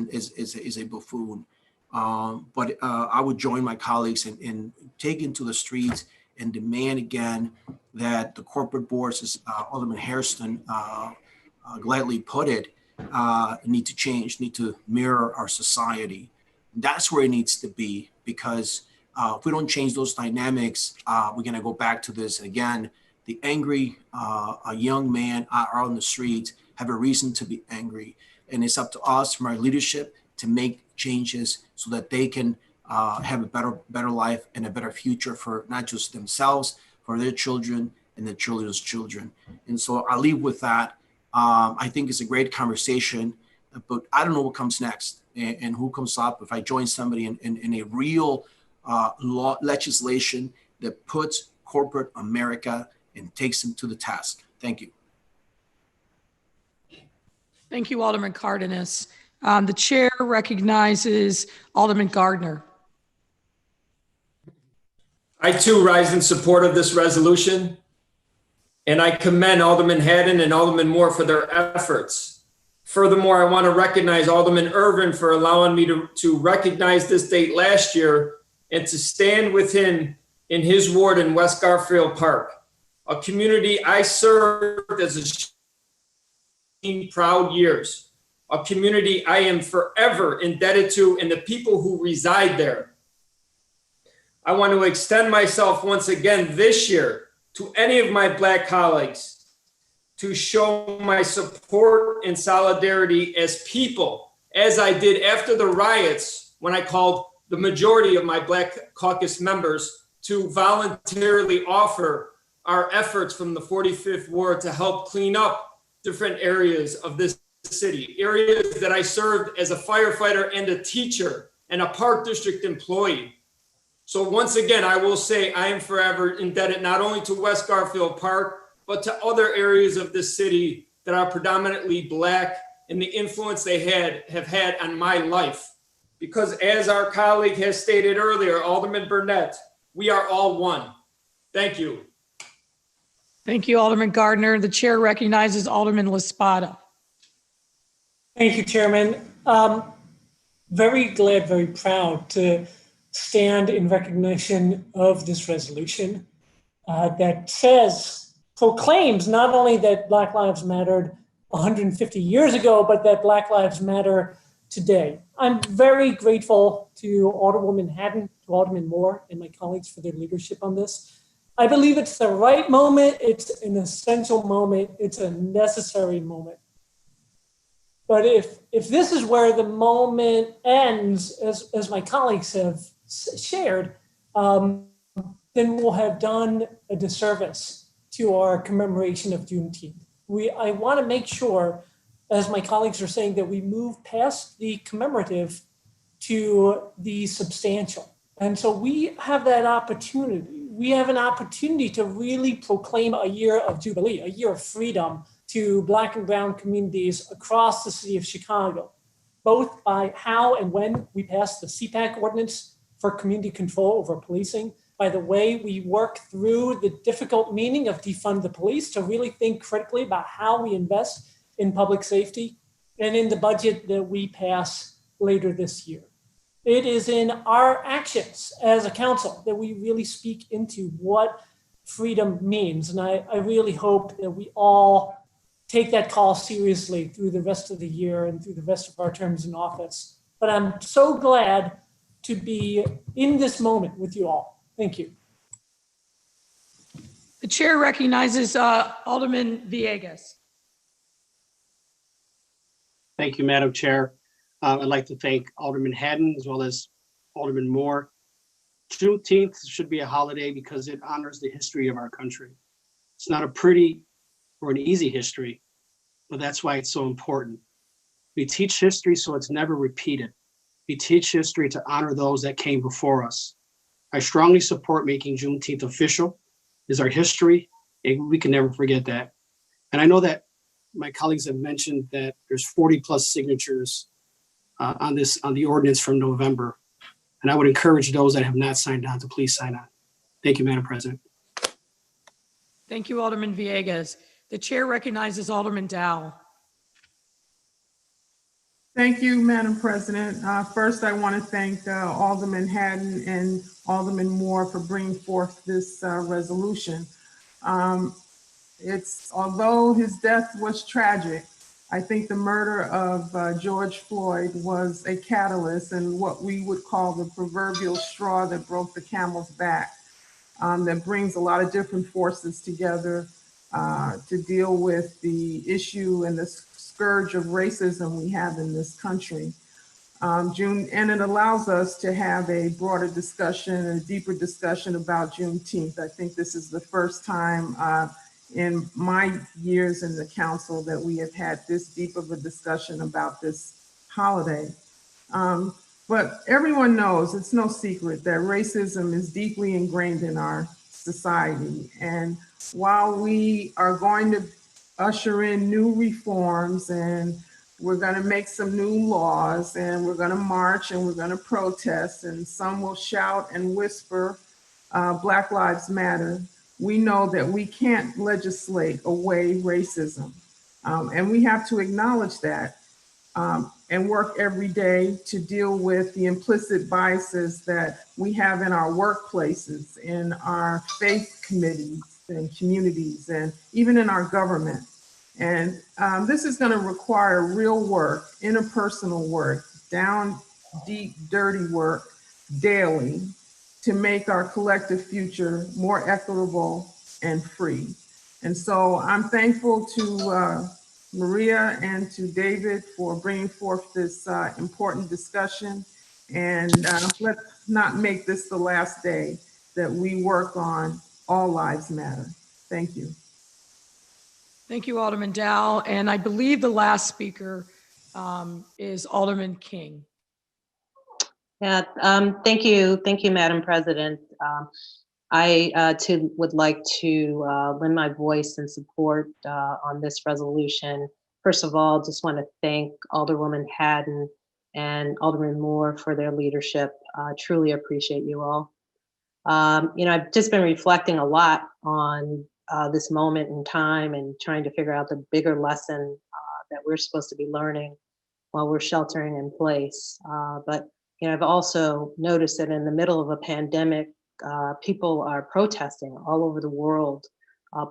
a buffoon. But I would join my colleagues in taking to the streets and demand again that the corporate boards, as Alderman Hairston gladly put it, need to change, need to mirror our society. That's where it needs to be, because if we don't change those dynamics, we're going to go back to this again. The angry young man out on the streets have a reason to be angry. And it's up to us from our leadership to make changes so that they can have a better life and a better future for not just themselves, for their children and their children's children. And so I'll leave with that. I think it's a great conversation, but I don't know what comes next and who comes up if I join somebody in a real law legislation that puts corporate America and takes them to the task. Thank you. Thank you, Alderman Cardenas. The chair recognizes Alderman Gardner. I too rise in support of this resolution, and I commend Alderman Haddon and Alderman Moore for their efforts. Furthermore, I want to recognize Alderman Irvin for allowing me to recognize this date last year and to stand with him in his ward in West Garfield Park, a community I served as a proud years, a community I am forever indebted to and the people who reside there. I want to extend myself once again this year to any of my Black colleagues to show my support and solidarity as people, as I did after the riots when I called the majority of my Black caucus members to voluntarily offer our efforts from the 45th Ward to help clean up different areas of this city, areas that I served as a firefighter and a teacher and a Park District employee. So once again, I will say I am forever indebted not only to West Garfield Park, but to other areas of this city that are predominantly Black and the influence they have had on my life. Because as our colleague has stated earlier, Alderman Burnett, we are all one. Thank you. Thank you, Alderman Gardner. The chair recognizes Alderman Laspada. Thank you, Chairman. Very glad, very proud to stand in recognition of this resolution that proclaims not only that Black Lives mattered 150 years ago, but that Black Lives matter today. I'm very grateful to Alderwoman Haddon, to Alderman Moore, and my colleagues for their leadership on this. I believe it's the right moment. It's an essential moment. It's a necessary moment. But if this is where the moment ends, as my colleagues have shared, then we'll have done a disservice to our commemoration of Juneteenth. I want to make sure, as my colleagues are saying, that we move past the commemorative to the substantial. And so we have that opportunity. We have an opportunity to really proclaim a year of Jubilee, a year of freedom to Black and brown communities across the city of Chicago, both by how and when we pass the CPAC ordinance for community control over policing, by the way we work through the difficult meaning of defund the police to really think critically about how we invest in public safety, and in the budget that we pass later this year. It is in our actions as a council that we really speak into what freedom means. And I really hope that we all take that call seriously through the rest of the year and through the rest of our terms in office. But I'm so glad to be in this moment with you all. Thank you. The chair recognizes Alderman Villegas. Thank you, Madam Chair. I'd like to thank Alderman Haddon as well as Alderman Moore. Juneteenth should be a holiday because it honors the history of our country. It's not a pretty or an easy history, but that's why it's so important. We teach history so it's never repeated. We teach history to honor those that came before us. I strongly support making Juneteenth official. It's our history, and we can never forget that. And I know that my colleagues have mentioned that there's 40 plus signatures on the ordinance from November. And I would encourage those that have not signed on to please sign on. Thank you, Madam President. Thank you, Alderman Villegas. The chair recognizes Alderman Dow. Thank you, Madam President. First, I want to thank Alderman Haddon and Alderman Moore for bringing forth this resolution. Although his death was tragic, I think the murder of George Floyd was a catalyst and what we would call the proverbial straw that broke the camel's back, that brings a lot of different forces together to deal with the issue and the scourge of racism we have in this country. And it allows us to have a broader discussion, a deeper discussion about Juneteenth. I think this is the first time in my years in the council that we have had this deep of a discussion about this holiday. But everyone knows, it's no secret, that racism is deeply ingrained in our society. And while we are going to usher in new reforms and we're going to make some new laws and we're going to march and we're going to protest and some will shout and whisper, Black Lives Matter, we know that we can't legislate away racism. And we have to acknowledge that and work every day to deal with the implicit biases that we have in our workplaces, in our faith committees and communities, and even in our government. And this is going to require real work, interpersonal work, down deep, dirty work daily to make our collective future more equitable and free. And so I'm thankful to Maria and to David for bringing forth this important discussion. And let's not make this the last day that we work on All Lives Matter. Thank you. Thank you, Alderman Dow. And I believe the last speaker is Alderman King. Yeah, thank you, Madam President. I too would like to lend my voice and support on this resolution. first of all, just want to thank Alderwoman Haddon and Alderman Moore for their leadership. Truly appreciate you all. I've just been reflecting a lot on this moment in time and trying to figure out the bigger lesson that we're supposed to be learning while we're sheltering in place. But I've also noticed that in the middle of a pandemic, people are protesting all over the world,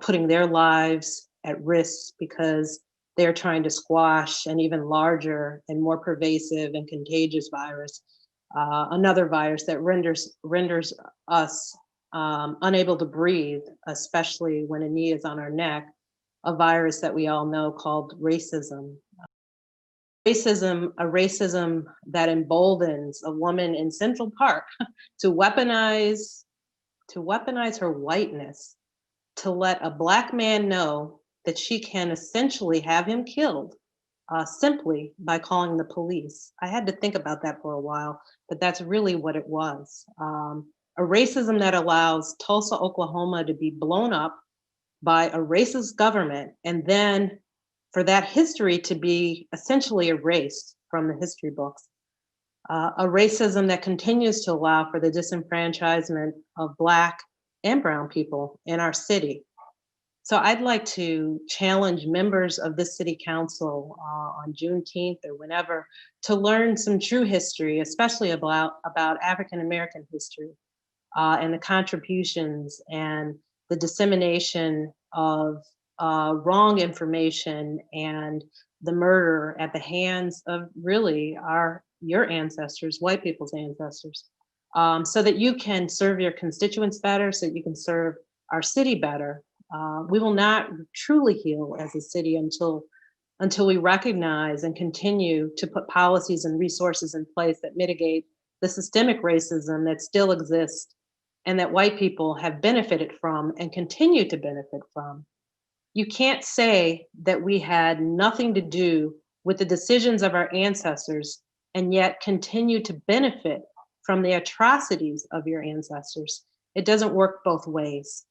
putting their lives at risk because they're trying to squash an even larger and more pervasive and contagious virus, another virus that renders us unable to breathe, especially when a knee is on our neck, a virus that we all know called racism. A racism that emboldens a woman in Central Park to weaponize her whiteness, to let a Black man know that she can essentially have him killed simply by calling the police. I had to think about that for a while, but that's really what it was. A racism that allows Tulsa, Oklahoma to be blown up by a racist government, and then for that history to be essentially erased from the history books. A racism that continues to allow for the disenfranchisement of Black and brown people in our city. So I'd like to challenge members of this city council on Juneteenth or whenever to learn some true history, especially about African-American history and the contributions and the dissemination of wrong information and the murder at the hands of really your ancestors, white people's ancestors, so that you can serve your constituents better, so that you can serve our city better. We will not truly heal as a city until we recognize and continue to put policies and resources in place that mitigate the systemic racism that still exists and that white people have benefited from and continue to benefit from. You can't say that we had nothing to do with the decisions of our ancestors and yet continue to benefit from the atrocities of your ancestors. It doesn't work both ways.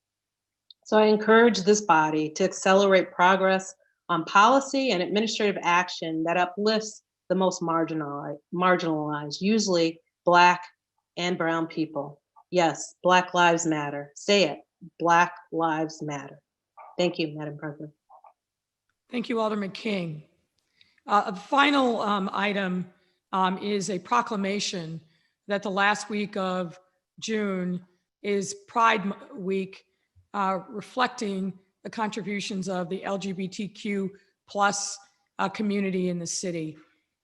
So I encourage this body to accelerate progress on policy and administrative action that uplifts the most marginalized, usually Black and brown people. Yes, Black Lives Matter. Say it, Black Lives Matter. Thank you, Madam President. Thank you, Alderman King. A final item is a proclamation that the last week of June is Pride Week, reflecting the contributions of the LGBTQ plus community in the city.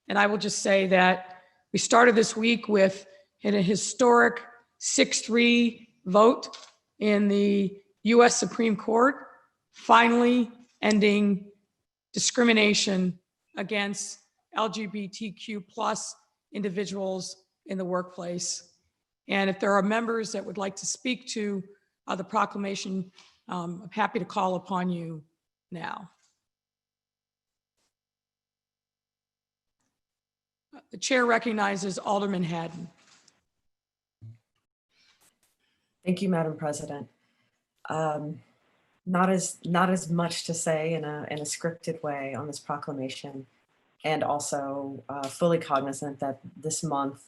And I will just say that we started this week with a historic 6-3 vote in the US Supreme Court, finally ending discrimination against LGBTQ plus individuals in the workplace. And if there are members that would like to speak to the proclamation, I'm happy to call upon you now. The chair recognizes Alderman Haddon. Thank you, Madam President. Not as much to say in a scripted way on this proclamation, and also fully cognizant that this month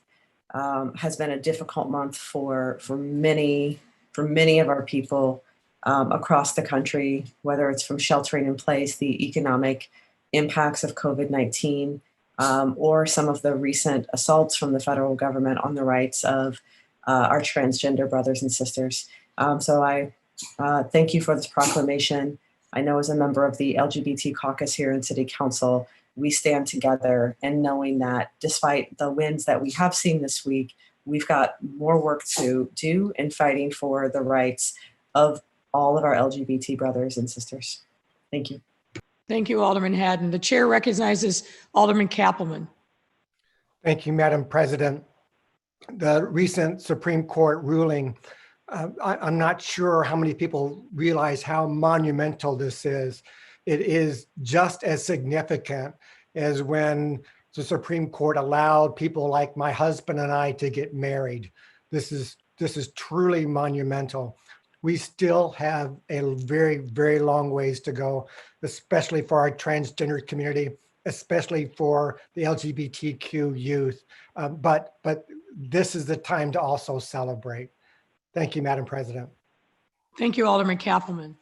has been a difficult month for many of our people across the country, whether it's from sheltering in place, the economic impacts of COVID-19, or some of the recent assaults from the federal government on the rights of our transgender brothers and sisters. So I thank you for this proclamation. I know as a member of the LGBT caucus here in City Council, we stand together and knowing that despite the wins that we have seen this week, we've got more work to do in fighting for the rights of all of our LGBT brothers and sisters. Thank you. Thank you, Alderman Haddon. The chair recognizes Alderman Kappelman. Thank you, Madam President. The recent Supreme Court ruling, I'm not sure how many people realize how monumental this is. It is just as significant as when the Supreme Court allowed people like my husband and I to get married. This is truly monumental. We still have a very, very long ways to go, especially for our transgender community, especially for the LGBTQ youth. But this is the time to also celebrate. Thank you, Madam President. Thank you, Alderman Kappelman.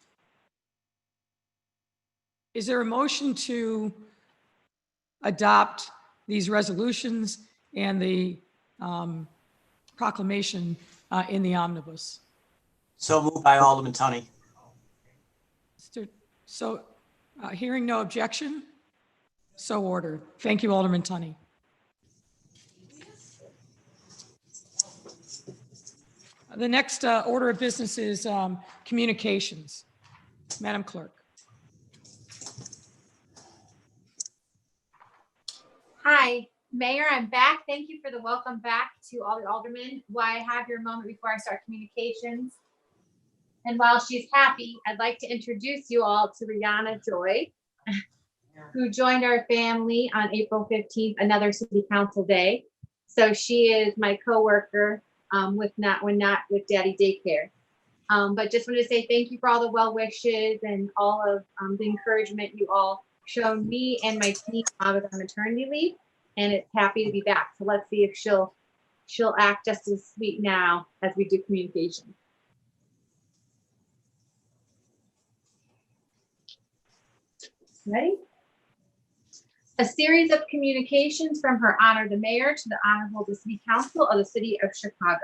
Is there a motion to adopt these resolutions and the proclamation in the omnibus? So moved by Alderman Tunney. So hearing no objection, so ordered. Thank you, Alderman Tunney. The next order of business is communications. Madam Clerk. Hi, Mayor, I'm back. Thank you for the welcome back to all the aldermen. While I have your moment before I start communications. And while she's happy, I'd like to introduce you all to Rihanna Joy, who joined our family on April 15th, another city council day. So she is my coworker with Daddy Daycare. But just want to say thank you for all the well wishes and all of the encouragement you all shown me and my team out of maternity leave, and it's happy to be back. So let's see if she'll act just as sweet now as we do communication. Ready? A series of communications from Her Honor the Mayor to the Honorable the City Council of the City of Chicago.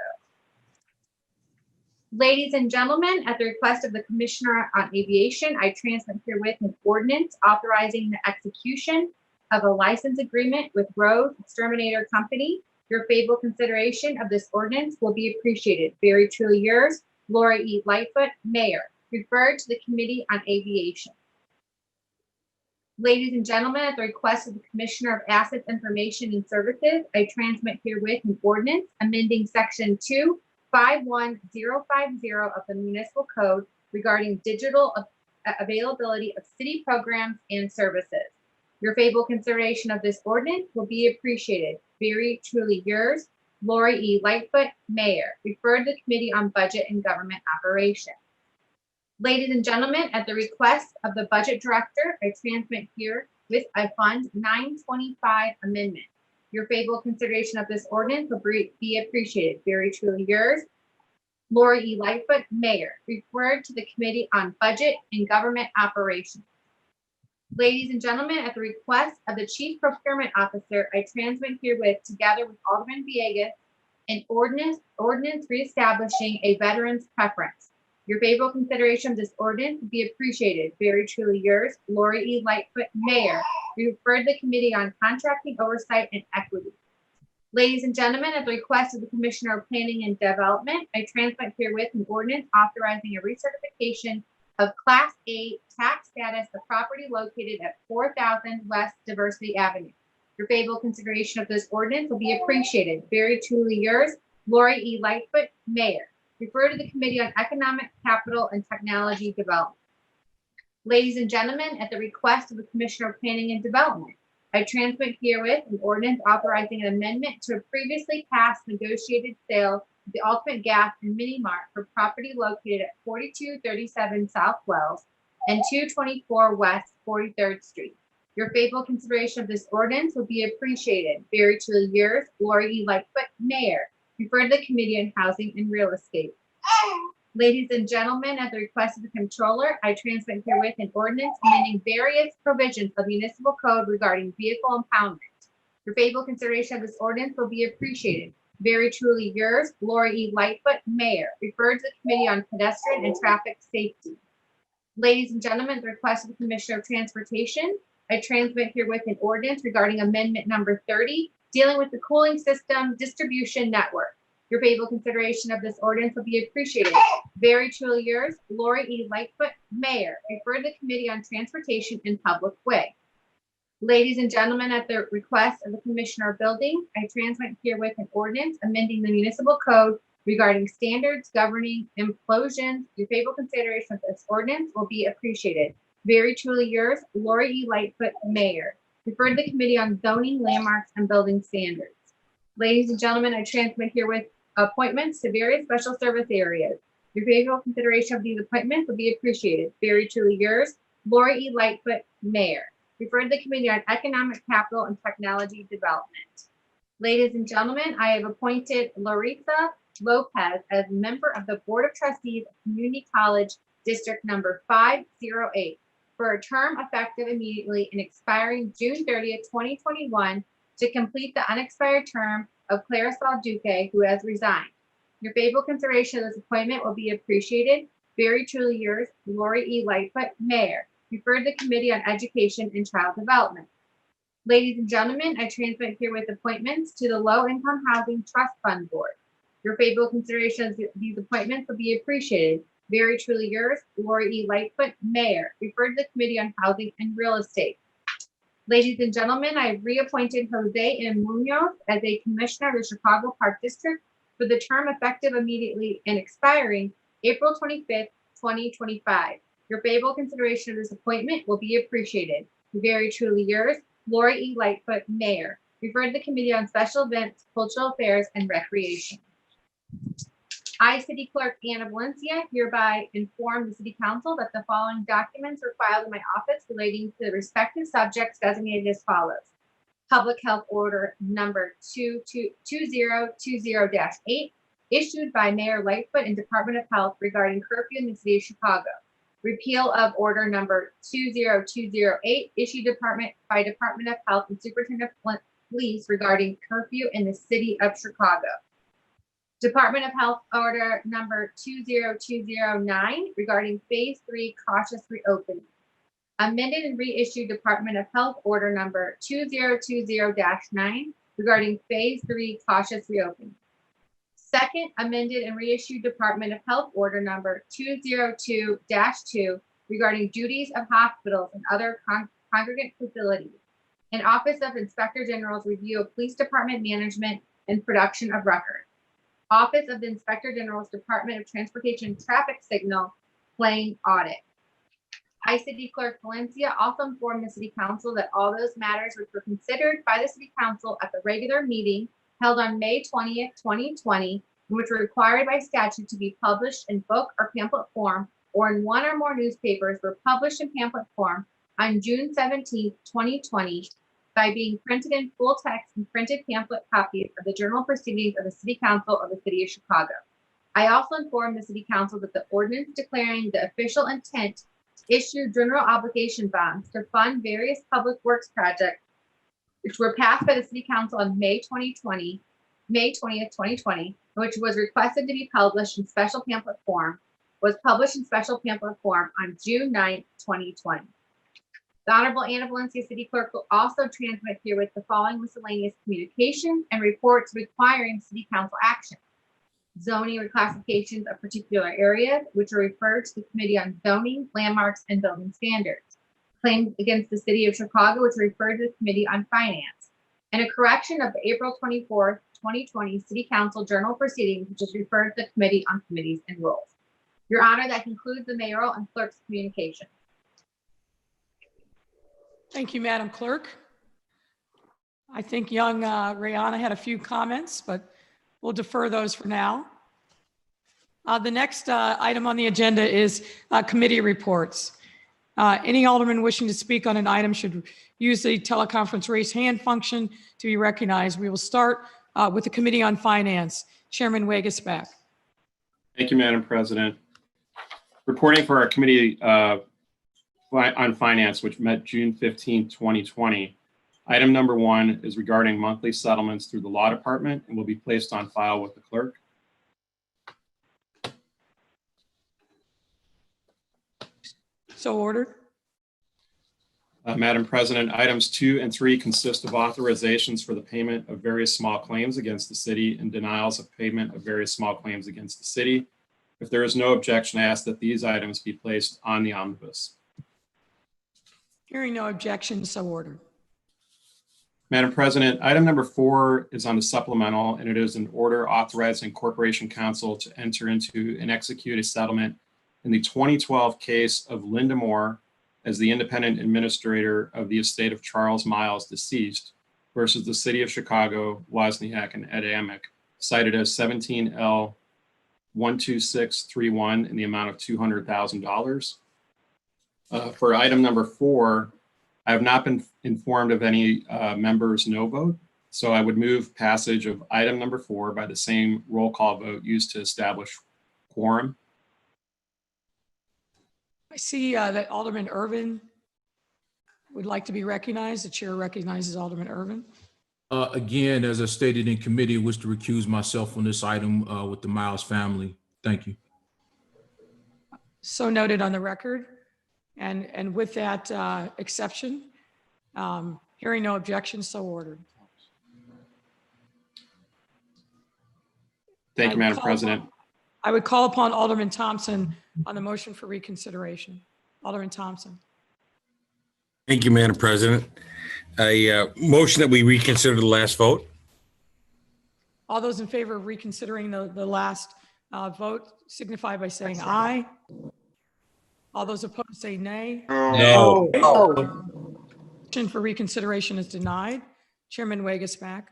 Ladies and gentlemen, at the request of the Commissioner on Aviation, I transmit herewith an ordinance authorizing the execution of a license agreement with Road Exterminator Company. Your favorable consideration of this ordinance will be appreciated. Very truly yours, Laura E. Lightfoot, Mayor. Referred to the Committee on Aviation. Ladies and gentlemen, at the request of the Commissioner of Assets, Information and Services, I transmit herewith an ordinance amending Section 251050 of the Municipal Code regarding digital availability of city programs and services. Your favorable consideration of this ordinance will be appreciated. Very truly yours, Lori E. Lightfoot, Mayor. Referred to the Committee on Budget and Government Operations. Ladies and gentlemen, at the request of the Budget Director, I transmit here with a Fund 925 amendment. Your favorable consideration of this ordinance will be appreciated. Very truly yours, Lori E. Lightfoot, Mayor. Referred to the Committee on Budget and Government Operations. Ladies and gentlemen, at the request of the Chief Procurement Officer, I transmit herewith, together with Alderman Villegas, an ordinance reestablishing a veteran's preference. Your favorable consideration of this ordinance would be appreciated. Very truly yours, Lori E. Lightfoot, Mayor. Referred to the Committee on Contracting, Oversight, and Equity. Ladies and gentlemen, at the request of the Commissioner of Planning and Development, I transmit herewith an ordinance authorizing a recertification of Class A tax status of property located at 4000 West Diversity Avenue. Your favorable consideration of this ordinance will be appreciated. Very truly yours, Lori E. Lightfoot, Mayor. Refer to the Committee on Economic, Capital, and Technology Development. Ladies and gentlemen, at the request of the Commissioner of Planning and Development, I transmit herewith an ordinance authorizing an amendment to a previously passed negotiated sale of the Ultimate Gas and Mini Mart for property located at 4237 South Wells and 224 West 43rd Street. Your favorable consideration of this ordinance will be appreciated. Very truly yours, Lori E. Lightfoot, Mayor. Refer to the Committee on Housing and Real Estate. Ladies and gentlemen, at the request of the Comptroller, I transmit herewith an ordinance amending various provisions of the Municipal Code regarding vehicle impoundment. Your favorable consideration of this ordinance will be appreciated. Very truly yours, Lori E. Lightfoot, Mayor. Referred to the Committee on Pedestrian and Traffic Safety. Ladies and gentlemen, at the request of the Commissioner of Transportation, I transmit herewith an ordinance regarding Amendment Number 30, dealing with the cooling system distribution network. Your favorable consideration of this ordinance will be appreciated. Very truly yours, Lori E. Lightfoot, Mayor. Refer to the Committee on Transportation and Public Way. Ladies and gentlemen, at the request of the Commissioner of Building, I transmit herewith an ordinance amending the Municipal Code regarding standards governing implosions. Your favorable consideration of this ordinance will be appreciated. Very truly yours, Lori E. Lightfoot, Mayor. Refer to the Committee on Zoning, Landmarks, and Building Standards. Ladies and gentlemen, I transmit herewith appointments to various special service areas. Your favorable consideration of these appointments will be appreciated. Very truly yours, Lori E. Lightfoot, Mayor. Referred to the Committee on Economic, Capital, and Technology Development. Ladies and gentlemen, I have appointed Larissa Lopez as member of the Board of Trustees of Community College District Number 508 for a term effective immediately and expiring June 30th, 2021 to complete the unexpired term of Clarissol Duque, who has resigned. Your favorable consideration of this appointment will be appreciated. Very truly yours, Lori E. Lightfoot, Mayor. Referred to the Committee on Education and Child Development. Ladies and gentlemen, I transmit herewith appointments to the Low Income Housing Trust Fund Board. Your favorable consideration of these appointments will be appreciated. Very truly yours, Lori E. Lightfoot, Mayor. Referred to the Committee on Housing and Real Estate. Ladies and gentlemen, I have reappointed Jose M. Munoz as a Commissioner of the Chicago Park District for the term effective immediately and expiring April 25th, 2025. Your favorable consideration of this appointment will be appreciated. Very truly yours, Lori E. Lightfoot, Mayor. Referred to the Committee on Special Events, Cultural Affairs, and Recreation. I, City Clerk Anna Valencia, hereby inform the City Council that the following documents were filed in my office relating to the respective subjects designated as follows. Public Health Order number 2020-8, issued by Mayor Lightfoot and Department of Health regarding curfew in the City of Chicago. Repeal of Order number 20208, issued by Department of Health and Superintendent of Police regarding curfew in the City of Chicago. Department of Health Order number 20209 regarding Phase 3 cautious reopening. Amended and reissued Department of Health Order number 2020-9 regarding Phase 3 cautious reopening. Second, amended and reissued Department of Health Order number 202-2 regarding duties of hospitals and other congregate facilities. And Office of Inspector General's review of Police Department management and production of records. Office of the Inspector General's Department of Transportation Traffic Signal Plane Audit. I, City Clerk Valencia, also informed the City Council that all those matters which were considered by the City Council at the regular meeting held on May 20th, 2020, and which were required by statute to be published in book or pamphlet form or in one or more newspapers were published in pamphlet form on June 17th, 2020, by being printed in full text and printed pamphlet copies of the Journal Proceedings of the City Council of the City of Chicago. I also informed the City Council that the ordinance declaring the official intent to issue general obligation bonds to fund various public works projects, which were passed by the City Council on May 20th, 2020, which was requested to be published in special pamphlet form, was published in special pamphlet form on June 9th, 2020. The Honorable Anna Valencia City Clerk will also transmit herewith the following miscellaneous communications and reports requiring City Council action. Zoning reclassifications of particular areas, which are referred to the Committee on Zoning, Landmarks, and Building Standards. Claims against the City of Chicago, which are referred to the Committee on Finance. And a correction of the April 24th, 2020 City Council Journal Proceedings, which is referred to the Committee on Committees and Rules. Your Honor, that concludes the mayoral and clerk's communication. Thank you, Madam Clerk. I think young Rihanna had a few comments, but we'll defer those for now. The next item on the agenda is committee reports. Any alderman wishing to speak on an item should use the teleconference raise hand function to be recognized. We will start with the Committee on Finance. Chairman Wagesback. Thank you, Madam President. Reporting for our Committee on Finance, which met June 15, 2020. Item number 1 is regarding monthly settlements through the Law Department and will be placed on file with the clerk. So ordered. Madam President, items 2 and 3 consist of authorizations for the payment of various small claims against the city and denials of payment of various small claims against the city. If there is no objection, I ask that these items be placed on the omnibus. Hearing no objection, so ordered. Madam President, item number 4 is on the supplemental, and it is an order authorizing Corporation Counsel to enter into and execute a settlement in the 2012 case of Linda Moore as the independent administrator of the estate of Charles Miles, deceased, versus the City of Chicago, Wozniak, and Ed Amick, cited as 17L 12631 in the amount of $200,000. For item number 4, I have not been informed of any members' no vote, so I would move passage of item number 4 by the same roll call vote used to establish quorum. I see that Alderman Irvin would like to be recognized. The chair recognizes Alderman Irvin. Again, as I stated in committee, was to recuse myself on this item with the Miles family. Thank you. So noted on the record. And with that exception, hearing no objections, so ordered. Thank you, Madam President. I would call upon Alderman Thompson on the motion for reconsideration. Alderman Thompson. Thank you, Madam President. A motion that we reconsider the last vote. All those in favor of reconsidering the last vote signify by saying aye. All those opposed say nay. No. Motion for reconsideration is denied. Chairman Wagasback.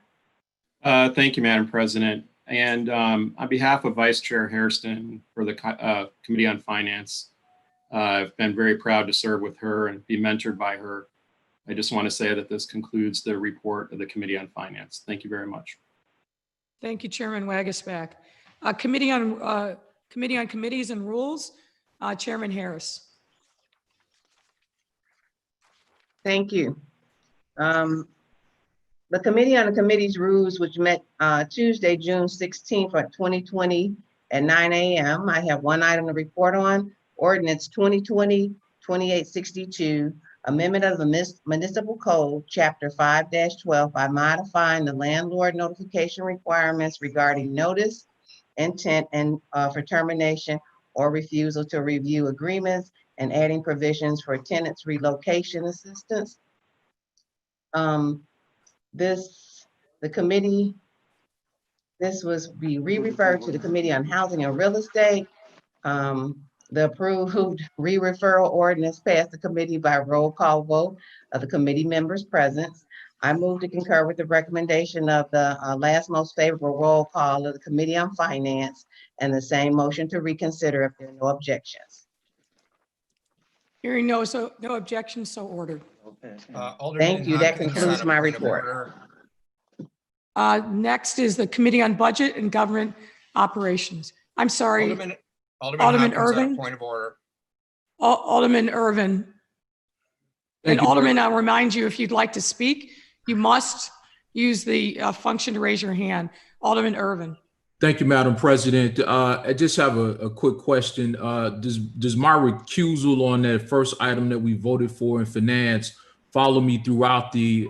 Thank you, Madam President. And on behalf of Vice Chair Hairston for the Committee on Finance, I've been very proud to serve with her and be mentored by her. I just want to say that this concludes the report of the Committee on Finance. Thank you very much. Thank you, Chairman Wagasback. Committee on Committees and Rules, Chairman Harris. Thank you. The Committee on the Committees Rules, which met Tuesday, June 16th, 2020 at 9 a.m. I have one item to report on. Ordinance 2020-2862, amendment of the Municipal Code, Chapter 5-12 by modifying the landlord notification requirements regarding notice, intent, and for termination or refusal to review agreements and adding provisions for tenants relocation assistance. This was be re-referred to the Committee on Housing and Real Estate. The approved re-referral ordinance passed the committee by roll call vote of the committee members present. I move to concur with the recommendation of the last most favorable roll call of the Committee on Finance and the same motion to reconsider if there are no objections. Hearing no objections, so ordered. Thank you. That concludes my report. Next is the Committee on Budget and Government Operations. I'm sorry. Alderman Irvin. Point of order. Alderman Irvin. And Alderman, I'll remind you, if you'd like to speak, you must use the function to raise your hand. Alderman Irvin. Thank you, Madam President. I just have a quick question. Does my recusal on that first item that we voted for in finance follow me throughout the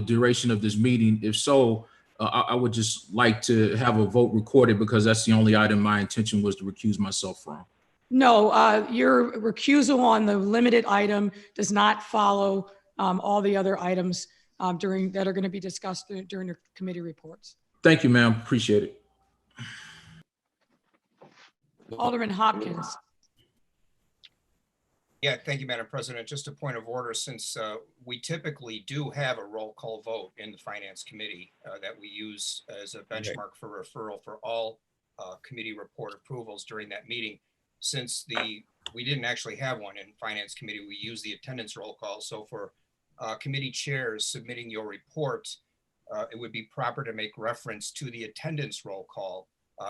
duration of this meeting? If so, I would just like to have a vote recorded because that's the only item my intention was to recuse myself from. No, your recusal on the limited item does not follow all the other items that are going to be discussed during the committee reports. Thank you, ma'am. Appreciate it. Alderman Hopkins. Yeah, thank you, Madam President. Just a point of order, since we typically do have a roll call vote in the Finance Committee that we use as a benchmark for referral for all committee report approvals during that meeting. Since we didn't actually have one in Finance Committee, we use the attendance roll call. So for committee chairs submitting your report, it would be proper to make reference to the attendance roll call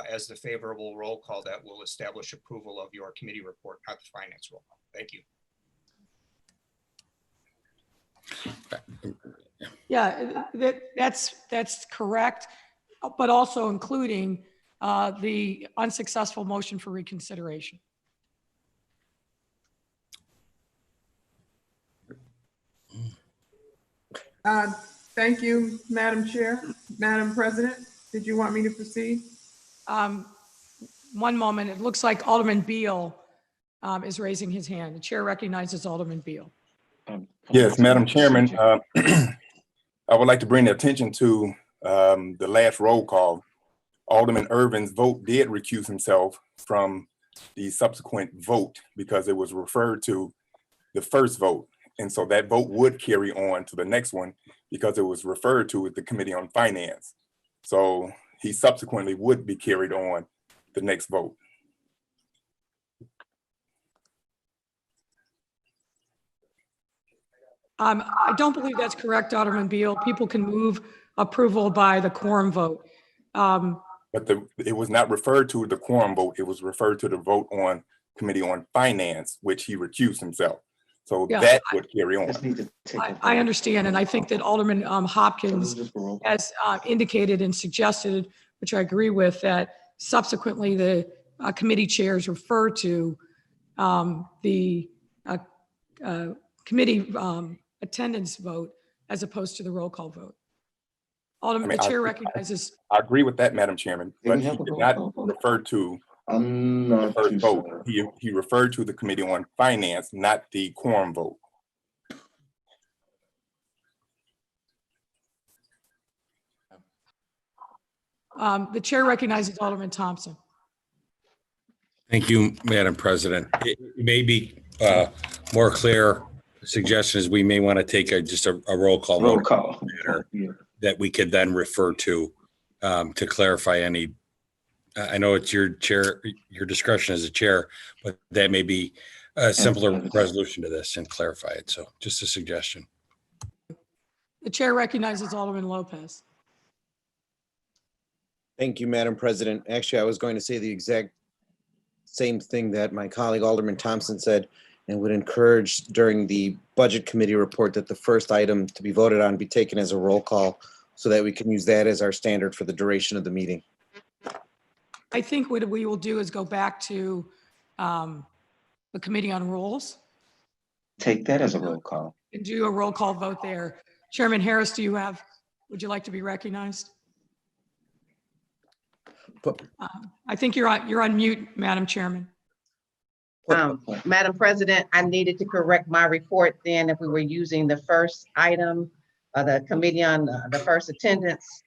as the favorable roll call that will establish approval of your committee report, not the finance roll call. Thank you. Yeah, that's correct, but also including the unsuccessful motion for reconsideration. Thank you, Madam Chair. Madam President, did you want me to proceed? One moment. It looks like Alderman Beal is raising his hand. The chair recognizes Alderman Beal. Yes, Madam Chairman, I would like to bring the attention to the last roll call. Alderman Irvin's vote did recuse himself from the subsequent vote because it was referred to the first vote. And so that vote would carry on to the next one because it was referred to with the Committee on Finance. So he subsequently would be carried on the next vote. I don't believe that's correct, Alderman Beal. People can move approval by the quorum vote. But it was not referred to the quorum vote. It was referred to the vote on Committee on Finance, which he recused himself. So Yeah, that would carry on. I understand, and I think that Alderman Hopkins has indicated and suggested, which I agree with, that subsequently the committee chairs refer to the committee attendance vote as opposed to the roll call vote. Alderman, the chair recognizes. I agree with that, Madam Chairman, but he did not refer to the first vote. He referred to the Committee on Finance, not the quorum vote. The chair recognizes Alderman Thompson. Thank you, Madam President. It may be more clear suggestion is we may want to take just a roll call. Roll call. That we could then refer to clarify any. I know it's your discretion as a chair, but that may be a simpler resolution to this and clarify it. So just a suggestion. The chair recognizes Alderman Lopez. Thank you, Madam President. Actually, I was going to say the exact same thing that my colleague Alderman Thompson said, and would encourage during the Budget Committee report that the first item to be voted on be taken as a roll call so that we can use that as our standard for the duration of the meeting. I think what we will do is go back to the Committee on Rules. Take that as a roll call. And do a roll call vote there. Chairman Harris, would you like to be recognized? I think you're on mute, Madam Chairman. Madam President, I needed to correct my report then if we were using the first item, the committee on the first attendance.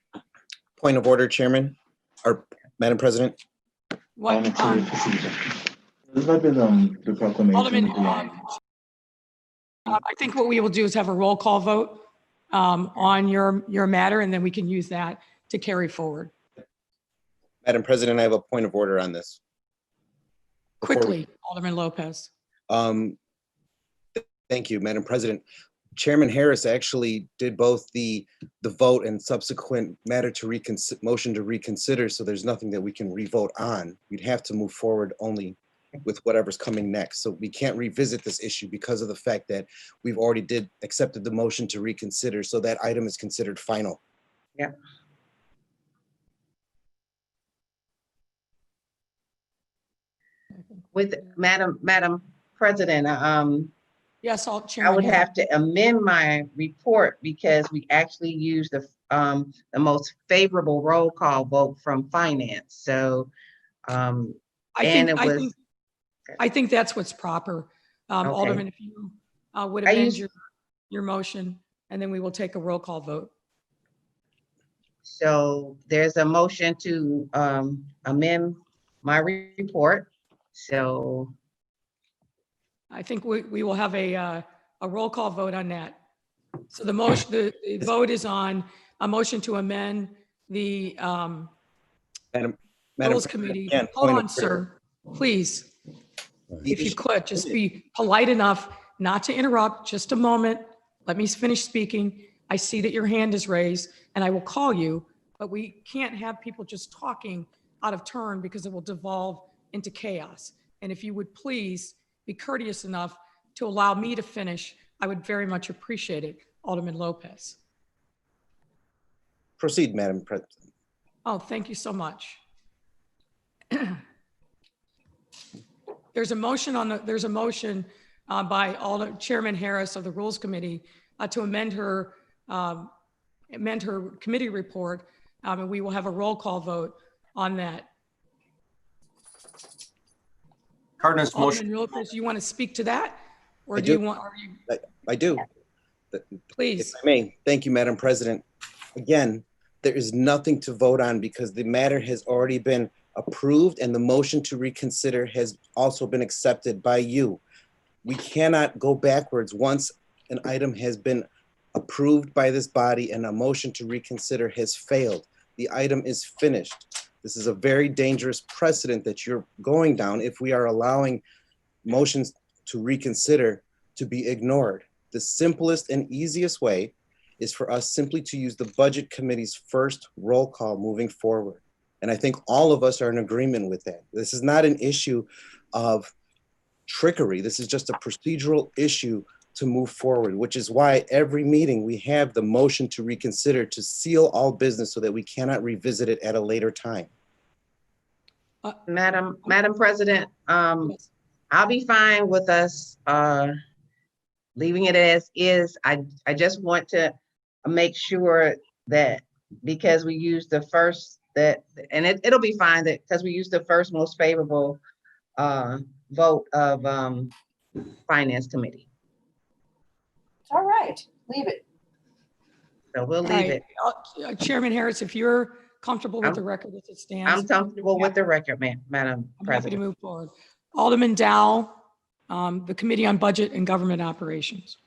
Point of order, Chairman, or Madam President. What? The proclamation. Alderman, I think what we will do is have a roll call vote on your matter, and then we can use that to carry forward. Madam President, I have a point of order on this. Quickly, Alderman Lopez. Thank you, Madam President. Chairman Harris actually did both the vote and subsequent matter to motion to reconsider, so there's nothing that we can revote on. We'd have to move forward only with whatever's coming next. So we can't revisit this issue because of the fact that we've already accepted the motion to reconsider, so that item is considered final. Yeah. With Madam President, yes, I would have to amend my report because we actually used the most favorable roll call vote from Finance. So, I think that's what's proper. Okay. Alderman, if you would amend your motion, and then we will take a roll call vote. So there's a motion to amend my report. So I think we will have a roll call vote on that. So the motion, the vote is on a motion to amend the Rules Committee. Again, Hold on, sir, please. If you could, just be polite enough not to interrupt. Just a moment. Let me finish speaking. I see that your hand is raised, and I will call you, but we can't have people just talking out of turn because it will devolve into chaos. And if you would please be courteous enough to allow me to finish, I would very much appreciate it. Alderman Lopez. Proceed, Madam President. Oh, thank you so much. There's a motion by Chairman Harris of the Rules Committee to amend her committee report, and we will have a roll call vote on that. Cardenas motion. Lopez, you want to speak to that, or I do you want? I do. Please. If I may. Thank you, Madam President. Again, there is nothing to vote on because the matter has already been approved and the motion to reconsider has also been accepted by you. We cannot go backwards once an item has been approved by this body and a motion to reconsider has failed. The item is finished. This is a very dangerous precedent that you're going down if we are allowing motions to reconsider to be ignored. The simplest and easiest way is for us simply to use the Budget Committee's first roll call moving forward. And I think all of us are in agreement with that. This is not an issue of trickery. This is just a procedural issue to move forward, which is why every meeting we have the motion to reconsider to seal all business so that we cannot revisit it at a later time. Madam President, I'll be fine with us leaving it as is. I just want to make sure that because we use the first and it'll be fine that because we use the first most favorable vote of Finance Committee. All right, leave it. So we'll All leave right. it. Chairman Harris, if you're comfortable with the record as it stands. I'm comfortable with the record, Madam I'm happy to President. move forward. Alderman Dow, the Committee on Budget and Government Operations.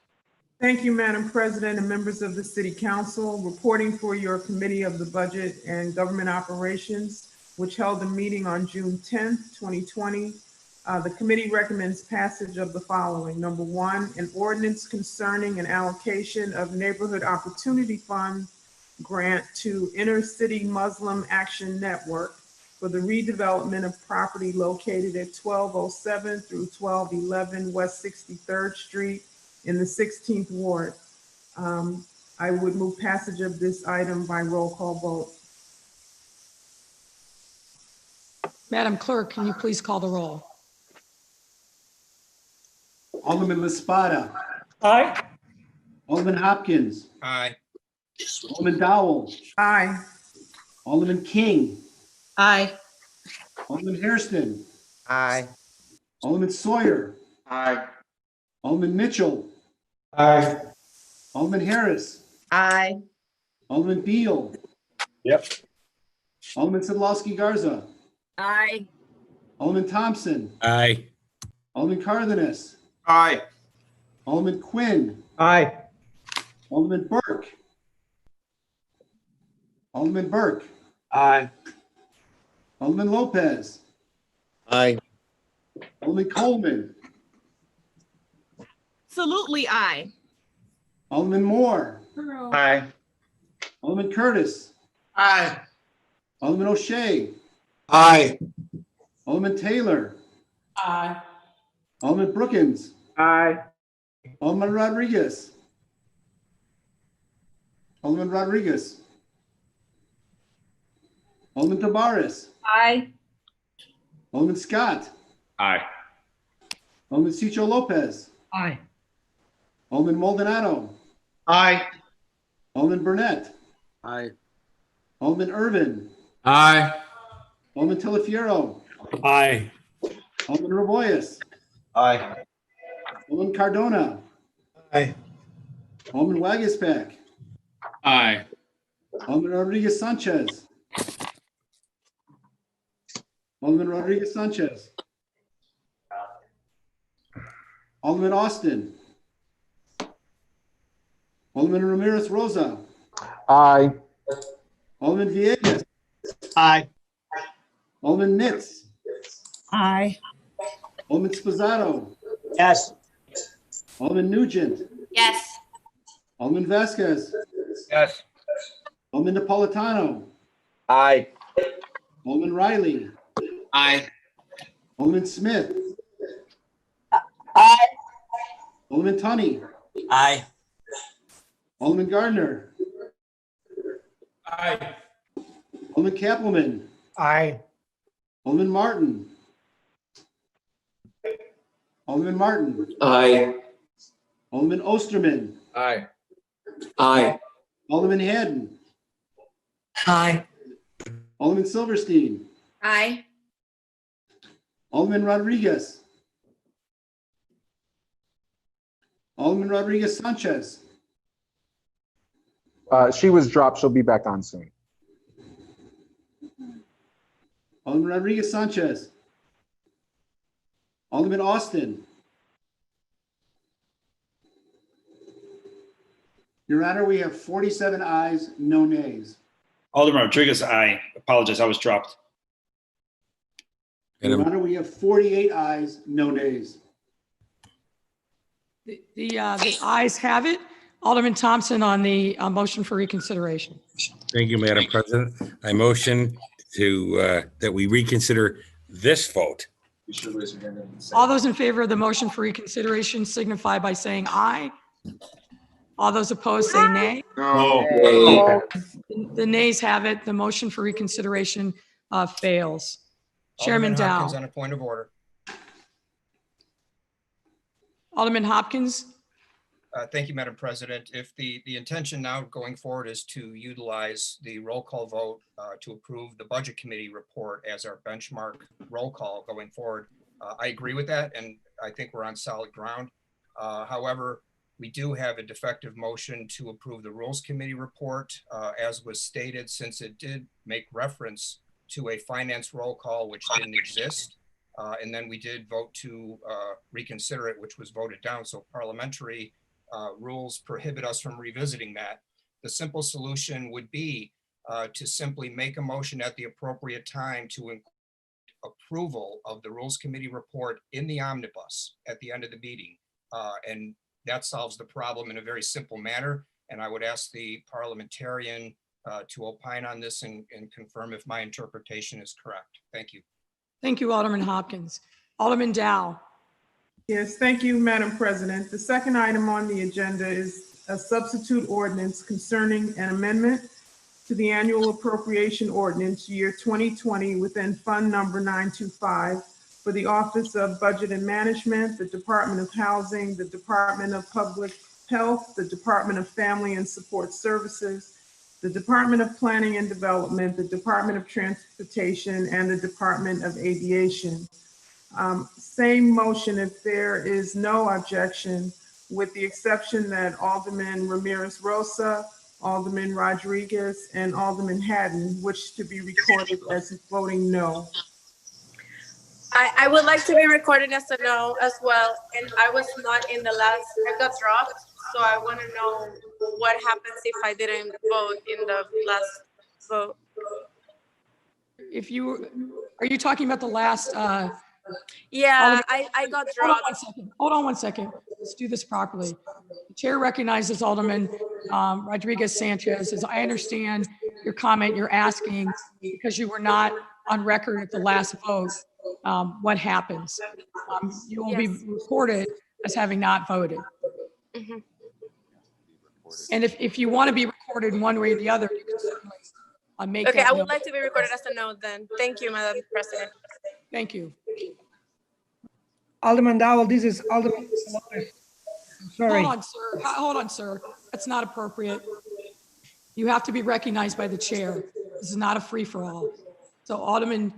Thank you, Madam President and members of the City Council. Reporting for your Committee of the Budget and Government Operations, which held a meeting on June 10th, 2020. The committee recommends passage of the following. Number one, an ordinance concerning an allocation of Neighborhood Opportunity Fund grant to Inner City Muslim Action Network for the redevelopment of property located at 1207 through 1211 West 63rd Street in the 16th Ward. I would move passage of this item by roll call vote. Madam Clerk, can you please call the roll? Alderman Laspada. Aye. Alderman Hopkins. Aye. Alderman Dowell. Aye. Alderman King. Aye. Alderman Hairston. Aye. Alderman Sawyer. Aye. Alderman Mitchell. Aye. Alderman Harris. Aye. Alderman Beal. Yep. Alderman Sidlowski Garza. Aye. Alderman Thompson. Aye. Alderman Cardenas. Aye. Alderman Quinn. Aye. Alderman Burke. Alderman Burke. Aye. Alderman Lopez. Aye. Alderman Coleman. Absolutely aye. Alderman Moore. Aye. Alderman Curtis. Aye. Alderman O'Shea. Aye. Alderman Taylor. Aye. Alderman Brookins. Aye. Alderman Rodriguez. Alderman Rodriguez. Alderman Tabares. Aye. Alderman Scott. Aye. Alderman Cicho Lopez. Aye. Alderman Maldonado. Aye. Alderman Burnett. Aye. Alderman Irvin. Aye. Alderman Telefiero. Aye. Alderman Raboyes. Aye. Alderman Cardona. Aye. Alderman Wagispack. Aye. Alderman Rodriguez Sanchez. Alderman Rodriguez Sanchez. Alderman Austin. Alderman Ramirez Rosa. Aye. Alderman Villegas. Aye. Alderman Nitz. Aye. Alderman Spizzato. Yes. Alderman Nugent. Yes. Alderman Vasquez. Yes. Alderman Napolitano. Aye. Alderman Riley. Aye. Alderman Smith. Aye. Alderman Tunney. Aye. Alderman Gardner. Aye. Alderman Kappelman. Aye. Alderman Martin. Alderman Martin. Aye. Alderman Osterman. Aye. Aye. Alderman Haddon. Aye. Alderman Silverstein. Aye. Alderman Rodriguez. Alderman Rodriguez Sanchez. She was dropped. She'll be back on soon. Alderman Rodriguez Sanchez. Alderman Austin. Your Honor, we have 47 ayes, no nays. Alderman Rodriguez, I apologize. I was dropped. Your Honor, we have 48 ayes, no nays. The ayes have it. Alderman Thompson on the motion for reconsideration. Thank you, Madam President. I motion to, that we reconsider this vote. All those in favor of the motion for reconsideration signify by saying aye. All those opposed say nay. No. The nays have it. The motion for reconsideration fails. Chairman Alderman Hopkins Dow. on a point of order. Alderman Hopkins. Thank you, Madam President. If the intention now going forward is to utilize the roll call vote to approve the Budget Committee report as our benchmark roll call going forward, I agree with that, and I think we're on solid ground. However, we do have a defective motion to approve the Rules Committee report, as was stated, since it did make reference to a finance roll call, which didn't exist. And then we did vote to reconsider it, which was voted down. So parliamentary rules prohibit us from revisiting that. The simple solution would be to simply make a motion at the appropriate time to include approval of the Rules Committee report in the omnibus at the end of the meeting. And that solves the problem in a very simple manner. And I would ask the parliamentarian to opine on this and confirm if my interpretation is correct. Thank you. Thank you, Alderman Hopkins. Alderman Dow. Yes, thank you, Madam President. The second item on the agenda is a substitute ordinance concerning an amendment to the annual appropriation ordinance year 2020 within Fund Number 925 for the Office of Budget and Management, the Department of Housing, the Department of Public Health, the Department of Family and Support Services, the Department of Planning and Development, the Department of Transportation, and the Department of Aviation. Same motion if there is no objection, with the exception that Alderman Ramirez Rosa, Alderman Rodriguez, and Alderman Haddon wish to be recorded as voting no. I would like to be recorded as a no as well, and I was not in the last, I got dropped, so I want to know what happens if I didn't vote in the last vote. If you, are you talking about the last? Yeah, I got dropped. Hold on one second. Let's do this properly. The chair recognizes Alderman Rodriguez Sanchez. As I understand your comment, you're asking because you were not on record at the last vote, what happens? You will be recorded as having not voted. Mm-hmm. And if you want to be recorded in one way or the other, you can certainly make Okay, that I would note. like to be recorded as a no then. Thank you, Madam President. Thank you. Alderman Dowell, this is Alderman Lopez. Sorry. Hold on, sir. Hold on, sir. That's not appropriate. You have to be recognized by the chair. This is not a free-for-all. So Alderman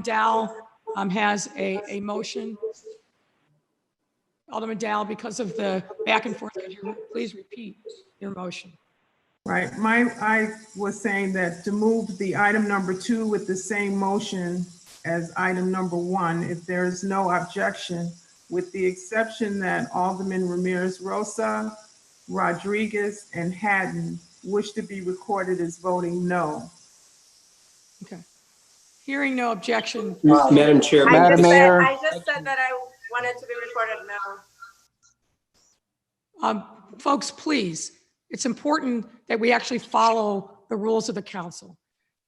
Dow has a motion. Alderman Dow, because of the back and forth, could you please repeat your motion? Right, I was saying that to move the item number 2 with the same motion as item number 1, if there is no objection, with the exception that Alderman Ramirez Rosa, Rodriguez, and Haddon wish to be recorded as voting no. Okay. Hearing no objection. Madam Chair. I just said that I wanted to be recorded no. Folks, please, it's important that we actually follow the rules of the council.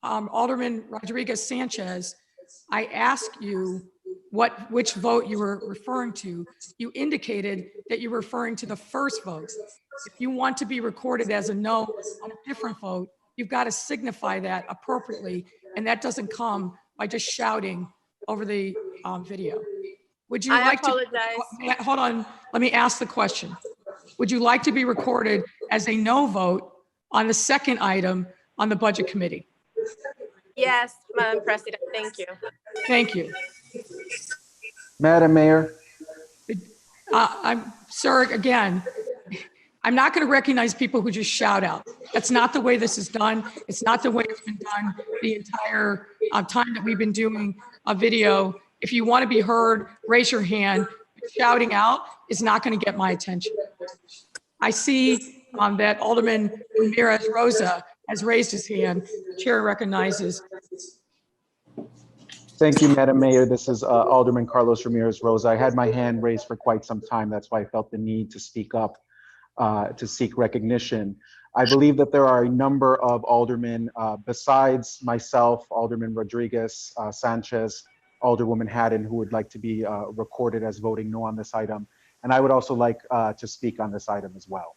Alderman Rodriguez Sanchez, I asked you which vote you were referring to. You indicated that you were referring to the first vote. If you want to be recorded as a no on a different vote, you've got to signify that appropriately, and that doesn't come by just shouting over the video. Would you like apologize. to, hold on, let me ask the question. Would you like to be recorded as a no vote on the second item on the Budget Committee? Yes, Madam President, thank you. Thank you. Madam Mayor. Sir, again, I'm not going to recognize people who just shout out. That's not the way this is done. It's not the way it's been done the entire time that we've been doing a video. If you want to be heard, raise your hand. Shouting out is not going to get my attention. I see that Alderman Ramirez Rosa has raised his hand. The chair recognizes. Thank you, Madam Mayor. This is Alderman Carlos Ramirez Rosa. I had my hand raised for quite some time. That's why I felt the need to speak up to seek recognition. I believe that there are a number of aldermen besides myself, Alderman Rodriguez, Sanchez, Alderwoman Haddon, who would like to be recorded as voting no on this item. And I would also like to speak on this item as well.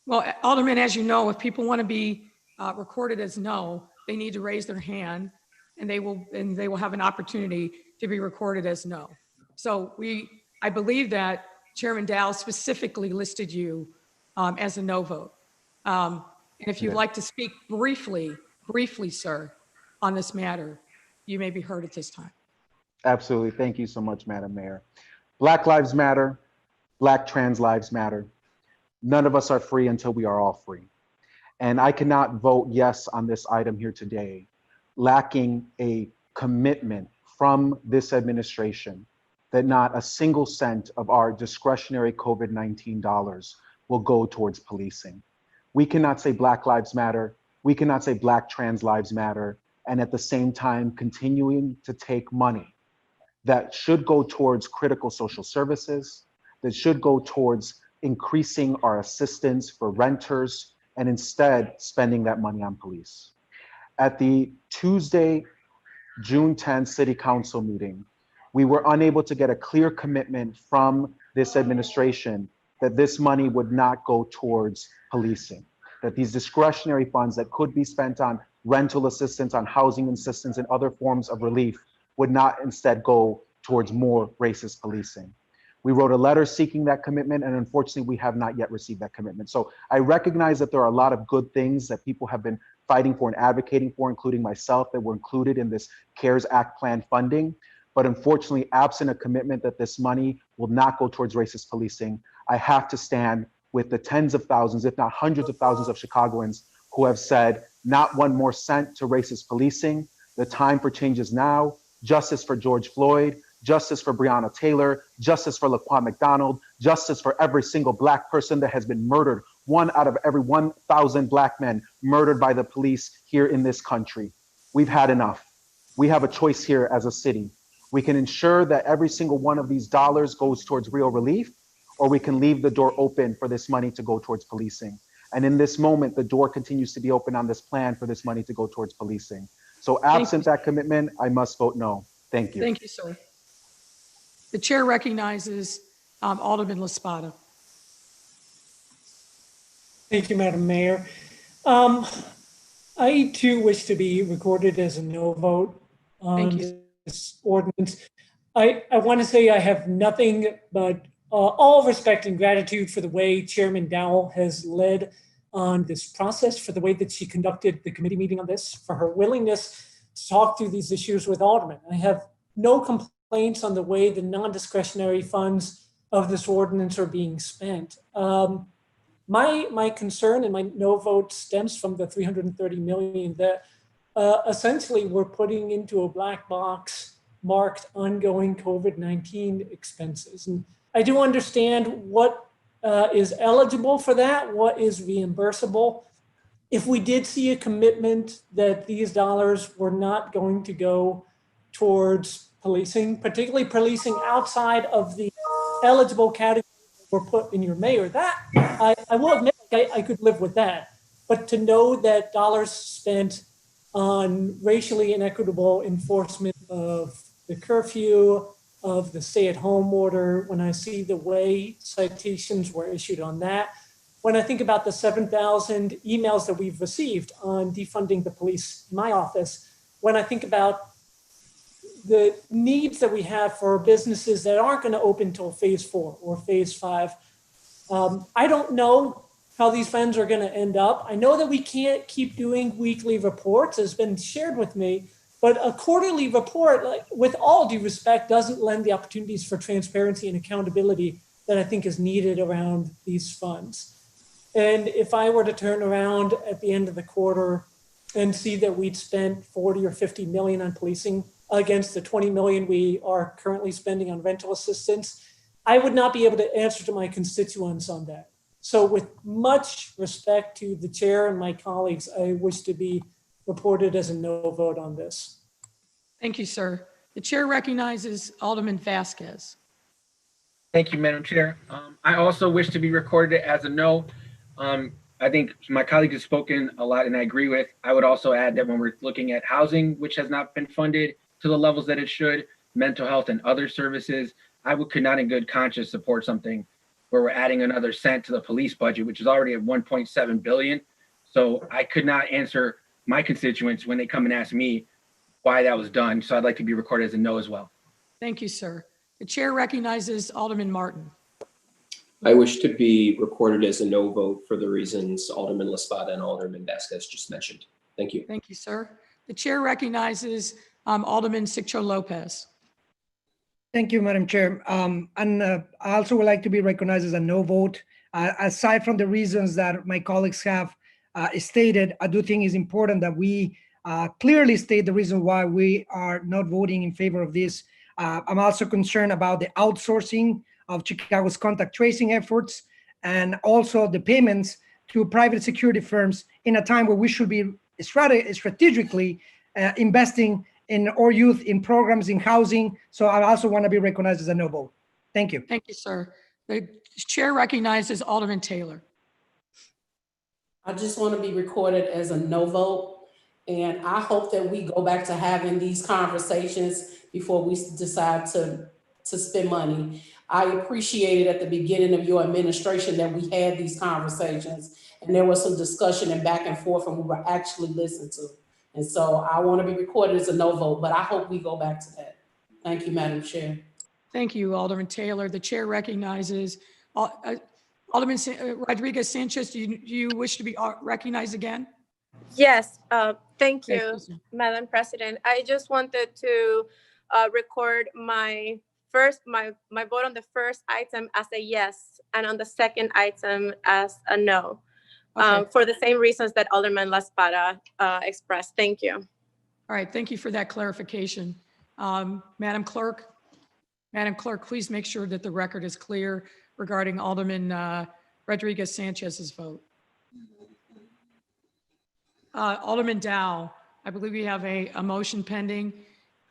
Well, Alderman, as you know, if people want to be recorded as no, they need to raise their hand, and they will have an opportunity to be recorded as no. So I believe that Chairman Dow specifically listed you as a no vote. And if you'd like to speak briefly, sir, on this matter, you may be heard at this time. Absolutely. Thank you so much, Madam Mayor. Black lives matter. Black trans lives matter. None of us are free until we are all free. And I cannot vote yes on this item here today, lacking a commitment from this administration that not a single cent of our discretionary COVID-19 dollars will go towards policing. We cannot say Black lives matter. We cannot say Black trans lives matter. And at the same time, continuing to take money that should go towards critical social services, that should go towards increasing our assistance for renters, and instead spending that money on police. At the Tuesday, June 10th City Council meeting, we were unable to get a clear commitment from this administration that this money would not go towards policing, that these discretionary funds that could be spent on rental assistance, on housing assistance, and other forms of relief would not instead go towards more racist policing. We wrote a letter seeking that commitment, and unfortunately, we have not yet received that commitment. So I recognize that there are a lot of good things that people have been fighting for and advocating for, including myself, that were included in this CARES Act plan funding. But unfortunately, absent a commitment that this money will not go towards racist policing, I have to stand with the tens of thousands, if not hundreds of thousands of Chicagoans who have said, not one more cent to racist policing. The time for change is now. Justice for George Floyd, justice for Breonna Taylor, justice for Laquan McDonald, justice for every single Black person that has been murdered. 1 out of every 1,000 Black men murdered by the police here in this country. We've had enough. We have a choice here as a city. We can ensure that every single one of these dollars goes towards real relief, or we can leave the door open for this money to go towards policing. And in this moment, the door continues to be open on this plan for this money to go towards policing. So absent that commitment, I must vote no. Thank you. Thank you, sir. The chair recognizes Alderman LaSpada. Thank you, Madam Mayor. I too wish to be recorded as a no vote on this ordinance. I want to say I have nothing but all respect and gratitude for the way Chairman Dowell has led on this process, for the way that she conducted the committee meeting on this, for her willingness to talk through these issues with aldermen. I have no complaints on the way the non-discretionary funds of this ordinance are being spent. My concern and my no vote stems from the $330 million that essentially we're putting into a black box marked ongoing COVID-19 expenses. And I do understand what is eligible for that, what is reimbursable. If we did see a commitment that these dollars were not going to go towards policing, particularly policing outside of the eligible categories that were put in your mayor, that I will admit I could live with that. But to know that dollars spent on racially inequitable enforcement of the curfew, of the stay-at-home order, when I see the way citations were issued on that, when I think about the 7,000 emails that we've received on defunding the police in my office, when I think about the needs that we have for businesses that aren't going to open till phase 4 or phase 5, I don't know how these funds are going to end up. I know that we can't keep doing weekly reports, as been shared with me, but a quarterly report, like, with all due respect, doesn't lend the opportunities for transparency and accountability that I think is needed around these funds. And if I were to turn around at the end of the quarter and see that we'd spent 40 or 50 million on policing against the 20 million we are currently spending on rental assistance, I would not be able to answer to my constituents on that. So with much respect to the chair and my colleagues, I wish to be reported as a no vote on this. Thank you, sir. The chair recognizes Alderman Vasquez. Thank you, Madam Chair. I also wish to be recorded as a no. I think my colleague has spoken a lot and I agree with. I would also add that when we're looking at housing, which has not been funded to the levels that it should, mental health and other services, could not in good conscience support something where we're adding another cent to the police budget, which is already at 1.7 billion. So I could not answer my constituents when they come and ask me why that was done. So I'd like to be recorded as a no as well. Thank you, sir. The chair recognizes Alderman Martin. I wish to be recorded as a no vote for the reasons Alderman Laspada and Alderman Vasquez just mentioned. Thank you. Thank you, sir. The chair recognizes Alderman Siccho Lopez. Thank you, Madam Chair. I also would like to be recognized as a no vote. Aside from the reasons that my colleagues have stated, I do think it's important that we clearly state the reason why we are not voting in favor of this. I'm also concerned about the outsourcing of Chicago's contact tracing efforts and also the payments to private security firms in a time where we should be strategically investing in our youth, in programs, in housing. So I also want to be recognized as a no vote. Thank you. Thank you, sir. The chair recognizes Alderman Taylor. I just want to be recorded as a no vote. And I hope that we go back to having these conversations before we decide to spend money. I appreciated at the beginning of your administration that we had these conversations and there was some discussion and back and forth and we were actually listened to. And so I want to be recorded as a no vote, but I hope we go back to that. Thank you, Madam Chair. Thank you, Alderman Taylor. The chair recognizes Alderman Rodriguez Sanchez. Do you wish to be recognized again? Yes, thank Okay, you, Madam President. I just wanted to record my vote on the first item as a yes and on the second item as a no. Okay. For the same reasons that Alderman Laspada expressed. Thank you. All right, thank you for that clarification. Madam Clerk, please make sure that the record is clear regarding Alderman Rodriguez Sanchez's vote. Alderman Dow, I believe we have a motion pending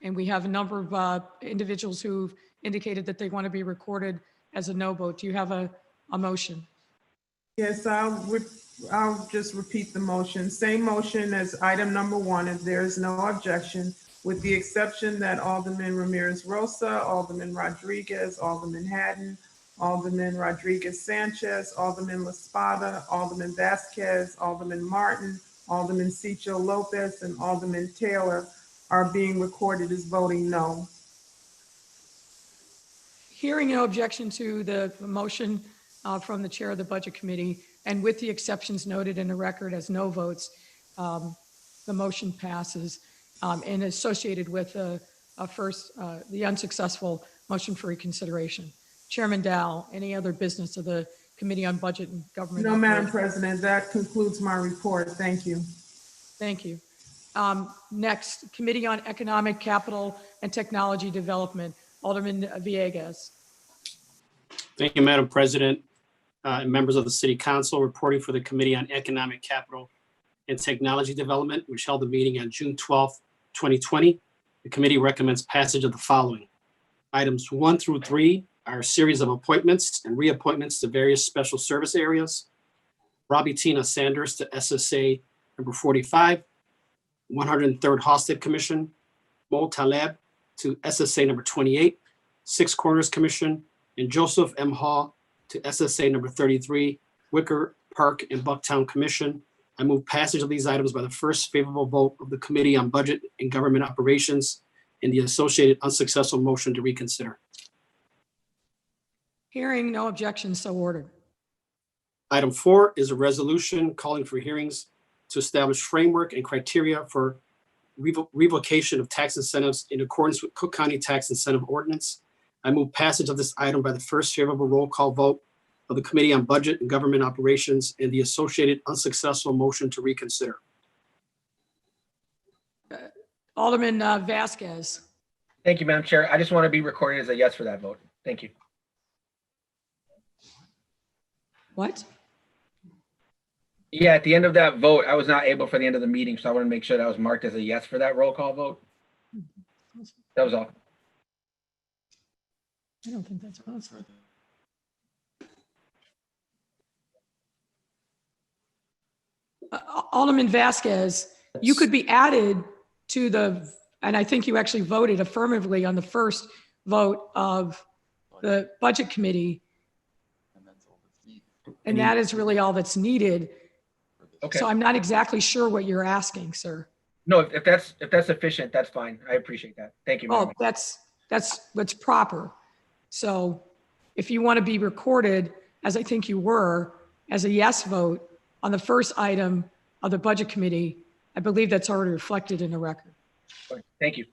and we have a number of individuals who've indicated that they want to be recorded as a no vote. Do you have a motion? Yes, I'll just repeat the motion. Same motion as item number 1, if there is no objection, with the exception that Alderman Ramirez Rosa, Alderman Rodriguez, Alderman Haddon, Alderman Rodriguez Sanchez, Alderman Laspada, Alderman Vasquez, Alderman Martin, Alderman Siccho Lopez, and Alderman Taylor are being recorded as voting no. Hearing no objection to the motion from the chair of the Budget Committee, and with the exceptions noted in the record as no votes, the motion passes and associated with the unsuccessful motion for reconsideration. Chairman Dow, any other business of the Committee on Budget and Government? No, Madam President, that concludes my report. Thank you. Thank you. Next, Committee on Economic, Capital, and Technology Development, Alderman Villegas. Thank you, Madam President. And members of the City Council, reporting for the Committee on Economic, Capital, and Technology Development, which held a meeting on June 12th, 2020. The committee recommends passage of the following. Items 1 through 3 are a series of appointments and reappointments to various special service areas. Robbie Tina Sanders to SSA number 45, 103rd Halsted Commission. Mo Taleb to SSA number 28, Six Corners Commission, and Joseph M. Hall to SSA number 33, Wicker Park and Bucktown Commission. I move passage of these items by the first favorable vote of the Committee on Budget and Government Operations and the associated unsuccessful motion to reconsider. Hearing no objection, so ordered. Item 4 is a resolution calling for hearings to establish framework and criteria for revocation of tax incentives in accordance with Cook County Tax Incentive Ordinance. I move passage of this item by the first favorable roll call vote of the Committee on Budget and Government Operations and the associated unsuccessful motion to reconsider. Alderman Vasquez. Thank you, Madam Chair. I just want to be recorded as a yes for that vote. Thank you. What? Yeah, at the end of that vote, I was not able for the end of the meeting, so I want to make sure that was marked as a yes for that roll call vote. That was all. I don't think that's awesome. Alderman Vasquez, you could be added to the, and I think you actually voted affirmatively on the first vote of the Budget Committee. And that is really all that's needed. Okay. So I'm not exactly sure what you're asking, sir. No, if that's sufficient, that's fine. I appreciate that. Thank you, Madam. Oh, that's what's proper. So if you want to be recorded, as I think you were, as a yes vote on the first item of the Budget Committee, I believe that's already reflected in the record. Thank you.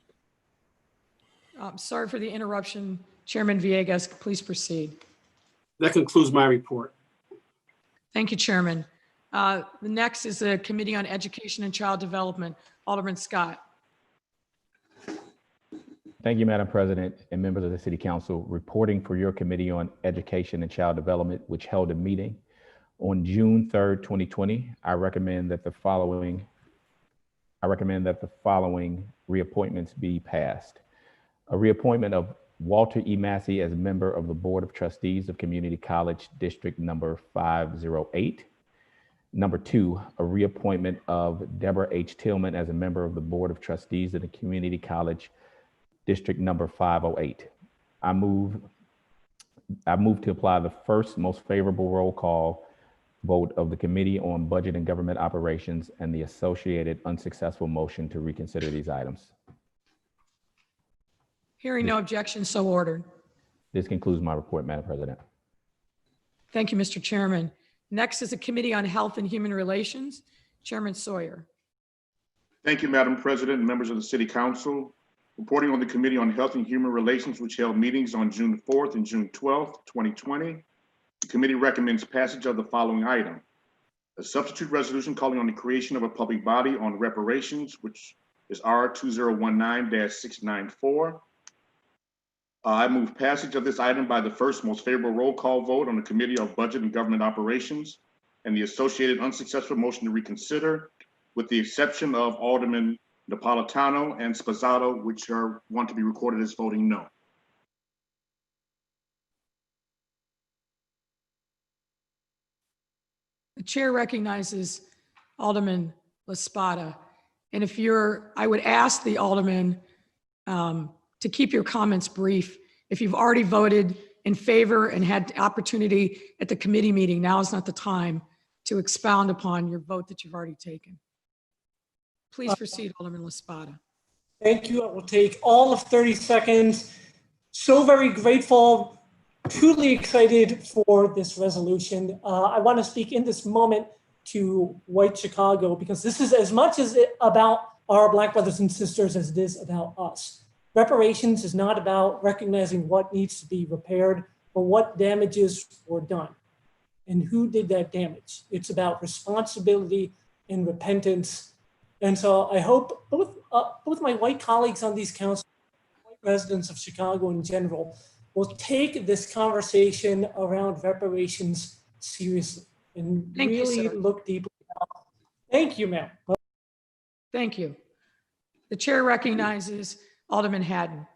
Sorry for the interruption. Chairman Villegas, please proceed. That concludes my report. Thank you, Chairman. The next is the Committee on Education and Child Development. Alderman Scott. Thank you, Madam President and members of the City Council. Reporting for your Committee on Education and Child Development, which held a meeting on June 3rd, 2020. I recommend that the following reappointments be passed. A reappointment of Walter E. Massey as a member of the Board of Trustees of Community College District number 508. Number 2, a reappointment of Deborah H. Tillman as a member of the Board of Trustees of the Community College District number 508. I move to apply the first most favorable roll call vote of the Committee on Budget and Government Operations and the associated unsuccessful motion to reconsider these items. Hearing no objection, so ordered. This concludes my report, Madam President. Thank you, Mr. Chairman. Next is the Committee on Health and Human Relations. Chairman Sawyer. Thank you, Madam President and members of the City Council. Reporting on the Committee on Health and Human Relations, which held meetings on June 4th and June 12th, 2020. The committee recommends passage of the following item. A substitute resolution calling on the creation of a public body on reparations, which is R2019-694. I move passage of this item by the first most favorable roll call vote on the Committee of Budget and Government Operations and the associated unsuccessful motion to reconsider, with the exception of Alderman Napolitano and Sposato, which want to be recorded as voting no. The chair recognizes Alderman LaSpada. And I would ask the Alderman to keep your comments brief. If you've already voted in favor and had the opportunity at the committee meeting, now is not the time to expound upon your vote that you've already taken. Please proceed, Alderman LaSpada. Thank you. I will take all of 30 seconds. So very grateful, truly excited for this resolution. I want to speak in this moment to white Chicago, because this is as much as about our Black brothers and sisters as it is about us. Reparations is not about recognizing what needs to be repaired, but what damages were done and who did that damage. It's about responsibility and repentance. And so I hope both my white colleagues on these councils, white residents of Chicago in general, will take this conversation around reparations seriously and really look deeply at it. Thank you, ma'am. Thank you. The chair recognizes Alderman Haddon.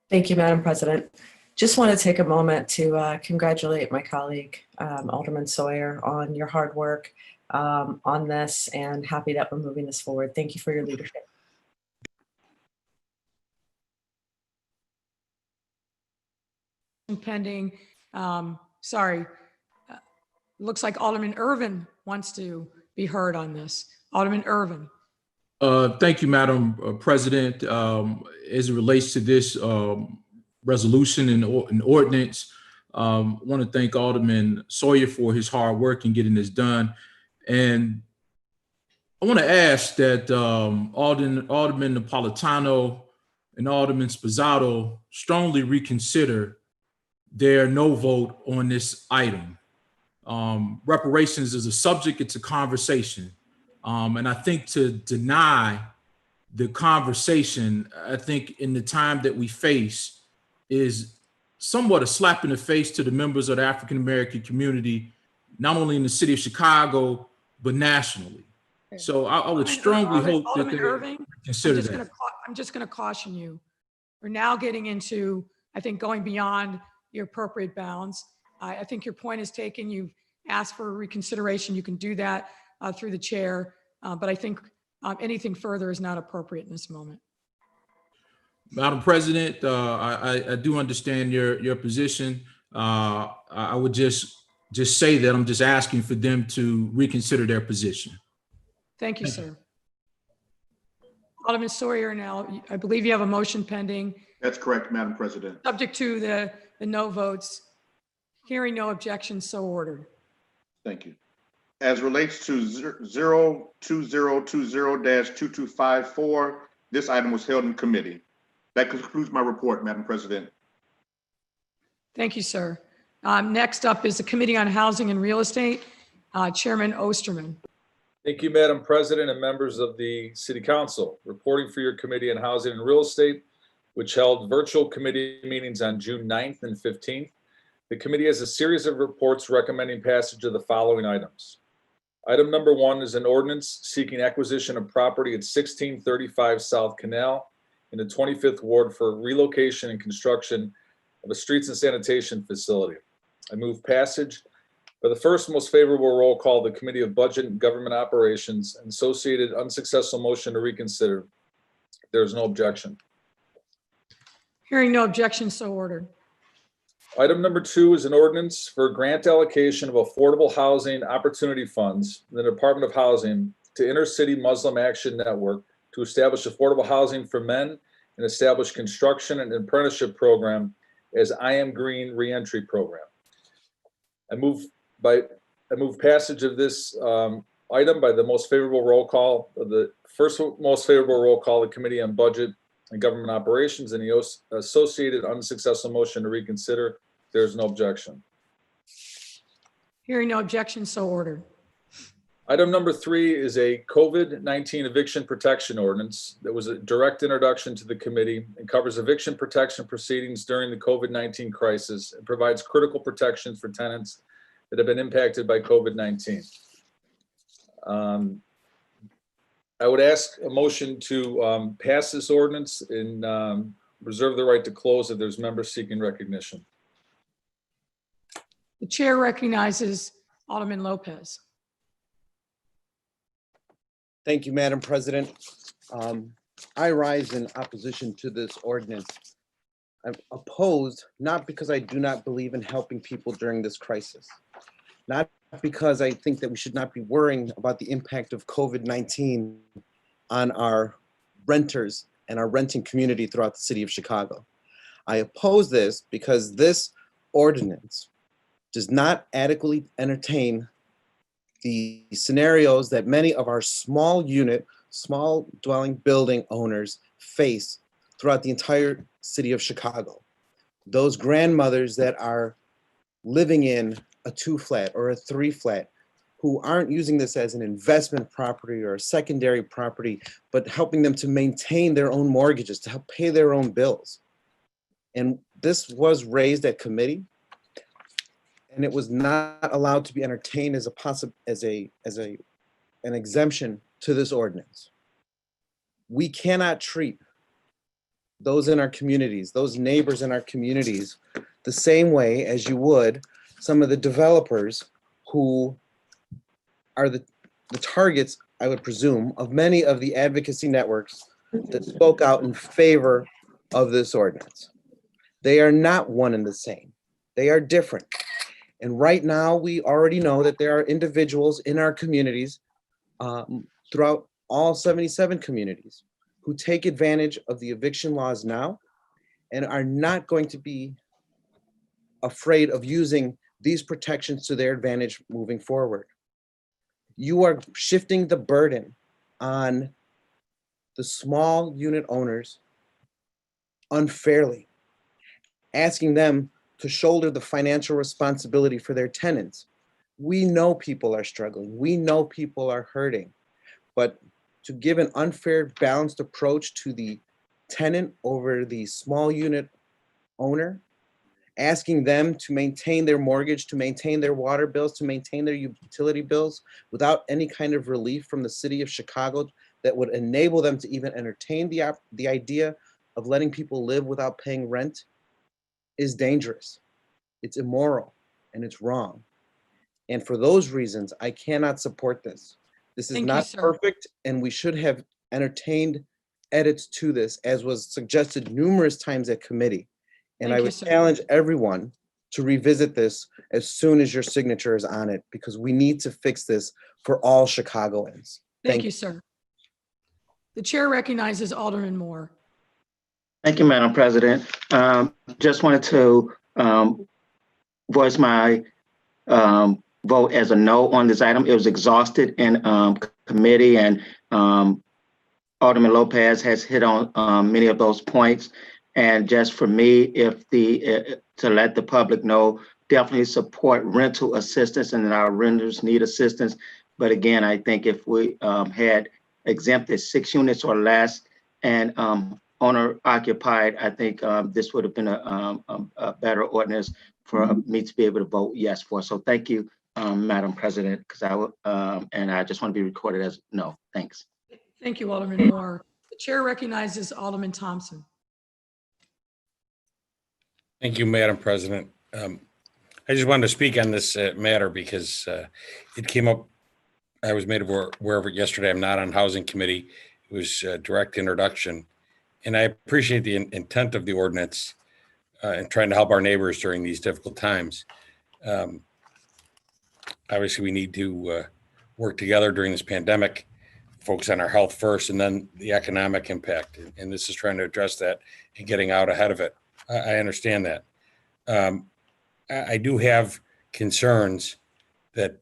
Thank you, Madam President. Just want to take a moment to congratulate my colleague, Alderman Sawyer, on your hard work on this, and happy that we're moving this forward. Thank you for your leadership. Pending, looks like Alderman Irvin wants to be heard on this. Alderman Irvin. Thank you, Madam President. As it relates to this resolution and ordinance, I want to thank Alderman Sawyer for his hard work in getting this done. And I want to ask that Alderman Napolitano and Alderman Sposato strongly reconsider their no vote on this item. Reparations is a subject, it's a conversation. And I think to deny the conversation, I think in the time that we face, is somewhat a slap in the face to the members of the African-American community, not only in the city of Chicago, but nationally. So I would strongly hope that they consider that. I'm just going to caution you. We're now getting into, I think, going beyond your appropriate bounds. I think your point is taken. You've asked for reconsideration. You can do that through the chair. But I think anything further is not appropriate in this moment. Madam President, I do understand your position. I would just say that I'm just asking for them to reconsider their position. Thank you, sir. Alderman Sawyer, now, I believe you have a motion pending. That's correct, Madam President. Subject to the no votes. Hearing no objections, so ordered. Thank you. As relates to 02020-2254, this item was held in committee. That concludes my report, Madam President. Thank you, sir. Next up is the Committee on Housing and Real Estate. Chairman Osterman. Thank you, Madam President and members of the City Council. Reporting for your Committee on Housing and Real Estate, which held virtual committee meetings on June 9th and 15th. The committee has a series of reports recommending passage of the following items. Item number 1 is an ordinance seeking acquisition of property at 1635 South Canal in the 25th Ward for relocation and construction of a streets and sanitation facility. I move passage. For the first most favorable roll call, the Committee of Budget and Government Operations, and associated unsuccessful motion to reconsider. There is no objection. Hearing no objection, so ordered. Item number 2 is an ordinance for grant allocation of affordable housing opportunity funds in the Department of Housing to Inner-City Muslim Action Network to establish affordable housing for men and establish construction and apprenticeship program as I Am Green reentry program. I move passage of this item by the most favorable roll call of the first most favorable roll call, the Committee on Budget and Government Operations, and the associated unsuccessful motion to reconsider. There's no objection. Hearing no objection, so ordered. Item number 3 is a COVID-19 eviction protection ordinance that was a direct introduction to the committee and covers eviction protection proceedings during the COVID-19 crisis and provides critical protections for tenants that have been impacted by COVID-19. I would ask a motion to pass this ordinance and reserve the right to close if there's members seeking recognition. The chair recognizes Alderman Lopez. Thank you, Madam President. I rise in opposition to this ordinance. I'm opposed not because I do not believe in helping people during this crisis, not because I think that we should not be worrying about the impact of COVID-19 on our renters and our renting community throughout the city of Chicago. I oppose this because this ordinance does not adequately entertain the scenarios that many of our small unit, small dwelling building owners face throughout the entire city of Chicago. Those grandmothers that are living in a 2-flat or a 3-flat who aren't using this as an investment property or a secondary property, but helping them to maintain their own mortgages, to help pay their own bills. And this was raised at committee, and it was not allowed to be entertained as an exemption to this ordinance. We cannot treat those in our communities, those neighbors in our communities, the same way as you would some of the developers who are the targets, I would presume, of many of the advocacy networks that spoke out in favor of this ordinance. They are not one and the same. They are different. And right now, we already know that there are individuals in our communities, throughout all 77 communities, who take advantage of the eviction laws now and are not going to be afraid of using these protections to their advantage moving forward. You are shifting the burden on the small unit owners unfairly, asking them to shoulder the financial responsibility for their tenants. We know people are struggling. We know people are hurting, but to give an unfair, balanced approach to the tenant over the small unit owner, asking them to maintain their mortgage, to maintain their water bills, to maintain their utility bills without any kind of relief from the city of Chicago that would enable them to even entertain the idea of letting people live without paying rent is dangerous. It's immoral and it's wrong. And for those reasons, I cannot support this. This is Thank you, not sir. perfect, and we should have entertained edits to this, as was suggested numerous times at committee. And Thank I you, would sir. challenge everyone to revisit this as soon as your signature is on it, because we need to fix this for all Chicagoans. Thank you, sir. The chair recognizes Alderman Moore. Thank you, Madam President. Just wanted to voice my vote as a no on this item. It was exhausted in committee, and Alderman Lopez has hit on many of those points. And just for me, if to let the public know, definitely support rental assistance and that our renters need assistance. But again, I think if we had exempted 6 units or less and owner occupied, I think this would have been a better ordinance for me to be able to vote yes for. So thank you, Madam President, because I would, and I just want to be recorded as no. Thanks. Thank you, Alderman Moore. The chair recognizes Alderman Thompson. Thank you, Madam President. I just wanted to speak on this matter because it came up. I was made aware of it yesterday. I'm not on Housing Committee. It was a direct introduction. And I appreciate the intent of the ordinance and trying to help our neighbors during these difficult times. Obviously, we need to work together during this pandemic, focus on our health first, and then the economic impact. And this is trying to address that and getting out ahead of it. I understand that. I do have concerns that,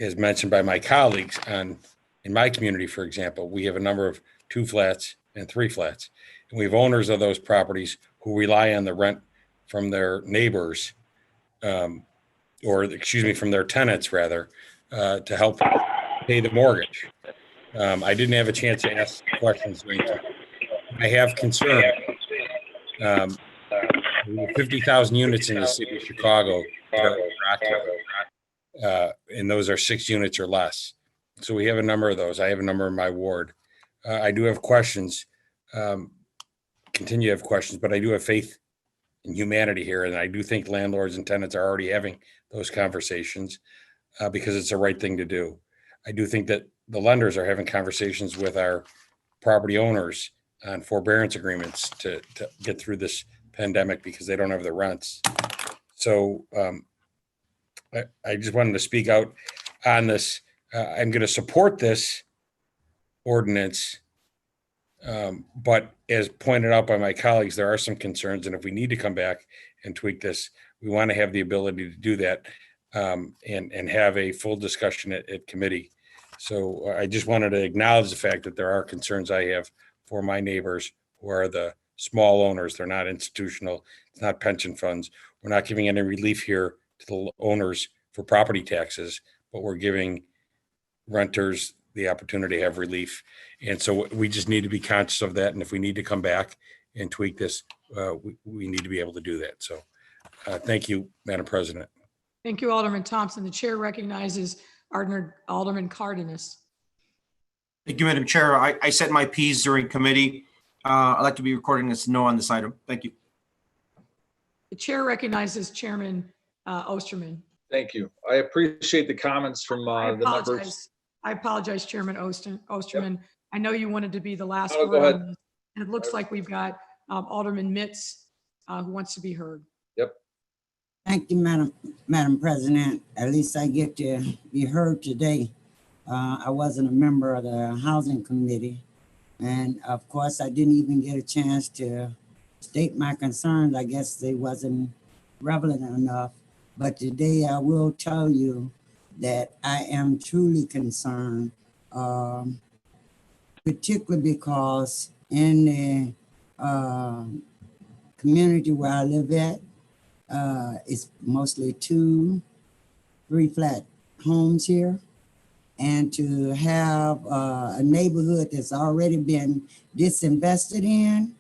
as mentioned by my colleagues, in my community, for example, we have a number of 2 flats and 3 flats. And we have owners of those properties who rely on the rent from their neighbors, or excuse me, from their tenants rather, to help pay the mortgage. I didn't have a chance to ask questions. I have concern. We have 50,000 units in the city of Chicago that are occupied, and those are 6 units or less. So we have a number of those. I have a number in my ward. I do have questions, continue to have questions, but I do have faith in humanity here. And I do think landlords and tenants are already having those conversations because it's the right thing to do. I do think that the lenders are having conversations with our property owners on forbearance agreements to get through this pandemic because they don't have the rents. So I just wanted to speak out on this. I'm going to support this ordinance, but as pointed out by my colleagues, there are some concerns, and if we need to come back and tweak this, we want to have the ability to do that and have a full discussion at committee. So I just wanted to acknowledge the fact that there are concerns I have for my neighbors who are the small owners. They're not institutional. It's not pension funds. We're not giving any relief here to the owners for property taxes, but we're giving renters the opportunity to have relief. And so we just need to be conscious of that. And if we need to come back and tweak this, we need to be able to do that. So thank you, Madam President. Thank you, Alderman Thompson. The chair recognizes Alderman Cardenas. Thank you, Madam Chair. I said my piece during committee. I'd like to be recording as no on this item. Thank you. The chair recognizes Chairman Osterman. Thank you. I appreciate the comments from the members. I apologize, Chairman Osterman. Yep. I know you wanted to be the last Go word ahead. on this, and it looks like we've got Alderman Mitz who wants to be heard. Yep. Thank you, Madam President. At least I get to be heard today. I wasn't a member of the Housing Committee. And of course, I didn't even get a chance to state my concerns. I guess they wasn't relevant enough. But today I will tell you that I am truly concerned, particularly because in the community where I live at, it's mostly 2, 3 flat homes here. And to have a neighborhood that's already been disinvested in,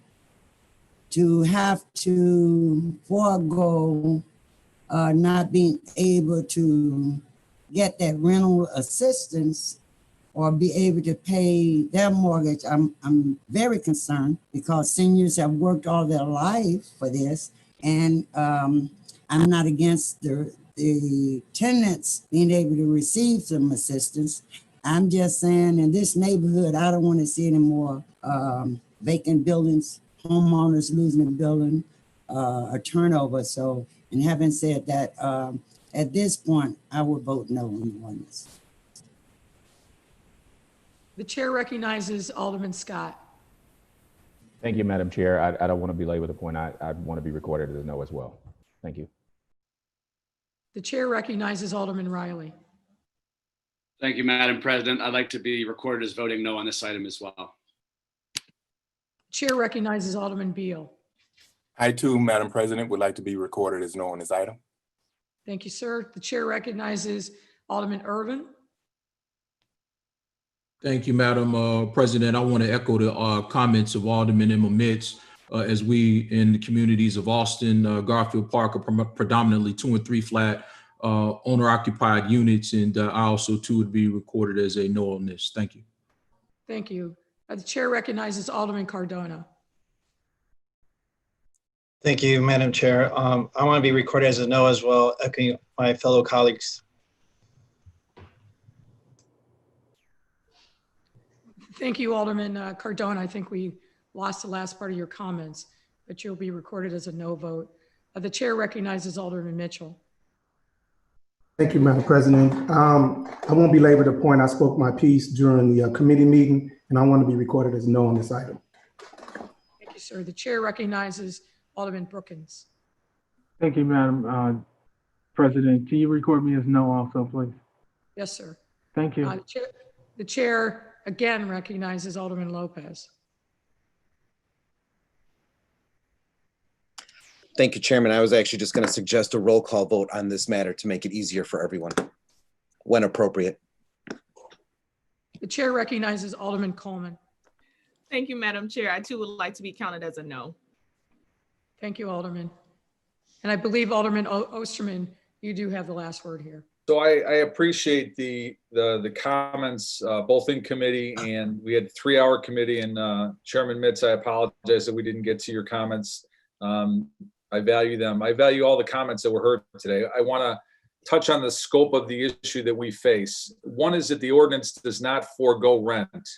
to have to forego not being able to get that rental assistance or be able to pay their mortgage. I'm very concerned because seniors have worked all their life for this. And I'm not against the tenants being able to receive some assistance. I'm just saying in this neighborhood, I don't want to see any more vacant buildings, homeowners losing a building, a turnover. So, and having said that, at this point, I would vote no on the ordinance. The chair recognizes Alderman Scott. Thank you, Madam Chair. I don't want to belabor the point. I want to be recorded as a no as well. Thank you. The chair recognizes Alderman Riley. Thank you, Madam President. I'd like to be recorded as voting no on this item as well. Chair recognizes Alderman Beal. I too, Madam President, would like to be recorded as no on this item. Thank you, sir. The chair recognizes Alderman Irvin. Thank you, Madam President. I want to echo the comments of Alderman Emma Mitz as we in the communities of Austin, Garfield Park are predominantly 2 and 3 flat owner occupied units. And I also too would be recorded as a no on this. Thank you. Thank you. The chair recognizes Alderman Cardona. Thank you, Madam Chair. I want to be recorded as a no as well, echoing my fellow colleagues. Thank you, Alderman Cardona. I think we lost the last part of your comments, but you'll be recorded as a no vote. The chair recognizes Alderman Mitchell. Thank you, Madam President. I won't belabor the point. I spoke my piece during the committee meeting, and I want to be recorded as no on this item. Thank you, sir. The chair recognizes Alderman Brookins. Thank you, Madam President. Can you record me as no also, please? Yes, sir. Thank you. The chair again recognizes Alderman Lopez. Thank you, Chairman. I was actually just going to suggest a roll call vote on this matter to make it easier for everyone when appropriate. The chair recognizes Alderman Coleman. Thank you, Madam Chair. I too would like to be counted as a no. Thank you, Alderman. And I believe Alderman Osterman, you do have the last word here. So I appreciate the comments both in committee, and we had a 3-hour committee, and Chairman Mitz, I apologize that we didn't get to your comments. I value them. I value all the comments that were heard today. I want to touch on the scope of the issue that we face. One is that the ordinance does not forego rent.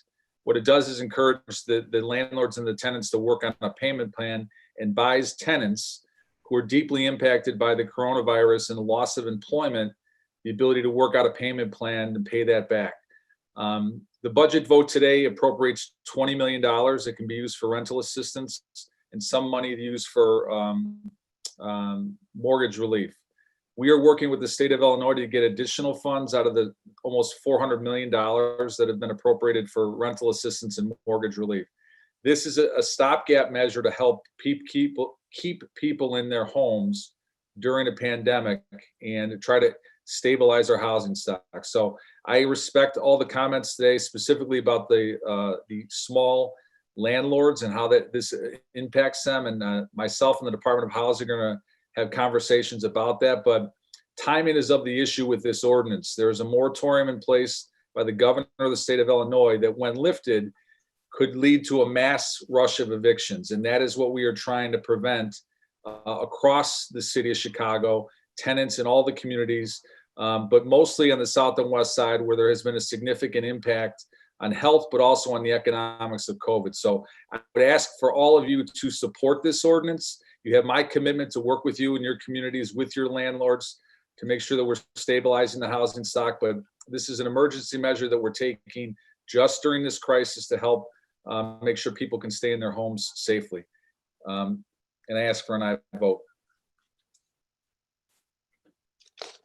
What it does is encourage the landlords and the tenants to work on a payment plan and buys tenants who are deeply impacted by the coronavirus and the loss of employment the ability to work out a payment plan and pay that back. The budget vote today appropriates $20 million that can be used for rental assistance and some money to use for mortgage relief. We are working with the state of Illinois to get additional funds out of the almost $400 million that have been appropriated for rental assistance and mortgage relief. This is a stopgap measure to help keep people in their homes during a pandemic and to try to stabilize our housing stock. So I respect all the comments today, specifically about the small landlords and how this impacts them. And myself and the Department of Housing are going to have conversations about that. But timing is of the issue with this ordinance. There's a moratorium in place by the governor of the state of Illinois that, when lifted, could lead to a mass rush of evictions. And that is what we are trying to prevent across the city of Chicago, tenants in all the communities, but mostly on the south and west side, where there has been a significant impact on health, but also on the economics of COVID. So I would ask for all of you to support this ordinance. You have my commitment to work with you in your communities, with your landlords, to make sure that we're stabilizing the housing stock. But this is an emergency measure that we're taking just during this crisis to help make sure people can stay in their homes safely. And I ask for an aye vote.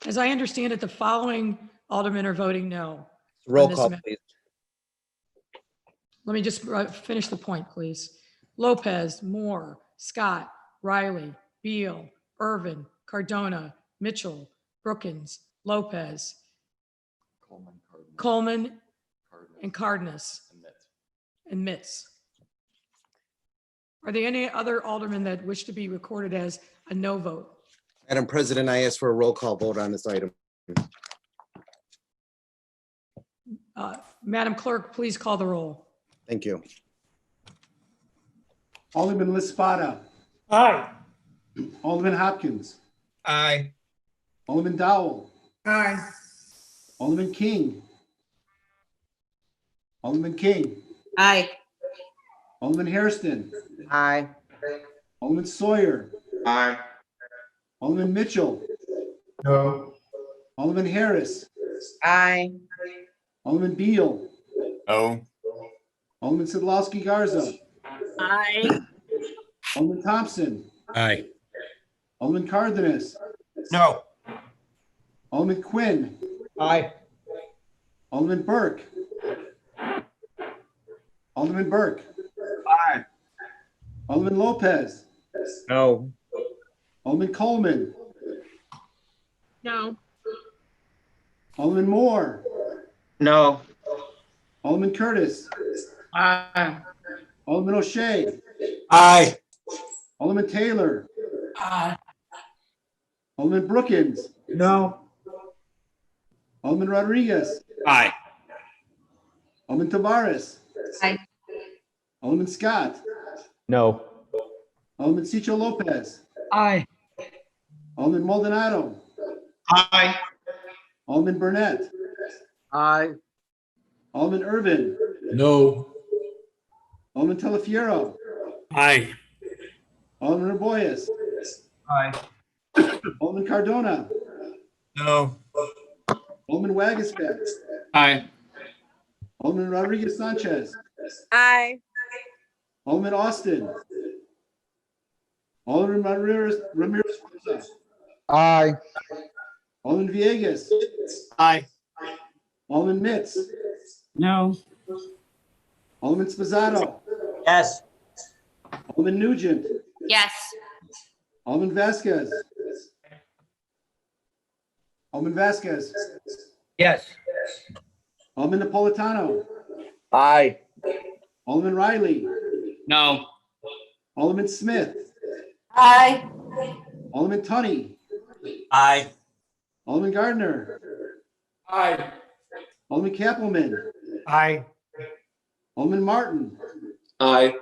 As I understand it, the following aldermen are voting no. Roll call, please. Let me just finish the point, please. Lopez, Moore, Scott, Riley, Beal, Irvin, Cardona, Mitchell, Brookins, Lopez, Coleman, and Cardenas, and Mitz. Are there any other aldermen that wish to be recorded as a no vote? Madam President, I ask for a roll call vote on this item. Madam Clerk, please call the roll. Thank you. Alderman Lispada. Aye. Alderman Hopkins. Aye. Alderman Dowell. Aye. Alderman King. Alderman King. Aye. Alderman Hairston. Aye. Alderman Sawyer. Aye. Alderman Mitchell. No. Alderman Harris. Aye. Alderman Beal. No. Alderman Sidlowski Garza. Aye. Alderman Thompson. Aye. Alderman Cardenas. No. Alderman Quinn. Aye. Alderman Burke. Alderman Burke. Aye. Alderman Lopez. No. Alderman Coleman. No. Alderman Moore. No. Alderman Curtis. Aye. Alderman O'Shea. Aye. Alderman Taylor. Aye. Alderman Brookins. No. Alderman Rodriguez. Aye. Alderman Tavares. Aye. Alderman Scott. No. Alderman Cicho Lopez. Aye. Alderman Maldonado. Aye. Alderman Burnett. Aye. Alderman Irvin. No. Alderman Telefiero. Aye. Alderman Arboyes. Aye. Alderman Cardona. No. Alderman Wagisbeck. Aye. Alderman Rodriguez Sanchez. Aye. Alderman Austin. Alderman Ramirez Rosa. Aye. Alderman Villegas. Aye. Alderman Mitz. No. Alderman Spizzato. Yes. Alderman Nugent. Yes. Alderman Vasquez. Alderman Vasquez. Yes. Alderman Napolitano. Aye. Alderman Riley. No. Alderman Smith. Aye. Alderman Tunney. Aye. Alderman Gardner. Aye. Alderman Kappelman. Aye. Alderman Martin. Aye.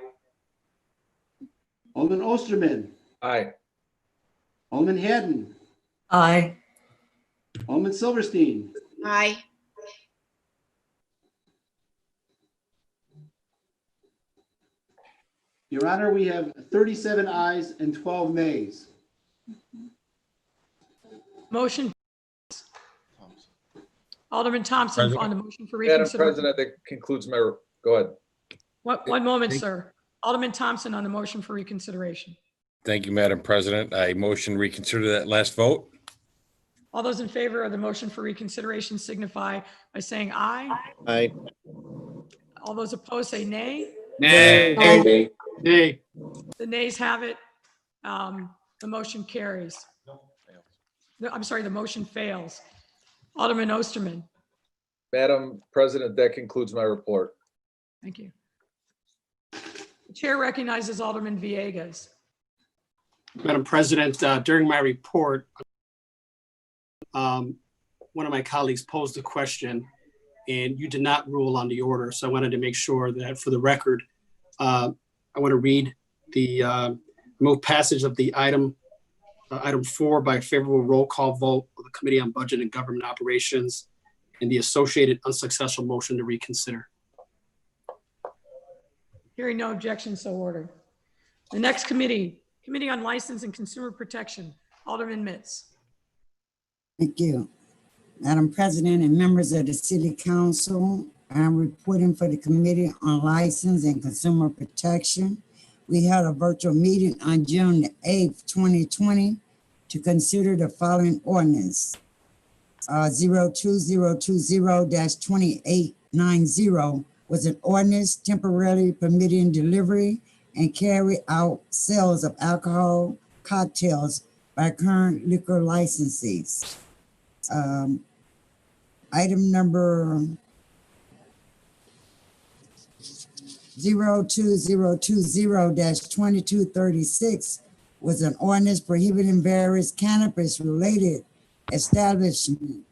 Alderman Osterman. Aye. Alderman Haddon. Aye. Alderman Silverstein. Aye. Your Honor, we have 37 ayes and 12 nays. Motion. Alderman Thompson President. on the motion for Madam reconsideration. President, that concludes my, go ahead. One moment, sir. Alderman Thompson on the motion for reconsideration. Thank you, Madam President. I motion reconsider that last vote. All those in favor of the motion for reconsideration signify by saying aye. Aye. All those opposed say nay. Nay. Nay. Nay. The nays have it. The motion carries. I'm sorry, the motion fails. Alderman Osterman. Madam President, that concludes my report. Thank you. The chair recognizes Alderman Villegas. Madam President, during my report, one of my colleagues posed a question and you did not rule on the order. So I wanted to make sure that for the record, I want to read the move passage of the item 4 by favorable roll call vote of the Committee on Budget and Government Operations and the associated unsuccessful motion to reconsider. Hearing no objection, so ordered. The next committee, Committee on License and Consumer Protection, Alderman Mitz. Thank you. Madam President and members of the City Council, I'm reporting for the Committee on License and Consumer Protection. We held a virtual meeting on June 8th, 2020 to consider the following ordinance. 02020-2890 was an ordinance temporarily permitting delivery and carry out sales of alcohol cocktails by current liquor licensees. Item number 02020-2236 was an ordinance prohibiting various cannabis-related establishments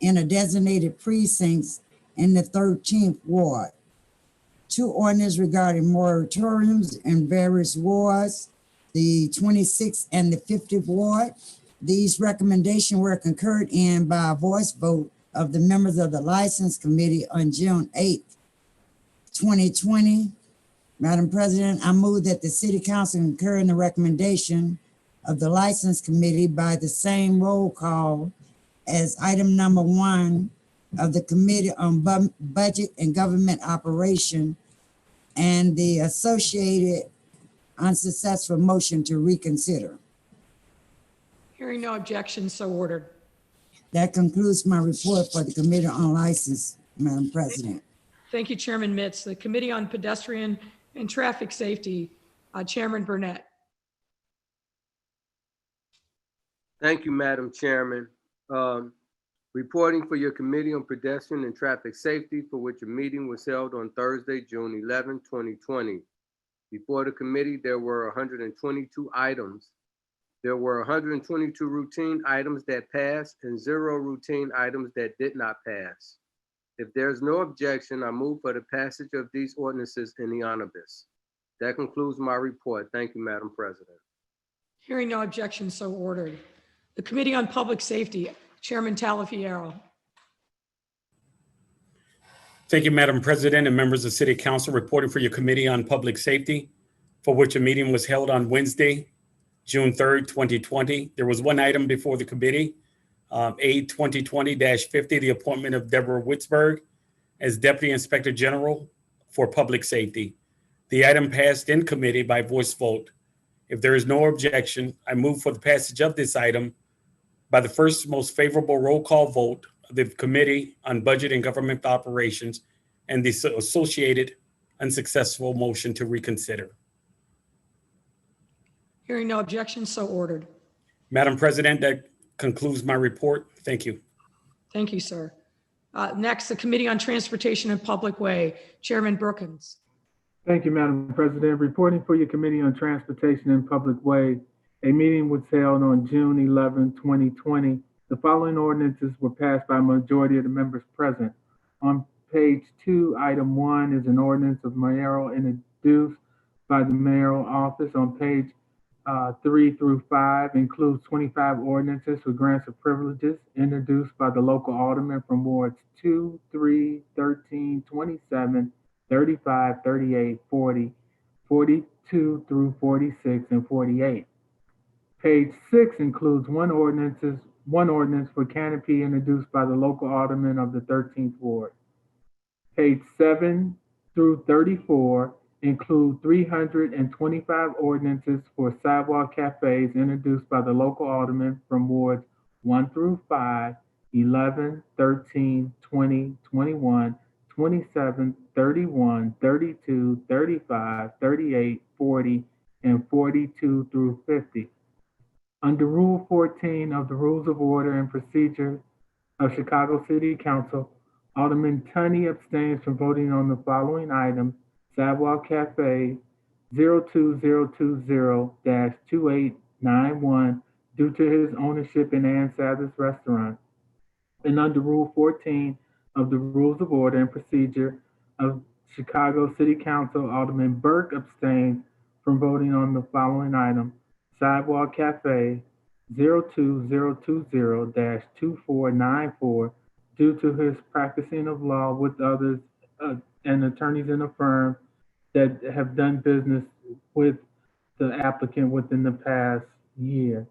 in a designated precincts in the 13th Ward. 2 ordinances regarding moratoriums in various wards, the 26th and the 50th Ward. These recommendations were concurred in by a voice vote of the members of the License Committee on June 8th, 2020. Madam President, I move that the City Council concur in the recommendation of the License Committee by the same roll call as item number 1 of the Committee on Budget and Government Operation and the associated unsuccessful motion to reconsider. Hearing no objection, so ordered. That concludes my report for the Committee on License, Madam President. Thank you, Chairman Mitz. The Committee on Pedestrian and Traffic Safety, Chairman Burnett. Thank you, Madam Chairman. Reporting for your Committee on Pedestrian and Traffic Safety, for which a meeting was held on Thursday, June 11, 2020. Before the committee, there were 122 items. There were 122 routine items that passed and 0 routine items that did not pass. If there's no objection, I move for the passage of these ordinances in the omnibus. That concludes my report. Thank you, Madam President. Hearing no objection, so ordered. The Committee on Public Safety, Chairman Talafiero. Thank you, Madam President and members of City Council. Reporting for your Committee on Public Safety, for which a meeting was held on Wednesday, June 3rd, 2020. There was one item before the committee, A 2020-50, the appointment of Deborah Witzberg as Deputy Inspector General for Public Safety. The item passed in committee by voice vote. If there is no objection, I move for the passage of this item by the first most favorable roll call vote of the Committee on Budget and Government Operations and the associated unsuccessful motion to reconsider. Hearing no objection, so ordered. Madam President, that concludes my report. Thank you. Thank you, sir. Next, the Committee on Transportation and Public Way, Chairman Brookins. Thank you, Madam President. Reporting for your Committee on Transportation and Public Way, a meeting was held on June 11, 2020. The following ordinances were passed by a majority of the members present. On page 2, item 1 is an ordinance of mayoral introduced by the mayoral office. On page 3 through 5 includes 25 ordinances for grants of privileges introduced by the local alderman from wards 2, 3, 13, 27, 35, 38, 40, 42 through 46, and 48. Page 6 includes one ordinance for canopy introduced by the local alderman of the 13th Ward. Page 7 through 34 include 325 ordinances for sidewalk cafes introduced by the local alderman from wards 1 through 5, 11, 13, 20, 21, 27, 31, 32, 35, 38, 40, and 42 through 50. Under Rule 14 of the Rules of Order and Procedure of Chicago City Council, Alderman Tunney abstains from voting on the following items: Sidewalk Cafe 02020-2891 due to his ownership in Ann Sather's Restaurant. And under Rule 14 of the Rules of Order and Procedure of Chicago City Council, Alderman Burke abstains from voting on the following item: Sidewalk Cafe 02020-2494 due to his practicing of law with others and attorneys in a firm that have done business with the applicant within the past year.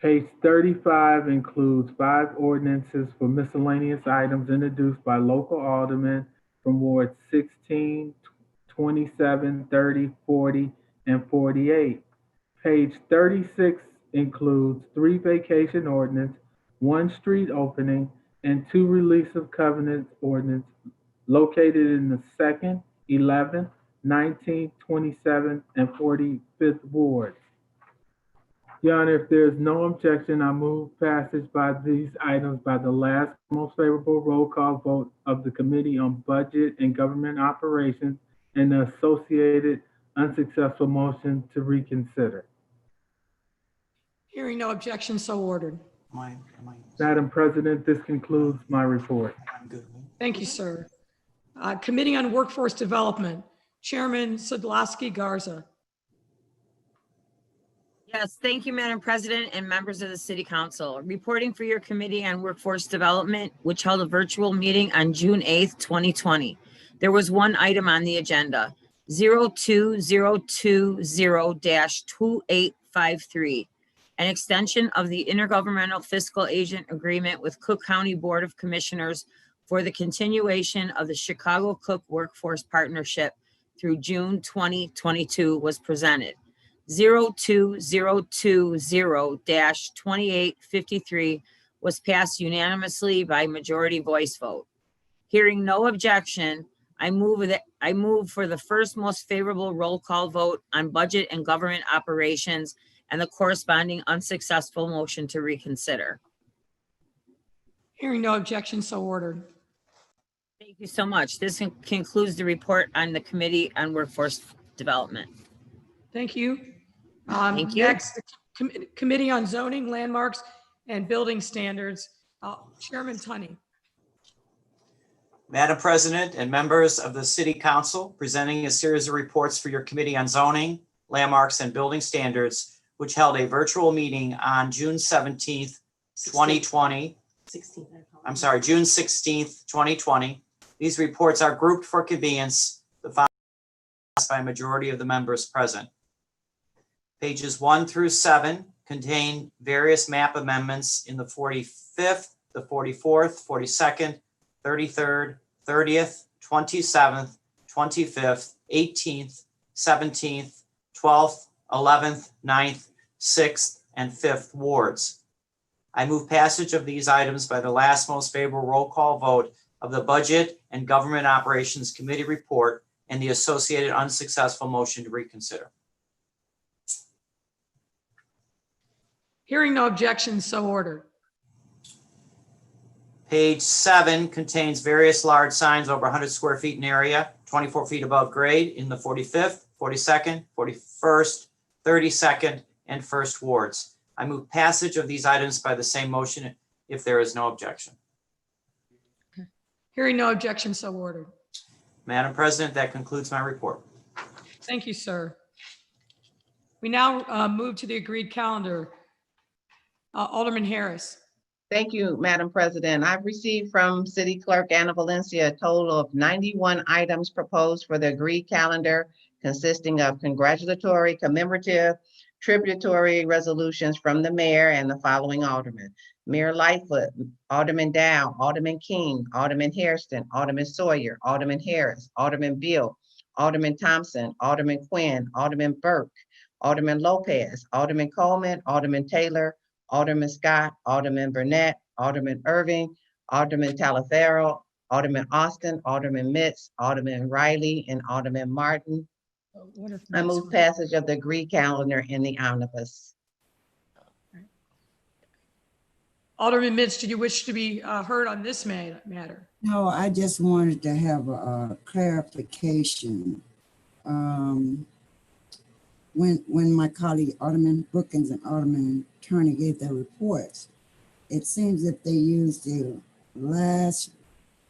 Page 35 includes 5 ordinances for miscellaneous items introduced by local aldermen from wards 16, 27, 30, 40, and 48. Page 36 includes 3 vacation ordinance, 1 street opening, and 2 release of covenants ordinance located in the 2nd, 11th, 19th, 27th, and 45th wards. Your Honor, if there is no objection, I move passage by these items by the last most favorable roll call vote of the Committee on Budget and Government Operations and the associated unsuccessful motion to reconsider. Hearing no objection, so ordered. Madam President, this concludes my report. Thank you, sir. Committee on Workforce Development, Chairman Sadlowski Garza. Yes, thank you, Madam President and members of the City Council. Reporting for your Committee on Workforce Development, which held a virtual meeting on June 8th, 2020. There was one item on the agenda, 02020-2853, an extension of the Intergovernmental Fiscal Agent Agreement with Cook County Board of Commissioners for the continuation of the Chicago Cook Workforce Partnership through June 2022 was presented. 02020-2853 was passed unanimously by majority voice vote. Hearing no objection, I move for the first most favorable roll call vote on budget and government operations and the corresponding unsuccessful motion to reconsider. Hearing no objection, so ordered. Thank you so much. This concludes the report on the Committee on Workforce Development. Thank you. Thank you. Next, the Committee on Zoning, Landmarks, and Building Standards, Chairman Tunney. Madam President and members of the City Council, presenting a series of reports for your Committee on Zoning, Landmarks, and Building Standards, which held a virtual meeting on June 17th, 2020. June 16th, 2020. These reports are grouped for convenience, the following by a majority of the members present. Pages 1 through 7 contain various map amendments in the 45th, the 44th, 42nd, 33rd, 30th, 27th, 25th, 18th, 17th, 12th, 11th, 9th, 6th, and 5th wards. I move passage of these items by the last most favorable roll call vote of the Budget and Government Operations Committee report and the associated unsuccessful motion to reconsider. Hearing no objection, so ordered. Page 7 contains various large signs over 100 square feet in area, 24 feet above grade in the 45th, 42nd, 41st, 32nd, and 1st wards. I move passage of these items by the same motion if there is no objection. Hearing no objection, so ordered. Madam President, that concludes my report. Thank you, sir. We now move to the agreed calendar. Alderman Harris. Thank you, Madam President. I've received from City Clerk Anna Valencia a total of 91 items proposed for the agreed calendar, consisting of congratulatory, commemorative, tributary resolutions from the mayor and the following aldermen: Mayor Lightfoot, Alderman Dow, Alderman King, Alderman Hairston, Alderman Sawyer, Alderman Harris, Alderman Beal, Alderman Thompson, Alderman Quinn, Alderman Burke, Alderman Lopez, Alderman Coleman, Alderman Taylor, Alderman Scott, Alderman Burnett, Alderman Irving, Alderman Talaferro, Alderman Austin, Alderman Mitts, Alderman Riley, and Alderman Martin. I move passage of the agreed calendar in the omnibus. Alderman Mitts, did you wish to be heard on this matter? No, I just wanted to have a clarification. When my colleague Alderman Brookins and Alderman Turner gave their reports, it seems that they used the last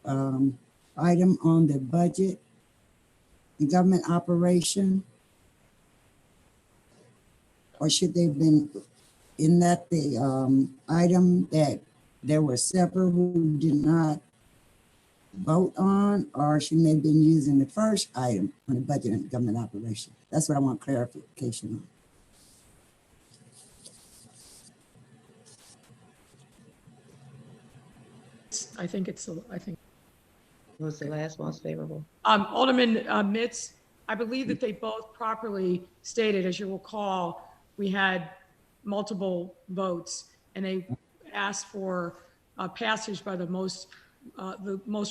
item on the budget, the government operation, or should they have been in that the item that there were several who did not vote on, or should they have been using the first item on the budget and government operation? That's what I want clarification on. I think it's, I think. What was the last most favorable? Alderman Mitts, I believe that they both properly stated, as you recall, we had multiple votes and they asked for passage by the most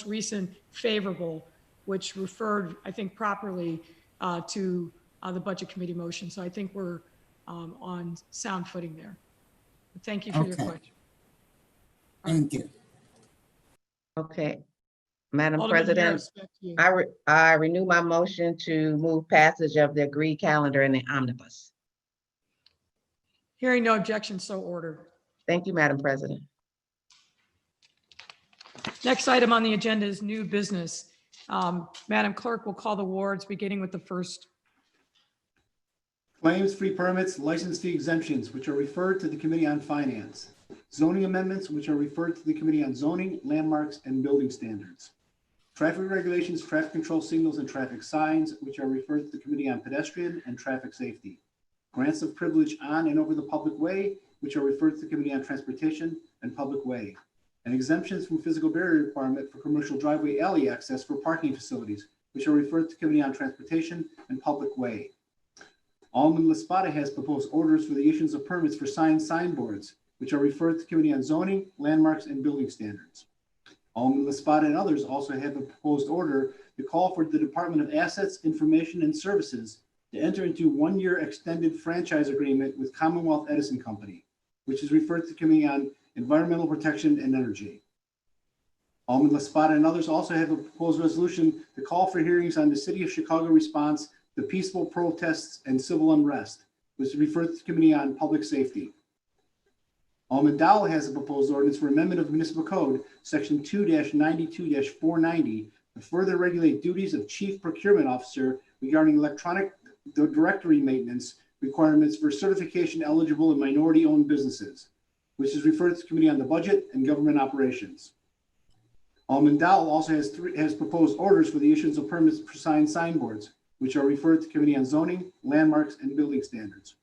recent favorable, which referred, I think, properly to the Budget Committee motion. So I think we're on sound footing there. But thank you for your question. Thank you. Okay. Madam Alderman President, Harris, back to you. I renew my motion to move passage of the agreed calendar in the omnibus. Hearing no objection, so ordered. Thank you, Madam President. Next item on the agenda is new business. Madam Clerk will call the wards, beginning with the first. Claims, free permits, license fee exemptions, which are referred to the Committee on Finance. Zoning amendments, which are referred to the Committee on Zoning, Landmarks, and Building Standards. Traffic regulations, traffic control signals, and traffic signs, which are referred to the Committee on Pedestrian and Traffic Safety. Grants of privilege on and over the public way, which are referred to the Committee on Transportation and Public Way. And exemptions from physical barrier requirement for commercial driveway alley access for parking facilities, which are referred to the Committee on Transportation and Public Way. Alderman Laspada has proposed orders for the issuance of permits for signboards, which are referred to the Committee on Zoning, Landmarks, and Building Standards. Alderman Laspada and others also have a proposed order to call for the Department of Assets, Information, and Services to enter into one-year extended franchise agreement with Commonwealth Edison Company, which is referred to the Committee on Environmental Protection and Energy. Alderman Laspada and others also have a proposed resolution to call for hearings on the City of Chicago response to peaceful protests and civil unrest, which is referred to the Committee on Public Safety. Alderman Dowell has a proposed ordinance for amendment of Municipal Code, Section 2-92-490, to further regulate duties of Chief Procurement Officer regarding electronic directory maintenance requirements for certification eligible and minority-owned businesses, which is referred to the Committee on the Budget and Government Operations. Alderman Dowell also has proposed orders for the issuance of permits for signboards, which are referred to the Committee on Zoning, Landmarks, and Building Standards.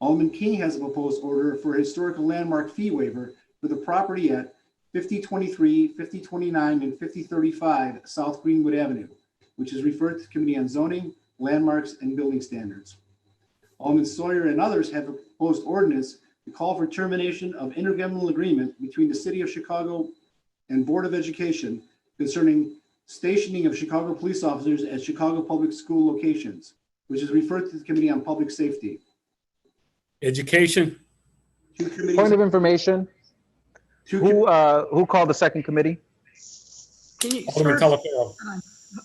Alderman King has a proposed order for a historical landmark fee waiver for the property at 5023, 5029, and 5035 South Greenwood Avenue, which is referred to the Committee on Zoning, Landmarks, and Building Standards. Alderman Sawyer and others have a proposed ordinance to call for termination of intergovernmental agreement between the City of Chicago and Board of Education concerning stationing of Chicago police officers at Chicago public school locations, which is referred to the Committee on Public Safety. Education. Point of information. Who called the second committee? Can you, Alderman sir, Talaferro.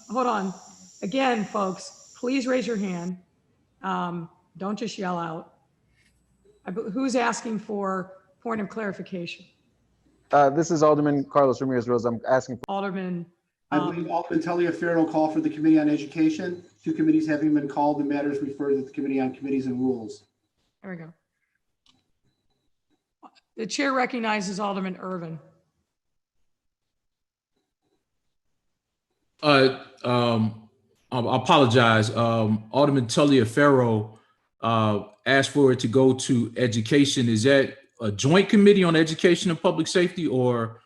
hold on. Again, folks, please raise your hand. Don't just yell out. Who's asking for point of clarification? This is Alderman Carlos Ramirez Rose. I'm asking for. Alderman. I believe Alderman Taliaferro will call for the Committee on Education. Two committees having been called, the matters referred to the Committee on Committees and Rules. There we go. The chair recognizes Alderman Irvin. I apologize. Alderman Taliaferro asked for it to go to education. Is that a joint committee on education and public safety, or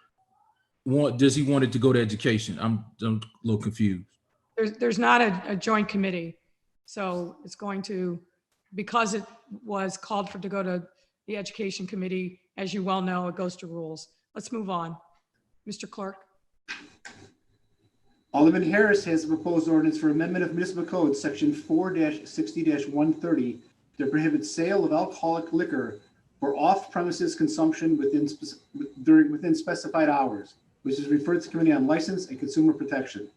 does he want it to go to education? I'm a little confused. There's not a joint committee. So it's going to, because it was called for to go to the Education Committee, as you well know, it goes to rules. Let's move on. Mr. Clerk. Alderman Harris has a proposed ordinance for amendment of Municipal Code, Section 4-60-130, to prohibit sale of alcoholic liquor for off-premises consumption within specified hours, which is referred to the Committee on License and Consumer Protection.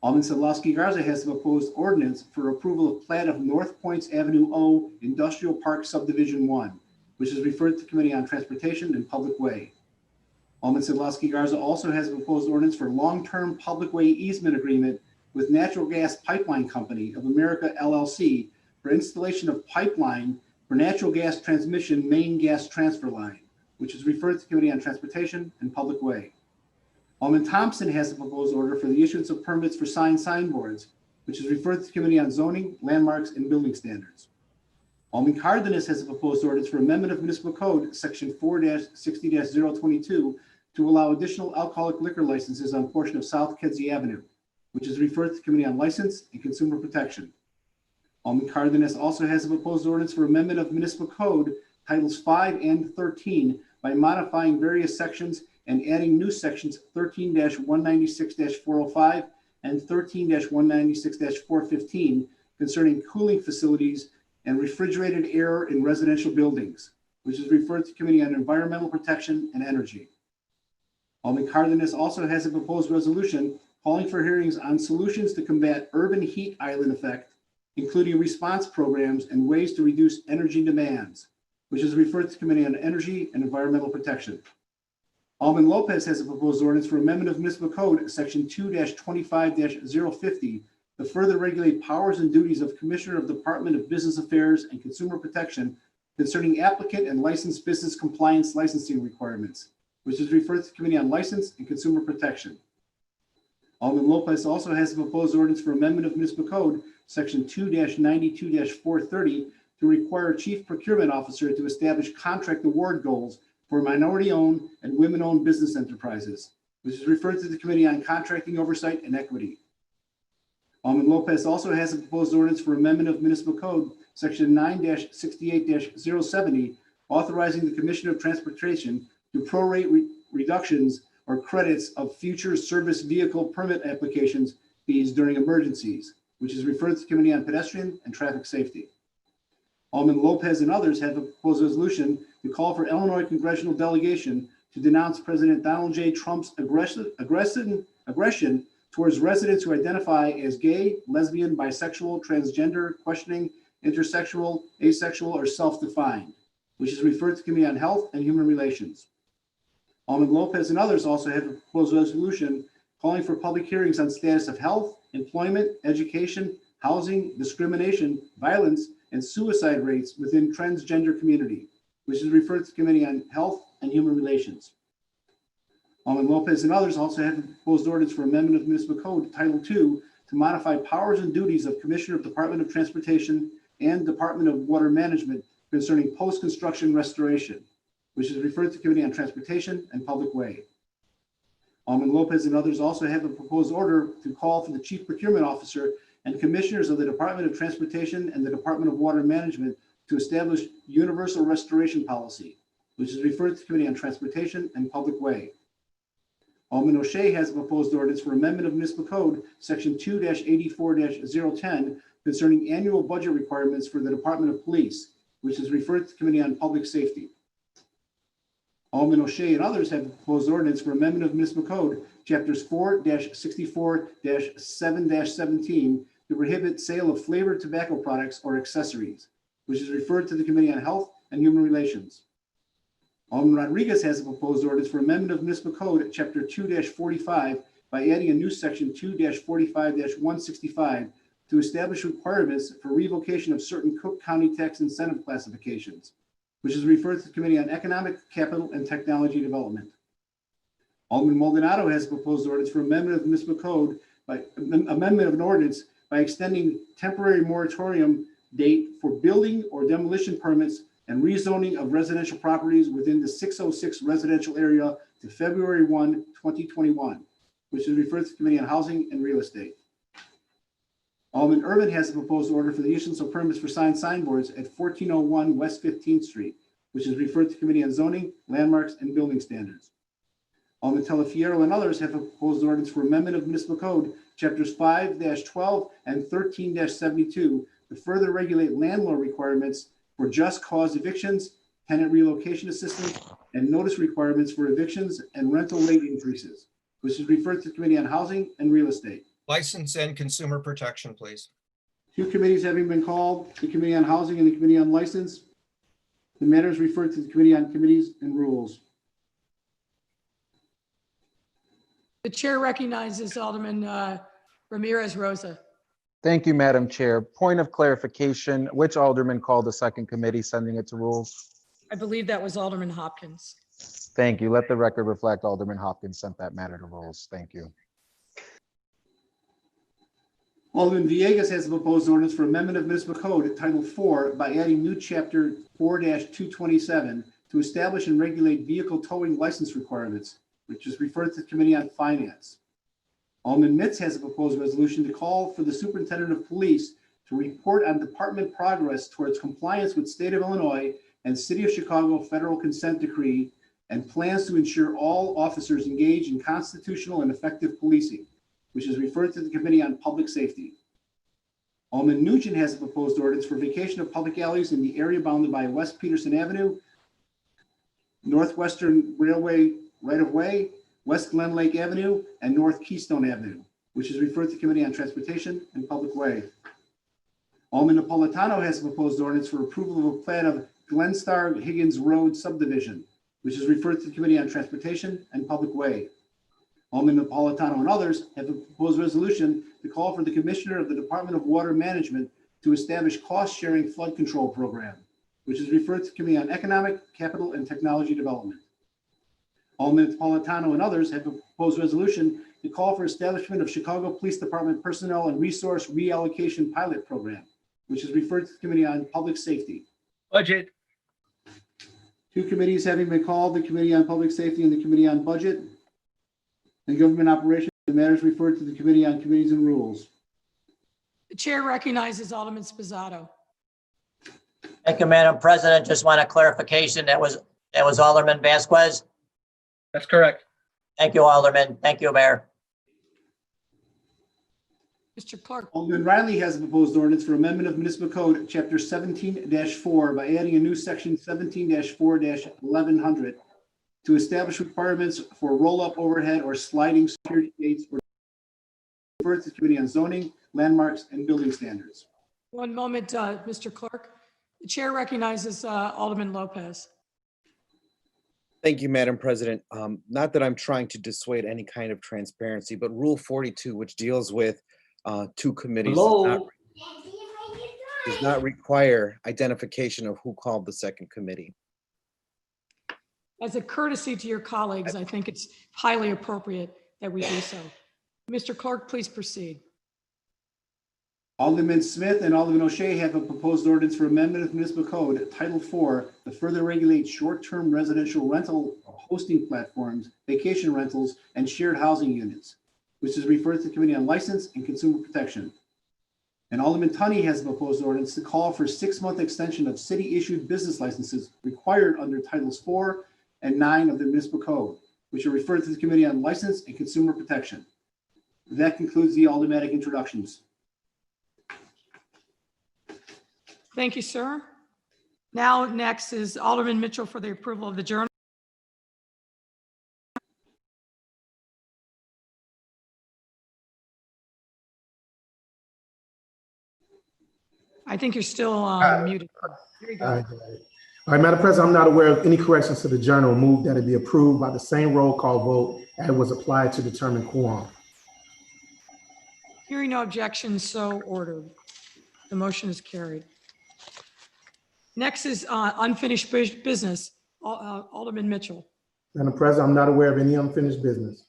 Alderman Sadlowski Garza has a proposed ordinance for approval of plat of North Points Avenue O Industrial Park Subdivision 1, which is referred to the Committee on Transportation and Public Way. Alderman Sadlowski Garza also has a proposed ordinance for long-term public way easement agreement with Natural Gas Pipeline Company of America LLC for installation of pipeline for natural gas transmission main gas transfer line, which is referred to the Committee on Transportation and Public Way. Alderman Thompson has a proposed order for the issuance of permits for signboards, which is referred to the Committee on Zoning, Landmarks, and Building Standards. Alderman Cardenas has a proposed ordinance for amendment of Municipal Code, Section 4-60-022, to allow additional alcoholic liquor licenses on a portion of South Kedzie Avenue, which is referred to the Committee on License and Consumer Protection. Alderman Cardenas also has a proposed ordinance for amendment of Municipal Code, Titles 5 and 13, by modifying various sections and adding new sections 13-196-405 and 13-196-415 concerning cooling facilities and refrigerated air in residential buildings, which is referred to the Committee on Environmental Protection and Energy. Alderman Cardenas also has a proposed resolution calling for hearings on solutions to combat urban heat island effect, including response programs and ways to reduce energy demands, which is referred to the Committee on Energy and Environmental Protection. Alderman Lopez has a proposed ordinance for amendment of municipal code, section 2-25-050, to further regulate powers and duties of Commissioner of Department of Business Affairs and Consumer Protection concerning applicant and licensed business compliance licensing requirements, which is referred to the Committee on License and Consumer Protection. Alderman Lopez also has a proposed ordinance for amendment of municipal code, section 2-92-430, to require Chief Procurement Officer to establish contract award goals for minority-owned and women-owned business enterprises, which is referred to the Committee on Contracting Oversight and Equity. Alderman Lopez also has a proposed ordinance for amendment of municipal code, section 9-68-070, authorizing the Commissioner of Transportation to prorate reductions or credits of future service vehicle permit applications fees during emergencies, which is referred to the Committee on Pedestrian and Traffic Safety. Alderman Lopez and others have a proposed resolution to call for Illinois congressional delegation to denounce President Donald J. Trump's aggression towards residents who identify as gay, lesbian, bisexual, transgender, questioning, intersexual, asexual, or self-defined, which is referred to the Committee on Health and Human Relations. Alderman Lopez and others also have a proposed resolution calling for public hearings on status of health, employment, education, housing, discrimination, violence, and suicide rates within transgender community, which is referred to the Committee on Health and Human Relations. Alderman Lopez and others also have a proposed ordinance for amendment of municipal code, Title II, to modify powers and duties of Commissioner of Department of Transportation and Department of Water Management concerning post-construction restoration, which is referred to the Committee on Transportation and Public Way. Alderman Lopez and others also have a proposed order to call for the Chief Procurement Officer and Commissioners of the Department of Transportation and the Department of Water Management to establish universal restoration policy, which is referred to the Committee on Transportation and Public Way. Alderman O'Shea has a proposed ordinance for amendment of municipal code, section 2-84-010, concerning annual budget requirements for the Department of Police, which is referred to the Committee on Public Safety. Alderman O'Shea and others have a proposed ordinance for amendment of municipal code, chapters 4-64-7-17, to prohibit sale of flavored tobacco products or accessories, which is referred to the Committee on Health and Human Relations. Alderman Rodriguez has a proposed ordinance for amendment of municipal code, chapter 2-45, by adding a new section 2-45-165 to establish requirements for revocation of certain Cook County tax incentive classifications, which is referred to the Committee on Economic, Capital, and Technology Development. Alderman Maldonado has a proposed ordinance for amendment of the municipal code by amendment of an ordinance by extending temporary moratorium date for building or demolition permits and rezoning of residential properties within the 606 residential area to February 1, 2021, which is referred to the Committee on Housing and Real Estate. Alderman Urban has a proposed order for the issuance of permits for signboards at 1401 West 15th Street, which is referred to the Committee on Zoning, Landmarks, and Building Standards. Alderman Telefiero and others have a proposed ordinance for amendment of municipal code, chapters 5-12 and 13-72, to further regulate landlord requirements for just cause evictions, tenant relocation assistance, and notice requirements for evictions and rental rate increases, which is referred to the Committee on Housing and Real Estate. License and Consumer Protection, please. Two committees having been called, the Committee on Housing and the Committee on License. The matter is referred to the Committee on Committees and Rules. The chair recognizes Alderman Ramirez Rosa. Thank you, Madam Chair. Point of clarification, which alderman called the second committee sending it to rules? I believe that was Alderman Hopkins. Thank you. Let the record reflect Alderman Hopkins sent that matter to rules. Thank you. Alderman Villegas has a proposed ordinance for amendment of municipal code, Title IV, by adding new chapter 4-227 to establish and regulate vehicle towing license requirements, which is referred to the Committee on Finance. Alderman Mitz has a proposed resolution to call for the Superintendent of Police to report on department progress towards compliance with State of Illinois and City of Chicago Federal Consent Decree and plans to ensure all officers engage in constitutional and effective policing, which is referred to the Committee on Public Safety. Alderman Nugent has a proposed ordinance for vacation of public alleys in the area bounded by West Peterson Avenue, Northwestern Railway right-of-way, West Glen Lake Avenue, and North Keystone Avenue, which is referred to the Committee on Transportation and Public Way. Alderman Napolitano has a proposed ordinance for approval of a plan of Glenstar Higgins Road subdivision, which is referred to the Committee on Transportation and Public Way. Alderman Napolitano and others have a proposed resolution to call for the Commissioner of the Department of Water Management to establish cost-sharing flood control program, which is referred to the Committee on Economic, Capital, and Technology Development. Alderman Napolitano and others have a proposed resolution to call for establishment of Chicago Police Department Personnel and Resource Reallocation Pilot Program, which is referred to the Committee on Public Safety. Budget. Two committees having been called, the Committee on Public Safety and the Committee on Budget and Government Operations, the matters referred to the Committee on Committees and Rules. The chair recognizes Alderman Spizzato. Thank you, Madam President. Just want a clarification. That was Alderman Vasquez. That's correct. Thank you, Alderman. Thank you, Mayor. Mr. Clerk. Alderman Riley has a proposed ordinance for amendment of Municipal Code, Chapter 17-4, by adding a new section 17-4-1100 to establish requirements for roll-up overhead or sliding security gates or referred to the Committee on Zoning, Landmarks, and Building Standards. One moment, Mr. Clerk. The chair recognizes Alderman Lopez. Thank you, Madam President. Not that I'm trying to dissuade any kind of transparency, but Rule 42, which deals with two committees, does not require identification of who called the second committee. As a courtesy to your colleagues, I think it's highly appropriate that we do so. Mr. Clerk, please proceed. Alderman Smith and Alderman O'Shea have a proposed ordinance for amendment of Municipal Code, Title 4, to further regulate short-term residential rental hosting platforms, vacation rentals, and shared housing units, which is referred to the Committee on License and Consumer Protection. And Alderman Tunney has a proposed ordinance to call for 6-month extension of city-issued business licenses required under Titles 4 and 9 of the Municipal Code, which are referred to the Committee on License and Consumer Protection. That concludes the aldermanic introductions. Thank you, sir. Now, next is Alderman Mitchell for the approval of the journal. I think you're still muted. Here you go. All right, Madam President, I'm not aware of any corrections to the journal. Move that it be approved by the same roll call vote as was applied to determine quorum. Hearing no objections, so ordered. The motion is carried. Next is unfinished business. Alderman Mitchell. Madam President, I'm not aware of any unfinished business.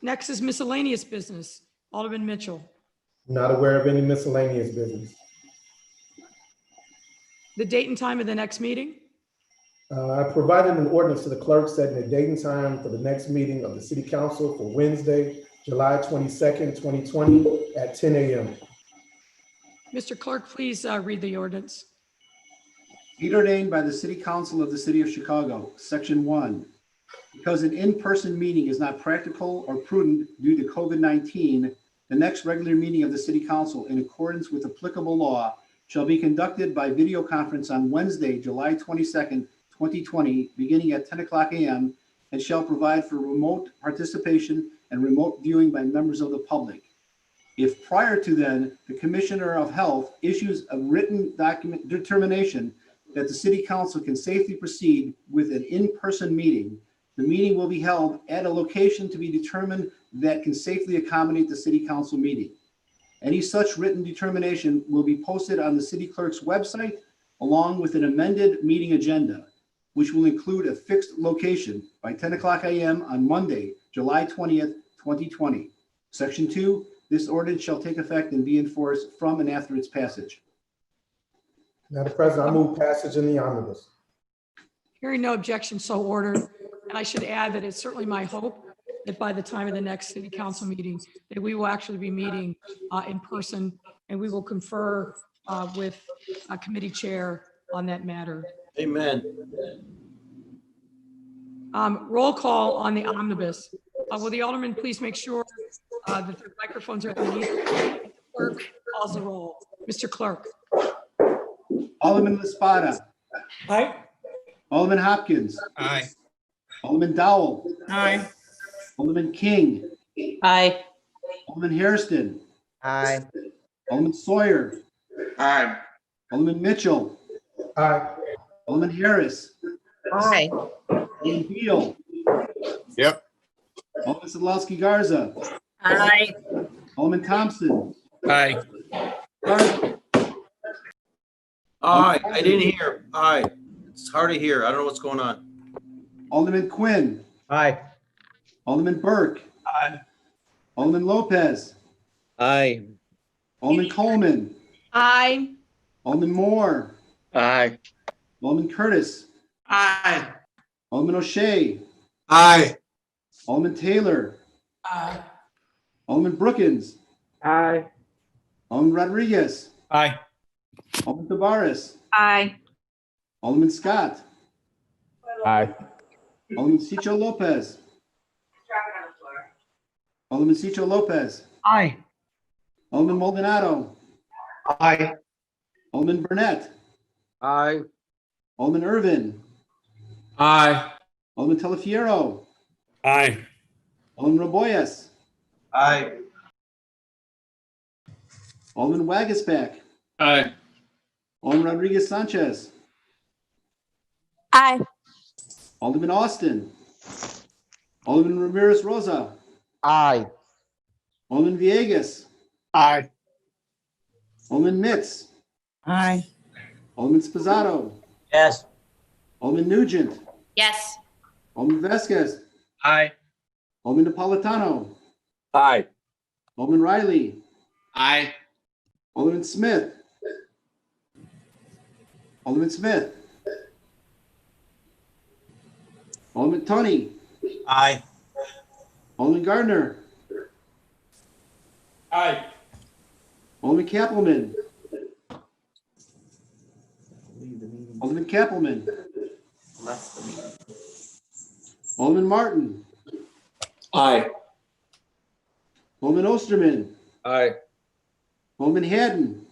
Next is miscellaneous business. Alderman Mitchell. Not aware of any miscellaneous business. The date and time of the next meeting. I provided an ordinance to the clerk setting a date and time for the next meeting of the City Council for Wednesday, July 22nd, 2020 at 10 a.m. Mr. Clerk, please read the ordinance. Be ordained by the City Council of the City of Chicago, Section 1. Because an in-person meeting is not practical or prudent due to COVID-19, the next regular meeting of the City Council, in accordance with applicable law, shall be conducted by video conference on Wednesday, July 22nd, 2020, beginning at 10 o'clock a.m., and shall provide for remote participation and remote viewing by members of the public. If prior to then, the Commissioner of Health issues a written document determination that the City Council can safely proceed with an in-person meeting, the meeting will be held at a location to be determined that can safely accommodate the City Council meeting. Any such written determination will be posted on the City Clerk's website along with an amended meeting agenda, which will include a fixed location by 10 o'clock a.m. on Monday, July 20th, 2020. Section 2, this ordinance shall take effect and be enforced from and after its passage. Madam President, I move passage in the omnibus. Hearing no objection, so ordered. And I should add that it's certainly my hope that by the time of the next City Council meeting, that we will actually be meeting in person, and we will confer with a committee chair on that matter. Amen. Roll call on the omnibus. Will the alderman please make sure that their microphones are muted? Clerk calls the roll. Mr. Clerk. Alderman Laspada. Aye. Alderman Hopkins. Aye. Alderman Dowell. Aye. Alderman King. Aye. Alderman Hairston. Aye. Alderman Sawyer. Aye. Alderman Mitchell. Aye. Alderman Harris. Aye. Alderman Beal. Yep. Alderman Sadlowski Garza. Aye. Alderman Thompson. Aye. Aye, I didn't hear. Aye. It's hard to hear. I don't know what's going on. Alderman Quinn. Aye. Alderman Burke. Aye. Alderman Lopez. Aye. Alderman Coleman. Aye. Alderman Moore. Aye. Alderman Curtis. Aye. Alderman O'Shea. Aye. Alderman Taylor. Aye. Alderman Brookins. Aye. Alderman Rodriguez. Aye. Alderman Tavares. Aye. Alderman Scott. Aye. Alderman Cicho Lopez. Alderman Cicho Lopez. Aye. Alderman Maldonado. Aye. Alderman Burnett. Aye. Alderman Irvin. Aye. Alderman Telefiero. Aye. Alderman Raboyes. Aye. Alderman Wagisback. Aye. Alderman Rodriguez Sanchez. Aye. Alderman Austin. Alderman Ramirez Rosa. Aye. Alderman Villegas. Aye. Alderman Mitz. Aye. Alderman Spizzato. Yes. Alderman Nugent. Yes. Alderman Vasquez. Aye. Alderman Napolitano. Aye. Alderman Riley. Aye. Alderman Smith. Alderman Smith. Alderman Tunney. Aye. Alderman Gardner. Aye. Alderman Kappelman. Alderman Kappelman. Alderman Martin. Aye. Alderman Osterman. Aye. Alderman Haddon.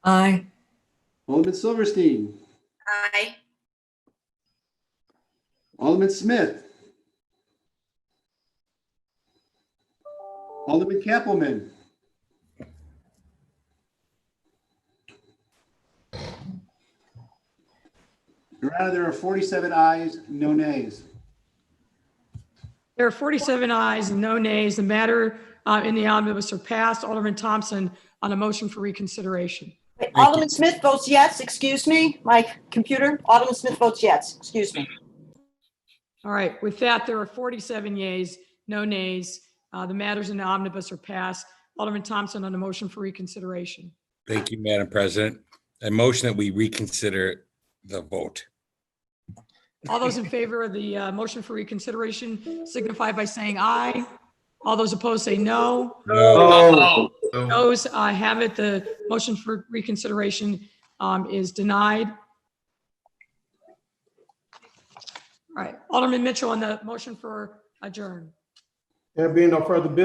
Aye. Alderman Silverstein. Aye. Alderman Smith. Alderman Kappelman. Your Honor, there are 47 ayes, no nays. There are 47 ayes and no nays. The matter in the omnibus are passed. Alderman Thompson on a motion for reconsideration. Alderman Smith votes yes, excuse me, my computer. Alderman Smith votes yes, excuse me. All right, with that, there are 47 yeas, no nays. The matters in the omnibus are passed. Alderman Thompson on a motion for reconsideration. Thank you, Madam President. I motion that we reconsider the vote. All those in favor of the motion for reconsideration signify by saying aye. All those opposed say no. No. Those have it. The motion for reconsideration is denied. All right, Alderman Mitchell on the motion for adjourn. There being no further business,